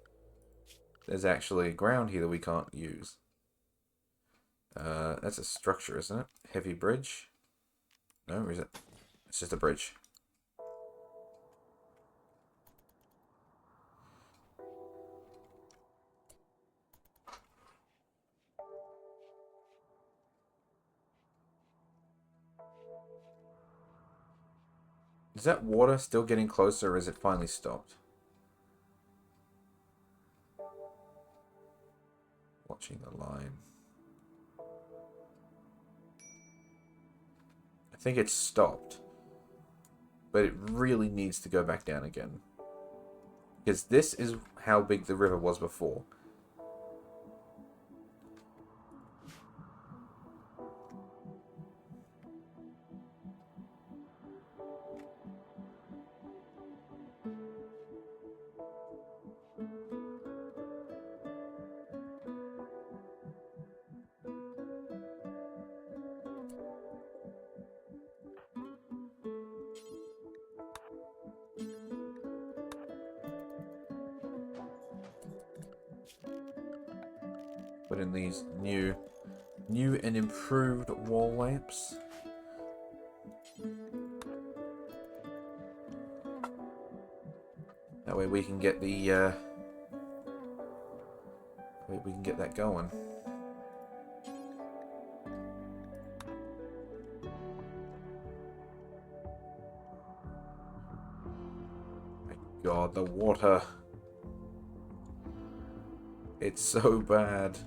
There's actually ground here that we can't use. That's a structure, isn't it? Heavy bridge? No, or is it? It's just a bridge. Is that water still getting closer, or is it finally stopped? Watching the line. I think it's stopped. But it really needs to go back down again. Because this is how big the river was before. Put in these new and improved wall lamps. That way we can get the we can get that going. My God, the water. It's so bad.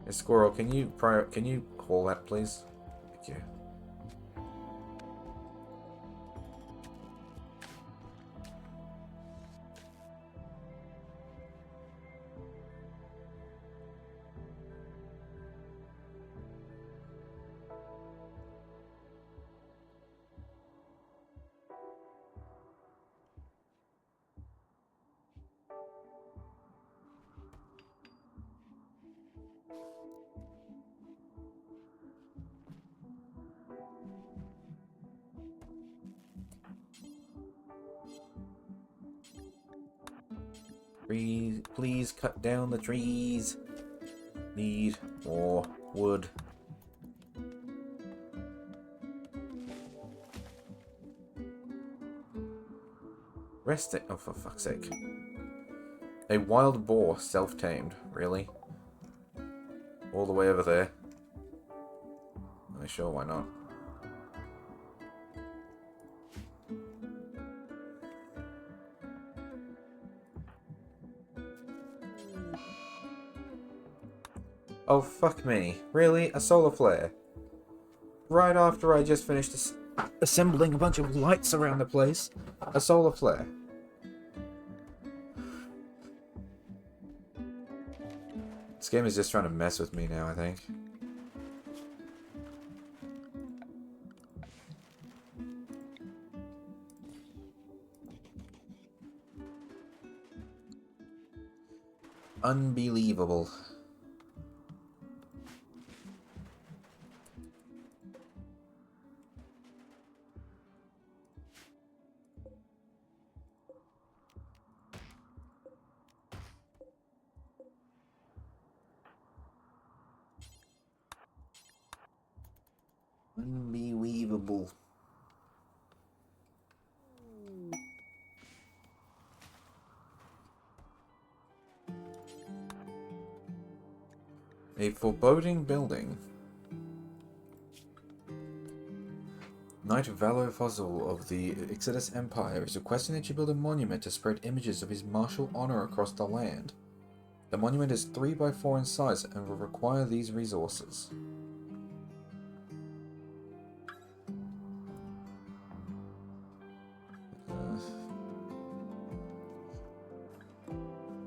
Hey, Squirrel, can you haul that, please? Thank you. Please cut down the trees. Need more wood. Rest it. Oh, for fuck's sake. A wild boar, self-tamed. Really? All the way over there. sure, why not? Oh, fuck me. Really? A solar flare? Right after I just finished assembling a bunch of lights around the place? A solar flare? This game is just trying to mess with me now, I think. Unbelievable. Unbelievable. A foreboding building. Knight Valor Fossil of the Exodus Empire is requesting that you build a monument to spread images of his martial honor across the land. The monument is 3 by 4 in size and will require these resources.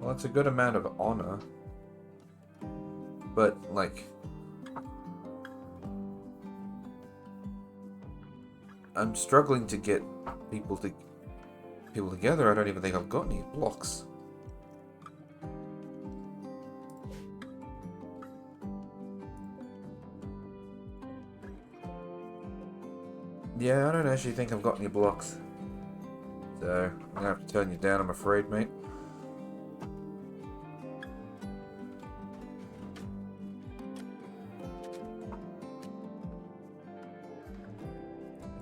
Well, that's a good amount of honor. But, like... I'm struggling to get people together. I don't even think I've got any blocks. Yeah, I don't actually think I've got any blocks. So, I'm gonna have to turn you down, I'm afraid, mate.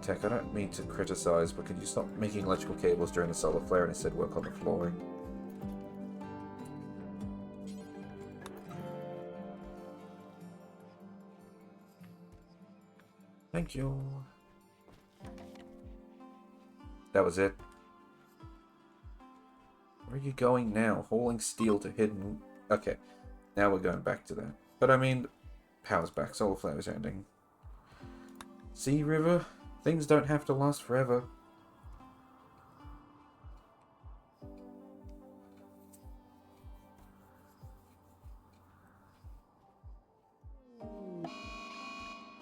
Tech, I don't mean to criticize, but could you stop making electrical cables during the solar flare and instead work on the flooring? Thank you. That was it. Where are you going now? Hauling steel to hidden... Okay, now we're going back to that. But I mean, power's back, solar flare is ending. See, River? Things don't have to last forever.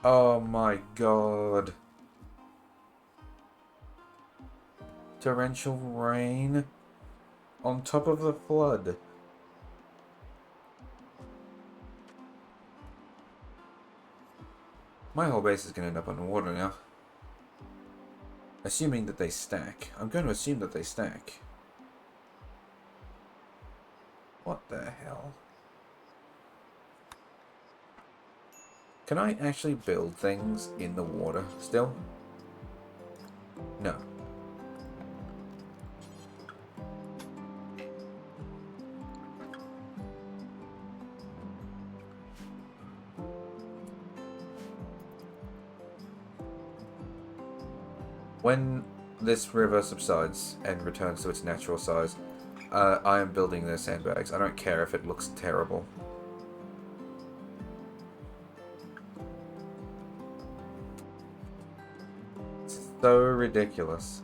Oh my god. Torrential rain on top of the flood. My whole base is going to end up underwater now. Assuming that they stack. I'm going to assume that they stack. What the hell? Can I actually build things in the water still? No. When this river subsides and returns to its natural size, I am building their sandbags. I don't care if it looks terrible. It's so ridiculous.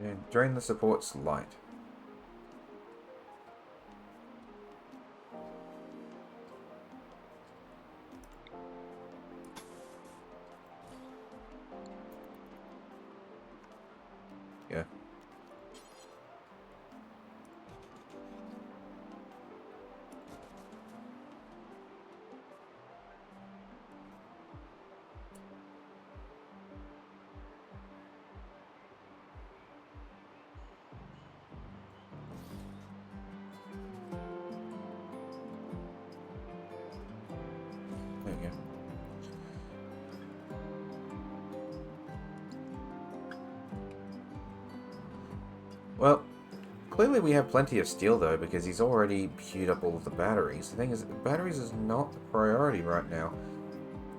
And drain the support's light. doing here? Well, clearly we have plenty of steel though, because he's already queued up all of the batteries. The thing is, batteries is not the priority right now.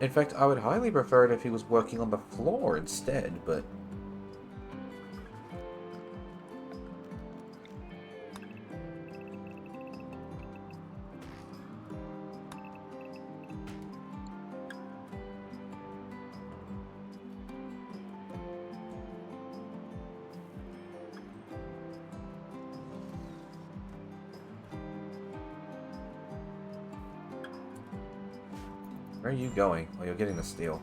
In fact, I would highly prefer it if he was working on the floor instead, but... Where are you going? Well, you're getting the steel.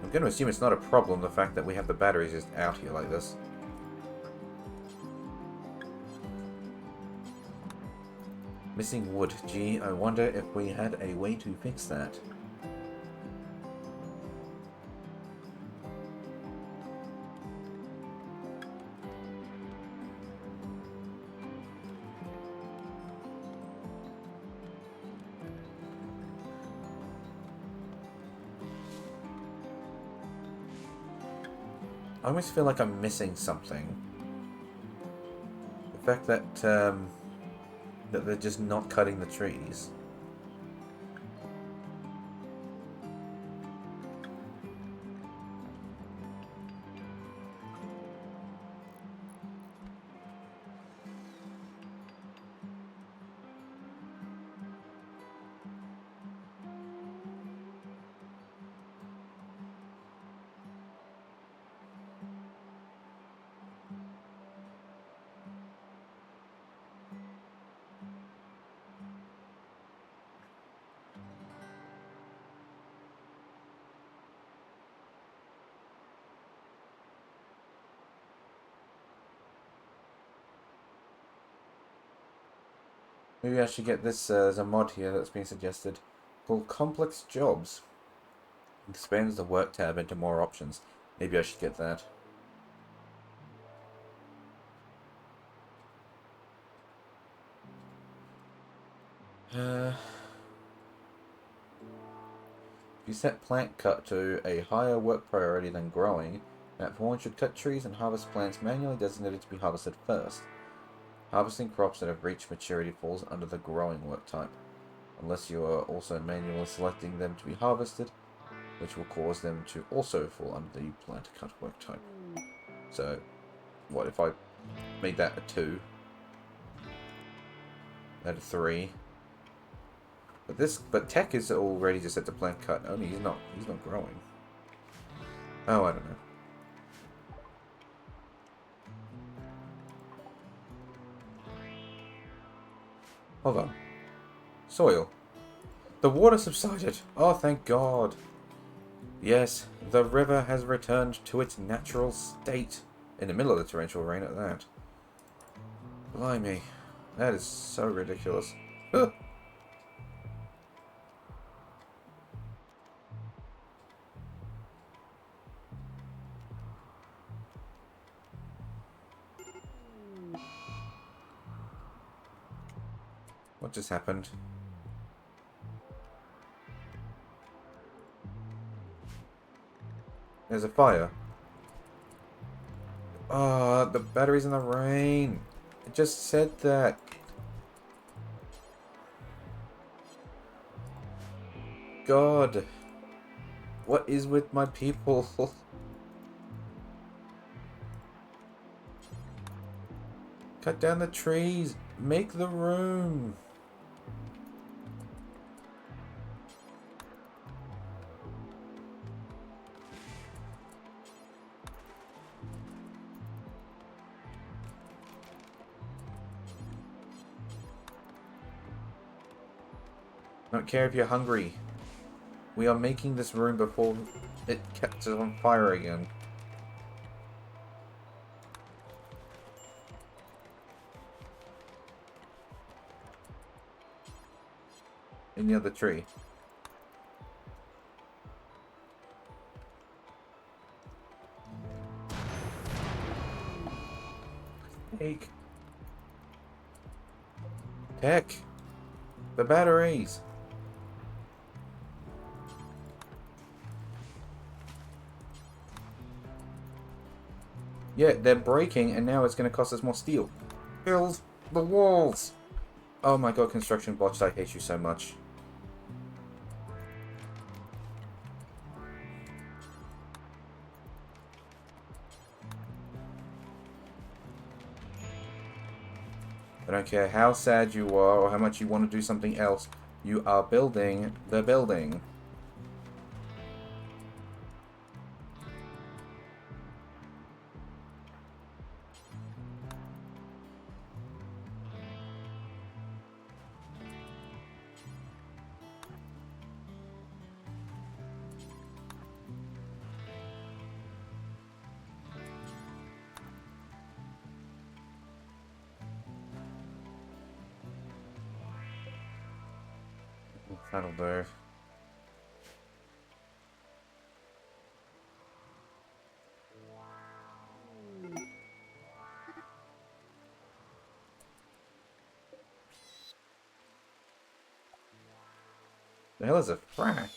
I'm going to assume it's not a problem, the fact that we have the batteries just out here like this. Missing wood. Gee, I wonder if we had a way to fix that. I almost feel like I'm missing something. The fact that, that they're just not cutting the trees. Maybe I should get this as a mod here that's being suggested, called Complex Jobs. Expands the work tab into more options. Maybe I should get that. If you set plant cut to a higher work priority than growing, map 1 should cut trees and harvest plants manually designated to be harvested first. Harvesting crops that have reached maturity falls under the growing work type, unless you are also manually selecting them to be harvested, which will cause them to also fall under the plant cut work type. So, what if I made that a 2? That a 3? But tech is already just set to plant cut. Only he's not growing. Oh, I don't know. Hold on. Soil. The water subsided. Oh, thank God. Yes, the river has returned to its natural state. In the middle of the torrential rain at that. Blimey. That is so ridiculous. Ugh. What just happened? There's a fire. Oh, the battery's in the rain. It just said that. God. What is with my people? Cut down the trees. Make the room. Don't care if you're hungry. We are making this room before it catches on fire again. In the other tree. Take. Heck. The batteries! Yeah, they're breaking, and now it's going to cost us more steel. Build the walls! Oh my god, construction bots, I hate you so much. I don't care how sad you are or how much you want to do something else. You are building the building. That'll do. The hell is a frack?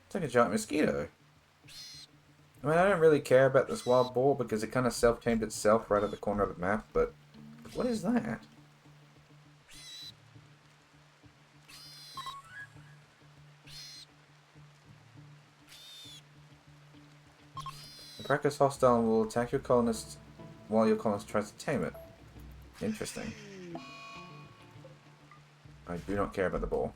It's like a giant mosquito. I mean, I don't really care about this wild boar because it kind of self-tamed itself right at the corner of the map, but what is that? The practice hostile will attack your colonists while your colonist tries to tame it. Interesting. I do not care about the boar.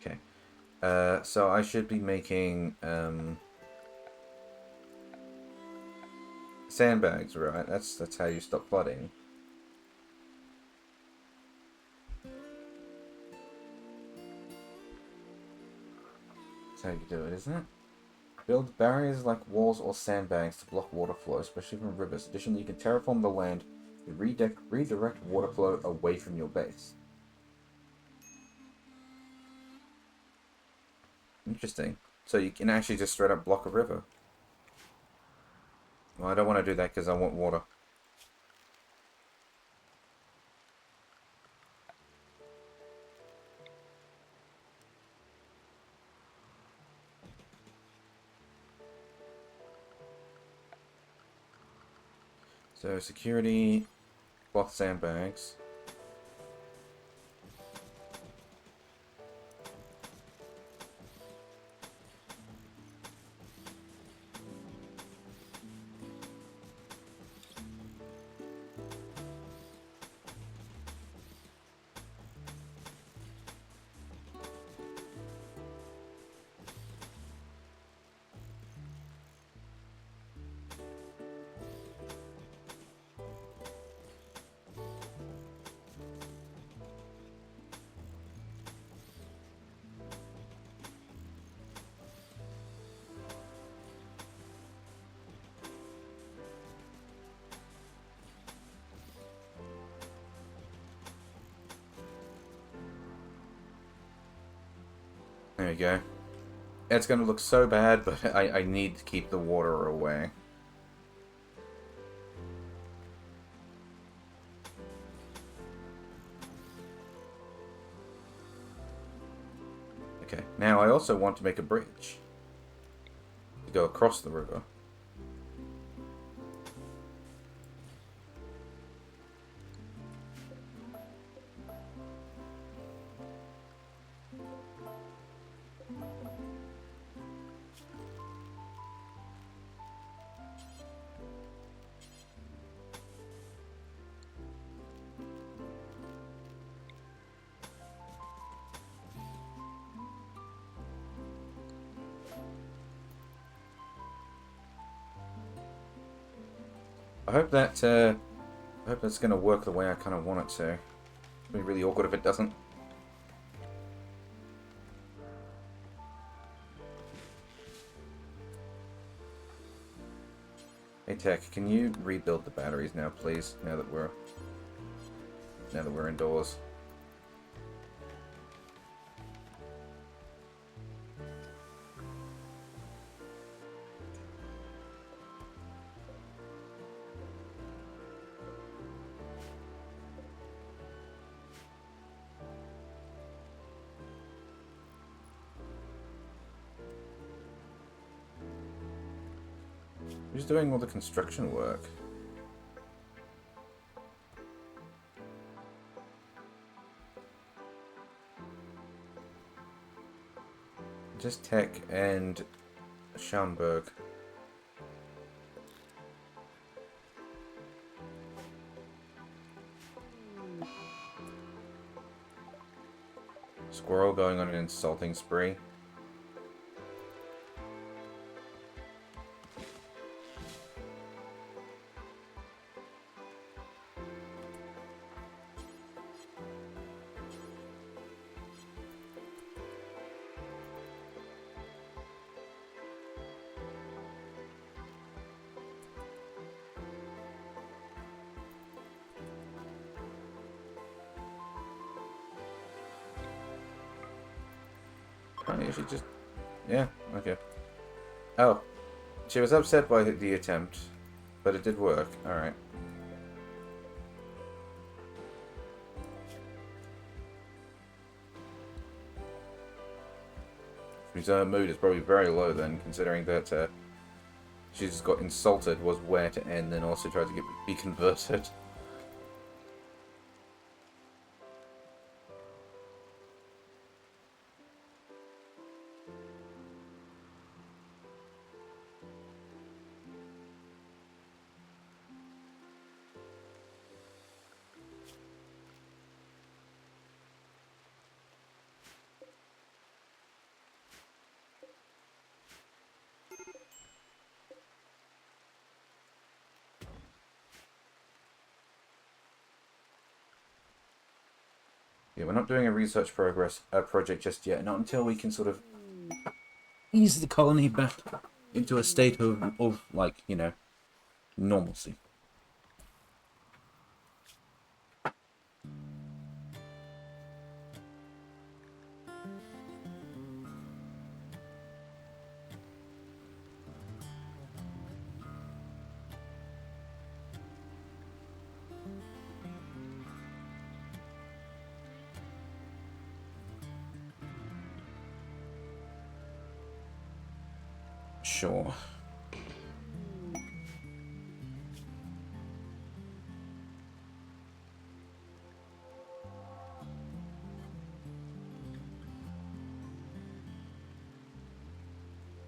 Okay. So I should be making, sandbags, right? That's how you stop flooding. That's how you do it, isn't it? Build barriers like walls or sandbags to block water flow, especially from rivers. Additionally, you can terraform the land to redirect water flow away from your base. Interesting. So you can actually just straight up block a river. Well, I don't want to do that because I want water. So security, block sandbags. There you go. It's going to look so bad, but I need to keep the water away. Okay, now I also want to make a bridge to go across the river. I hope that's going to work the way I kind of want it to. It'll be really awkward if it doesn't. Hey Tech, can you rebuild the batteries now, please? Now that we're indoors. Who's doing all the construction work? Just Tech and Schaumburg. Squirrel going on an insulting spree. Honey, she just... Yeah, okay. Oh. She was upset by the attempt, but it did work. Alright. His mood is probably very low then, considering that she just got insulted, was where to end, and also tried to be converted. Yeah, we're not doing a research project just yet, not until we can sort of ease the colony back into a state of like, you know, normalcy. Sure.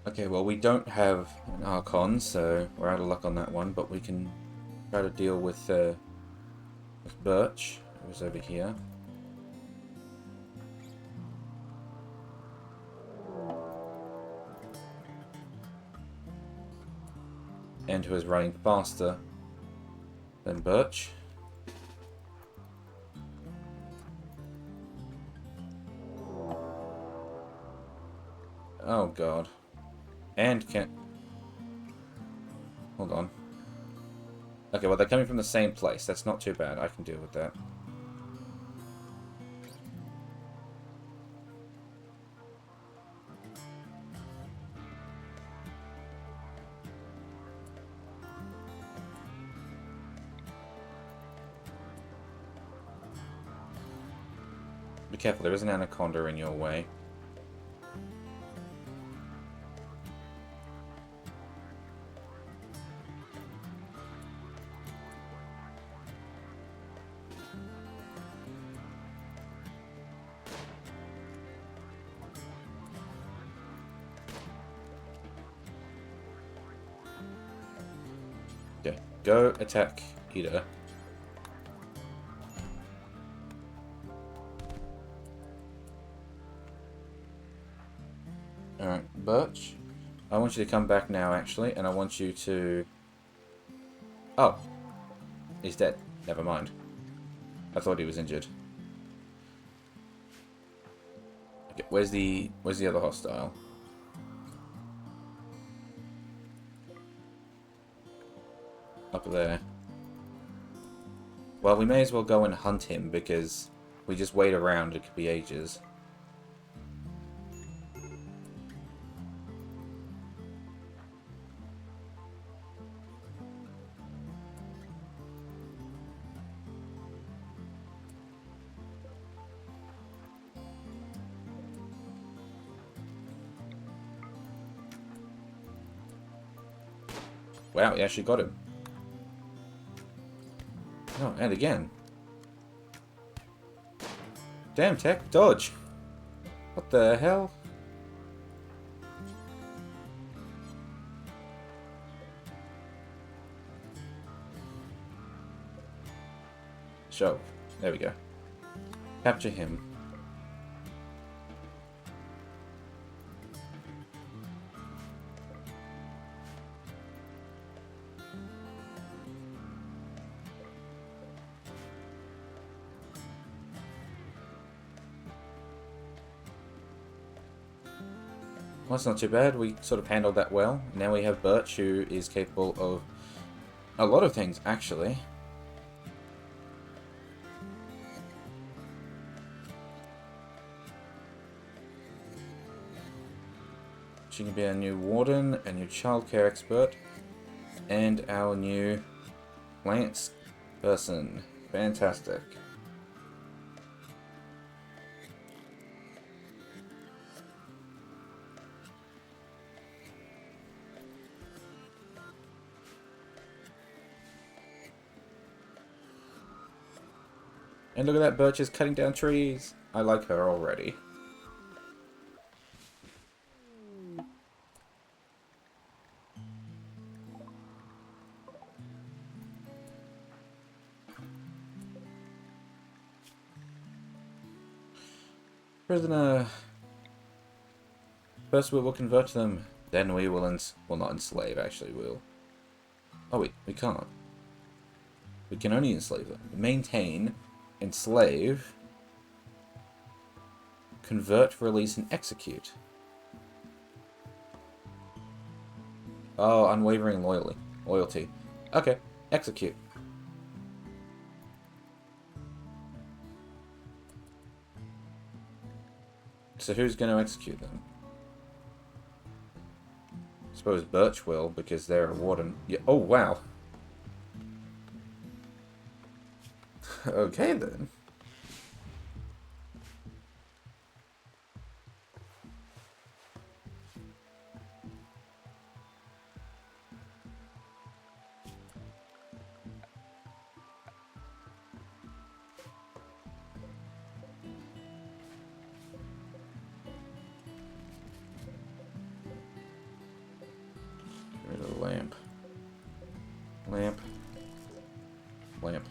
Okay, well, we don't have an Archon, so we're out of luck on that one, but we can try to deal with Birch, who's over here. And who is running faster than Birch. Oh god. And can't... Hold on. Okay, well they're coming from the same place. That's not too bad. I can deal with that. Be careful, there is an anaconda in your way. Okay, go attack Ida. Alright, Birch. I want you to come back now, actually, and I want you to... Oh. He's dead. Never mind. I thought he was injured. Okay, where's the other hostile? Up there. Well, we may as well go and hunt him, because we just wait around, it could be ages. Wow, he actually got him. Oh, and again. Damn, Tech, dodge. What the hell? Shove. There we go. Capture him. Well, that's not too bad. We sort of handled that well. Now we have Birch, who is capable of a lot of things, actually. She can be our new warden, a new childcare expert, and our new lance person. Fantastic. And look at that, Birch is cutting down trees. I like her already. Prisoner. First we will convert them, then we will well, not enslave, actually, we'll... Oh wait, we can't. We can only enslave them. Maintain, enslave, convert, release, and execute. Oh, unwavering loyalty. Okay, execute. So who's going to execute them? I suppose Birch will, because they're a warden. Yeah. Oh, wow. Okay, then. Get rid of the lamp. Lamp. Lamp.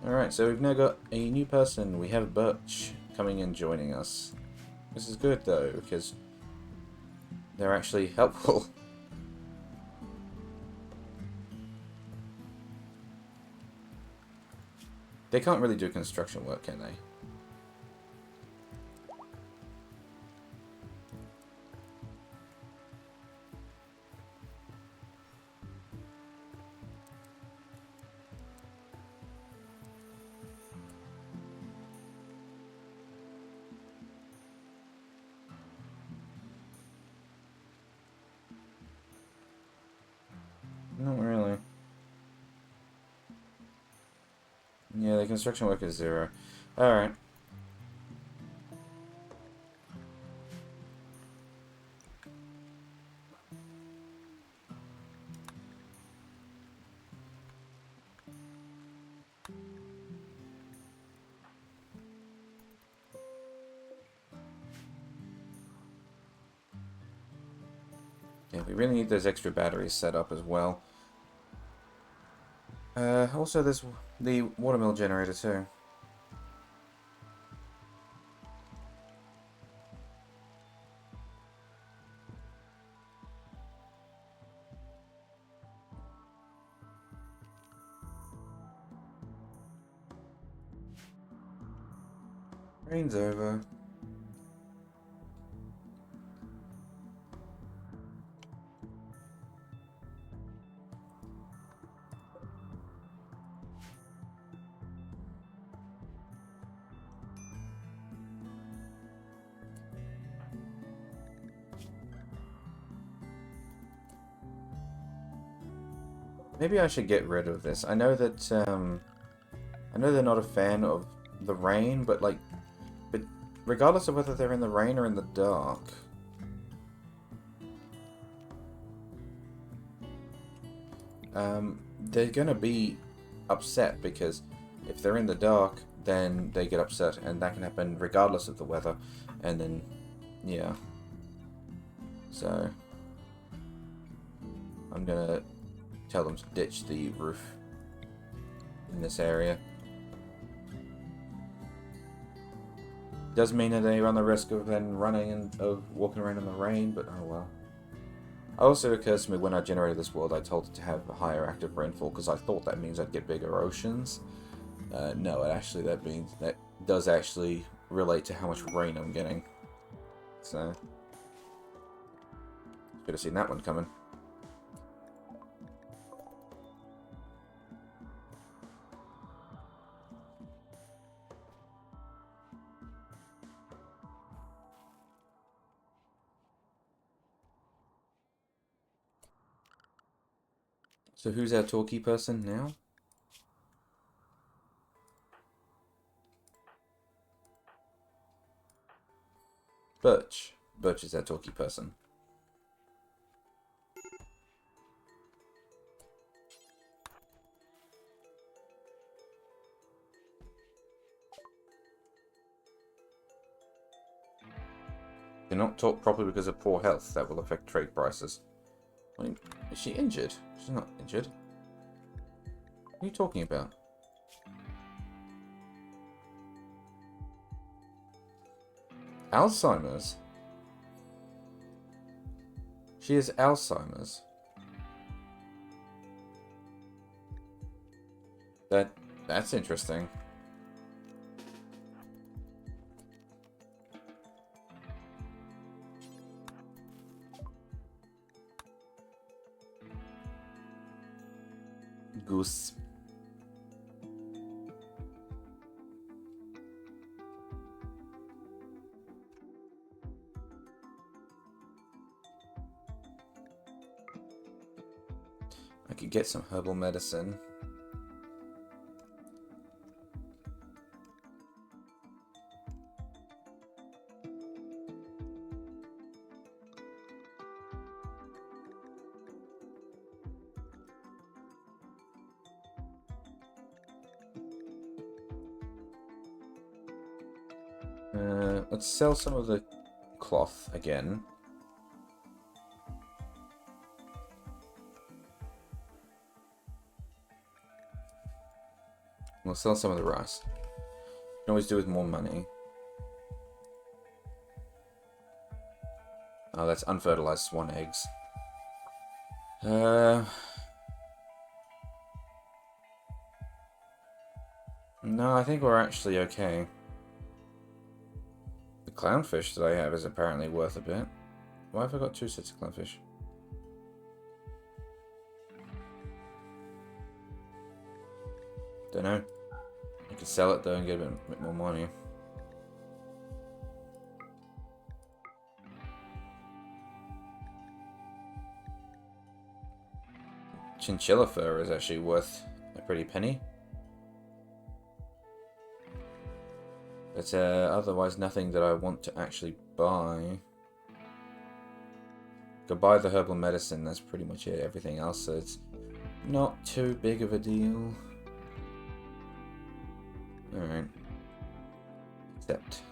Alright, so we've now got a new person. We have Birch coming and joining us. This is good, though, because they're actually helpful. They can't really do construction work, can they? Not really. Yeah, the construction work is 0. Alright. Yeah, we really need those extra batteries set up as well. Also, there's the watermill generator too. Rain's over. Maybe I should get rid of this. I know that, I know they're not a fan of the rain, but like, but regardless of whether they're in the rain or in the dark, they're gonna be upset, because if they're in the dark, then they get upset, and that can happen regardless of the weather. And then, yeah. So, I'm gonna tell them to ditch the roof in this area. Does mean that they run the risk of then running and of walking around in the rain, but oh well. It also occurs to me when I generated this world, I told it to have a higher active rainfall because I thought that means I'd get bigger oceans. No, that means that does actually relate to how much rain I'm getting. So, could have seen that one coming. So who's our talkie person now? Birch. Birch is our talkie person. Cannot talk properly because of poor health. That will affect trade prices. I mean, is she injured? She's not injured. What are you talking about? Alzheimer's? She has Alzheimer's. That's interesting. Goose. I could get some herbal medicine. Let's sell some of the cloth again. We'll sell some of the rice. Can always do with more money. Oh, that's unfertilized swan eggs. No, I think we're actually okay. The clownfish that I have is apparently worth a bit. Why have I got 2 sets of clownfish? Don't know. I could sell it though and get a bit more money. Chinchilla fur is actually worth a pretty penny. But otherwise nothing that I want to actually buy. Go buy the herbal medicine, that's pretty much it. Everything else, so it's not too big of a deal. Alright. Accept.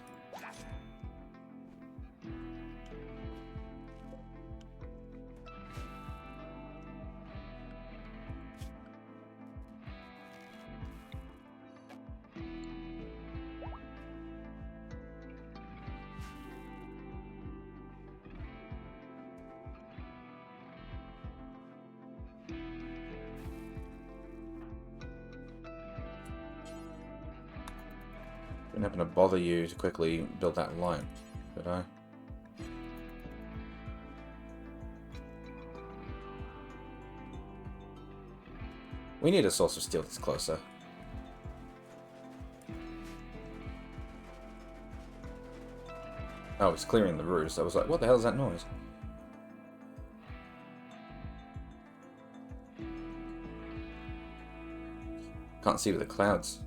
Didn't happen to bother you to quickly build that line, did I? We need a source of steel that's closer. Oh, it's clearing the roost. I was like, what the hell is that noise? can't see with the clouds.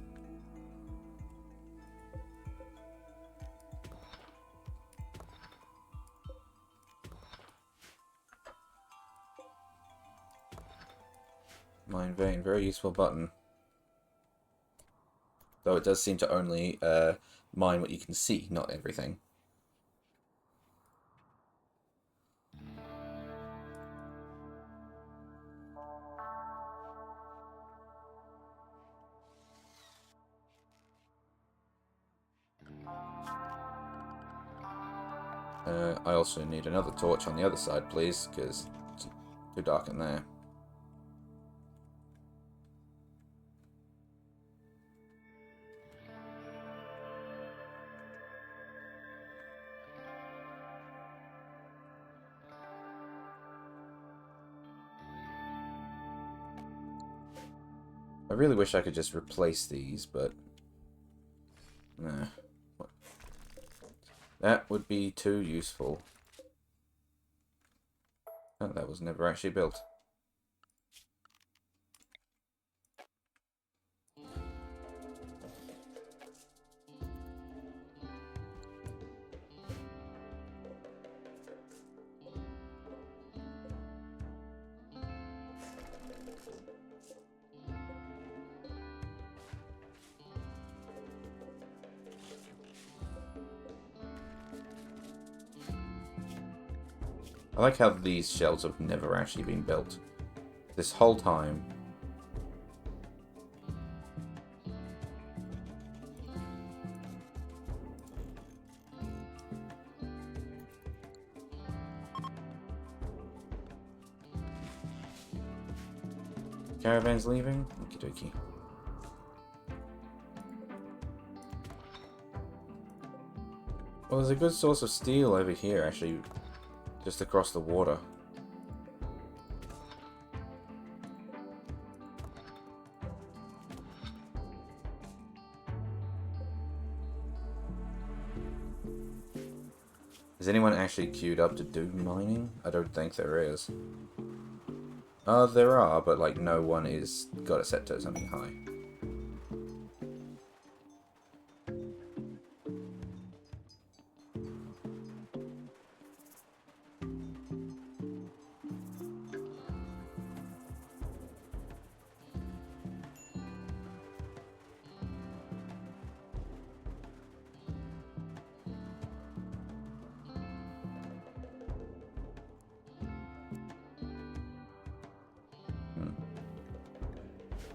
Mine vein, very useful button. Though it does seem to only mine what you can see, not everything. I also need another torch on the other side, please, because it's too dark in there. I really wish I could just replace these, but nah. That would be too useful. Oh, that was never actually built. I like how these shells have never actually been built. This whole time. Caravan's leaving? Okie dokie. Well, there's a good source of steel over here, actually, just across the water. Is anyone actually queued up to do mining? I don't think there is. There are, but like no one is got it set to something high.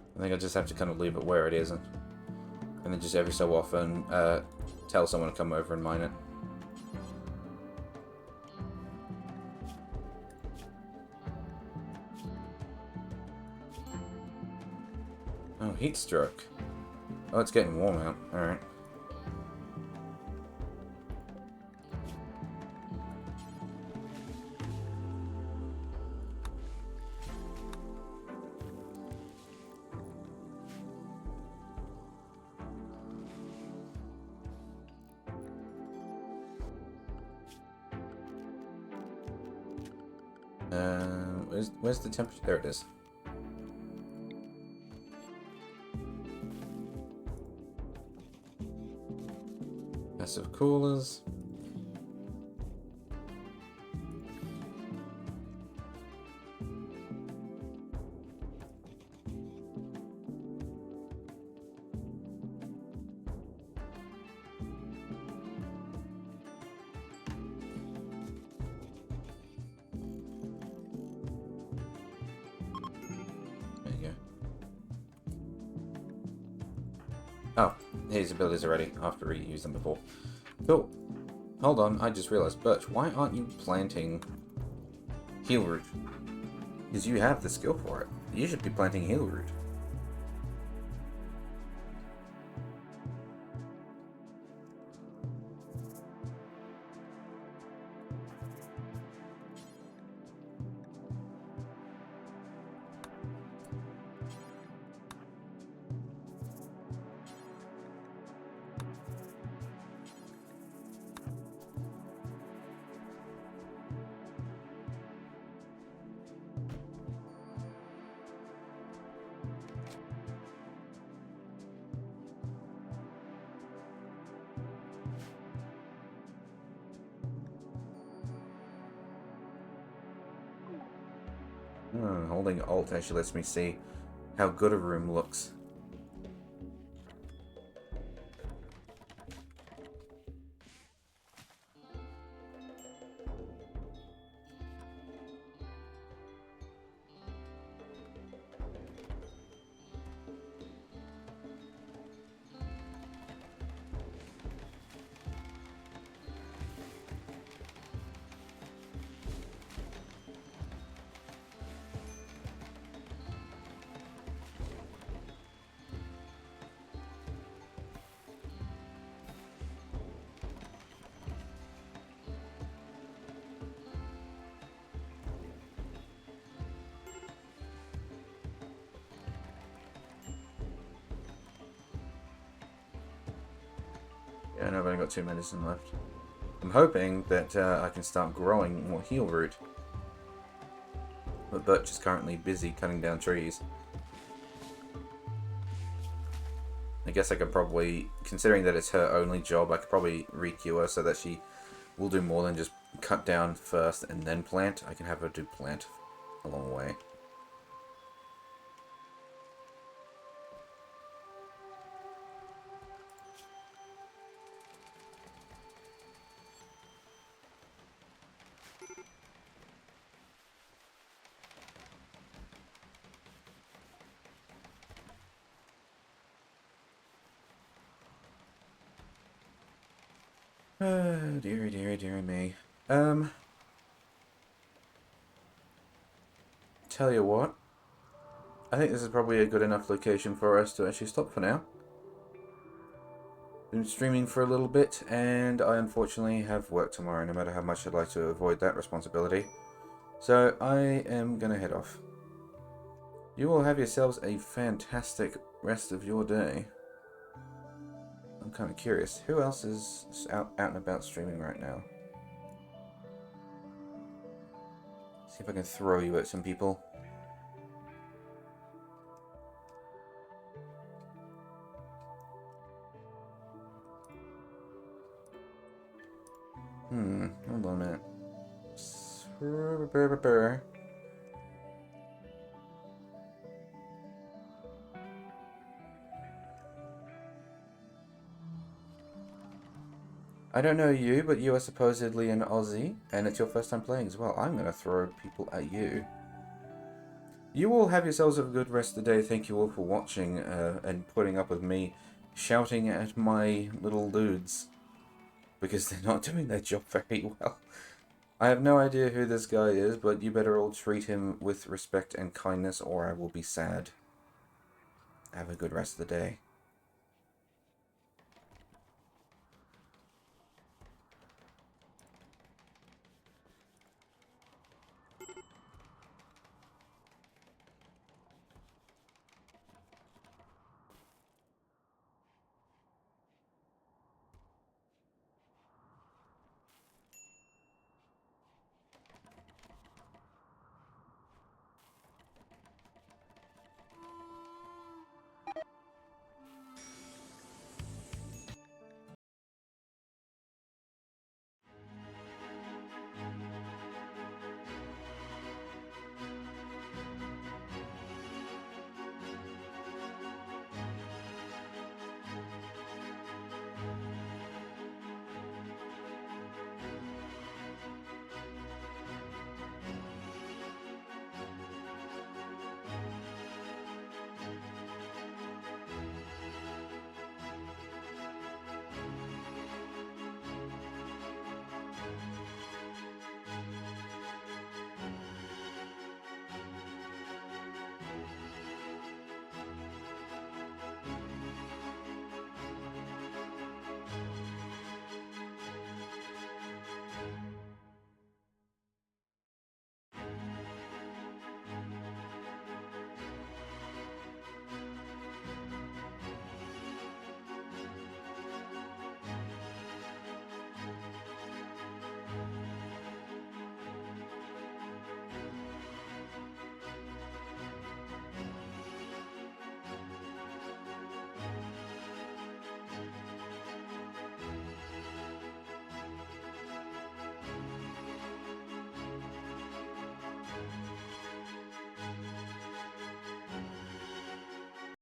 I think I just have to kind of leave it where it is, and then just every so often tell someone to come over and mine it. Oh, heat stroke. Oh, it's getting warm out. Alright. Where's the temperature? There it is. Massive coolers. Oh, his abilities are ready after we used them before. Cool. Hold on, I just realized, Birch, why aren't you planting heal root? Because you have the skill for it. You should be planting heal root. Holding Alt actually lets me see how good a room looks. Yeah, no, I've only got 2 medicine left. I'm hoping that I can start growing more heal root. But Birch is currently busy cutting down trees. I guess I could probably, considering that it's her only job, I could probably re-queue her so that she will do more than just cut down first and then plant. I can have her do plant along the way. Dearie, dearie, dearie me. Tell you what, I think this is probably a good enough location for us to actually stop for now. Been streaming for a little bit, and I unfortunately have work tomorrow, no matter how much I'd like to avoid that responsibility. So I am gonna head off. You all have yourselves a fantastic rest of your day. I'm kind of curious, who else is out and about streaming right now? See if I can throw you at some people. Hold on a minute. I don't know you, but you are supposedly an Aussie, and it's your first time playing as well. I'm going to throw people at you. You all have yourselves a good rest of the day. Thank you all for watching and putting up with me shouting at my little dudes, because they're not doing their job very well. I have no idea who this guy is, but you better all treat him with respect and kindness, or I will be sad. Have a good rest of the day.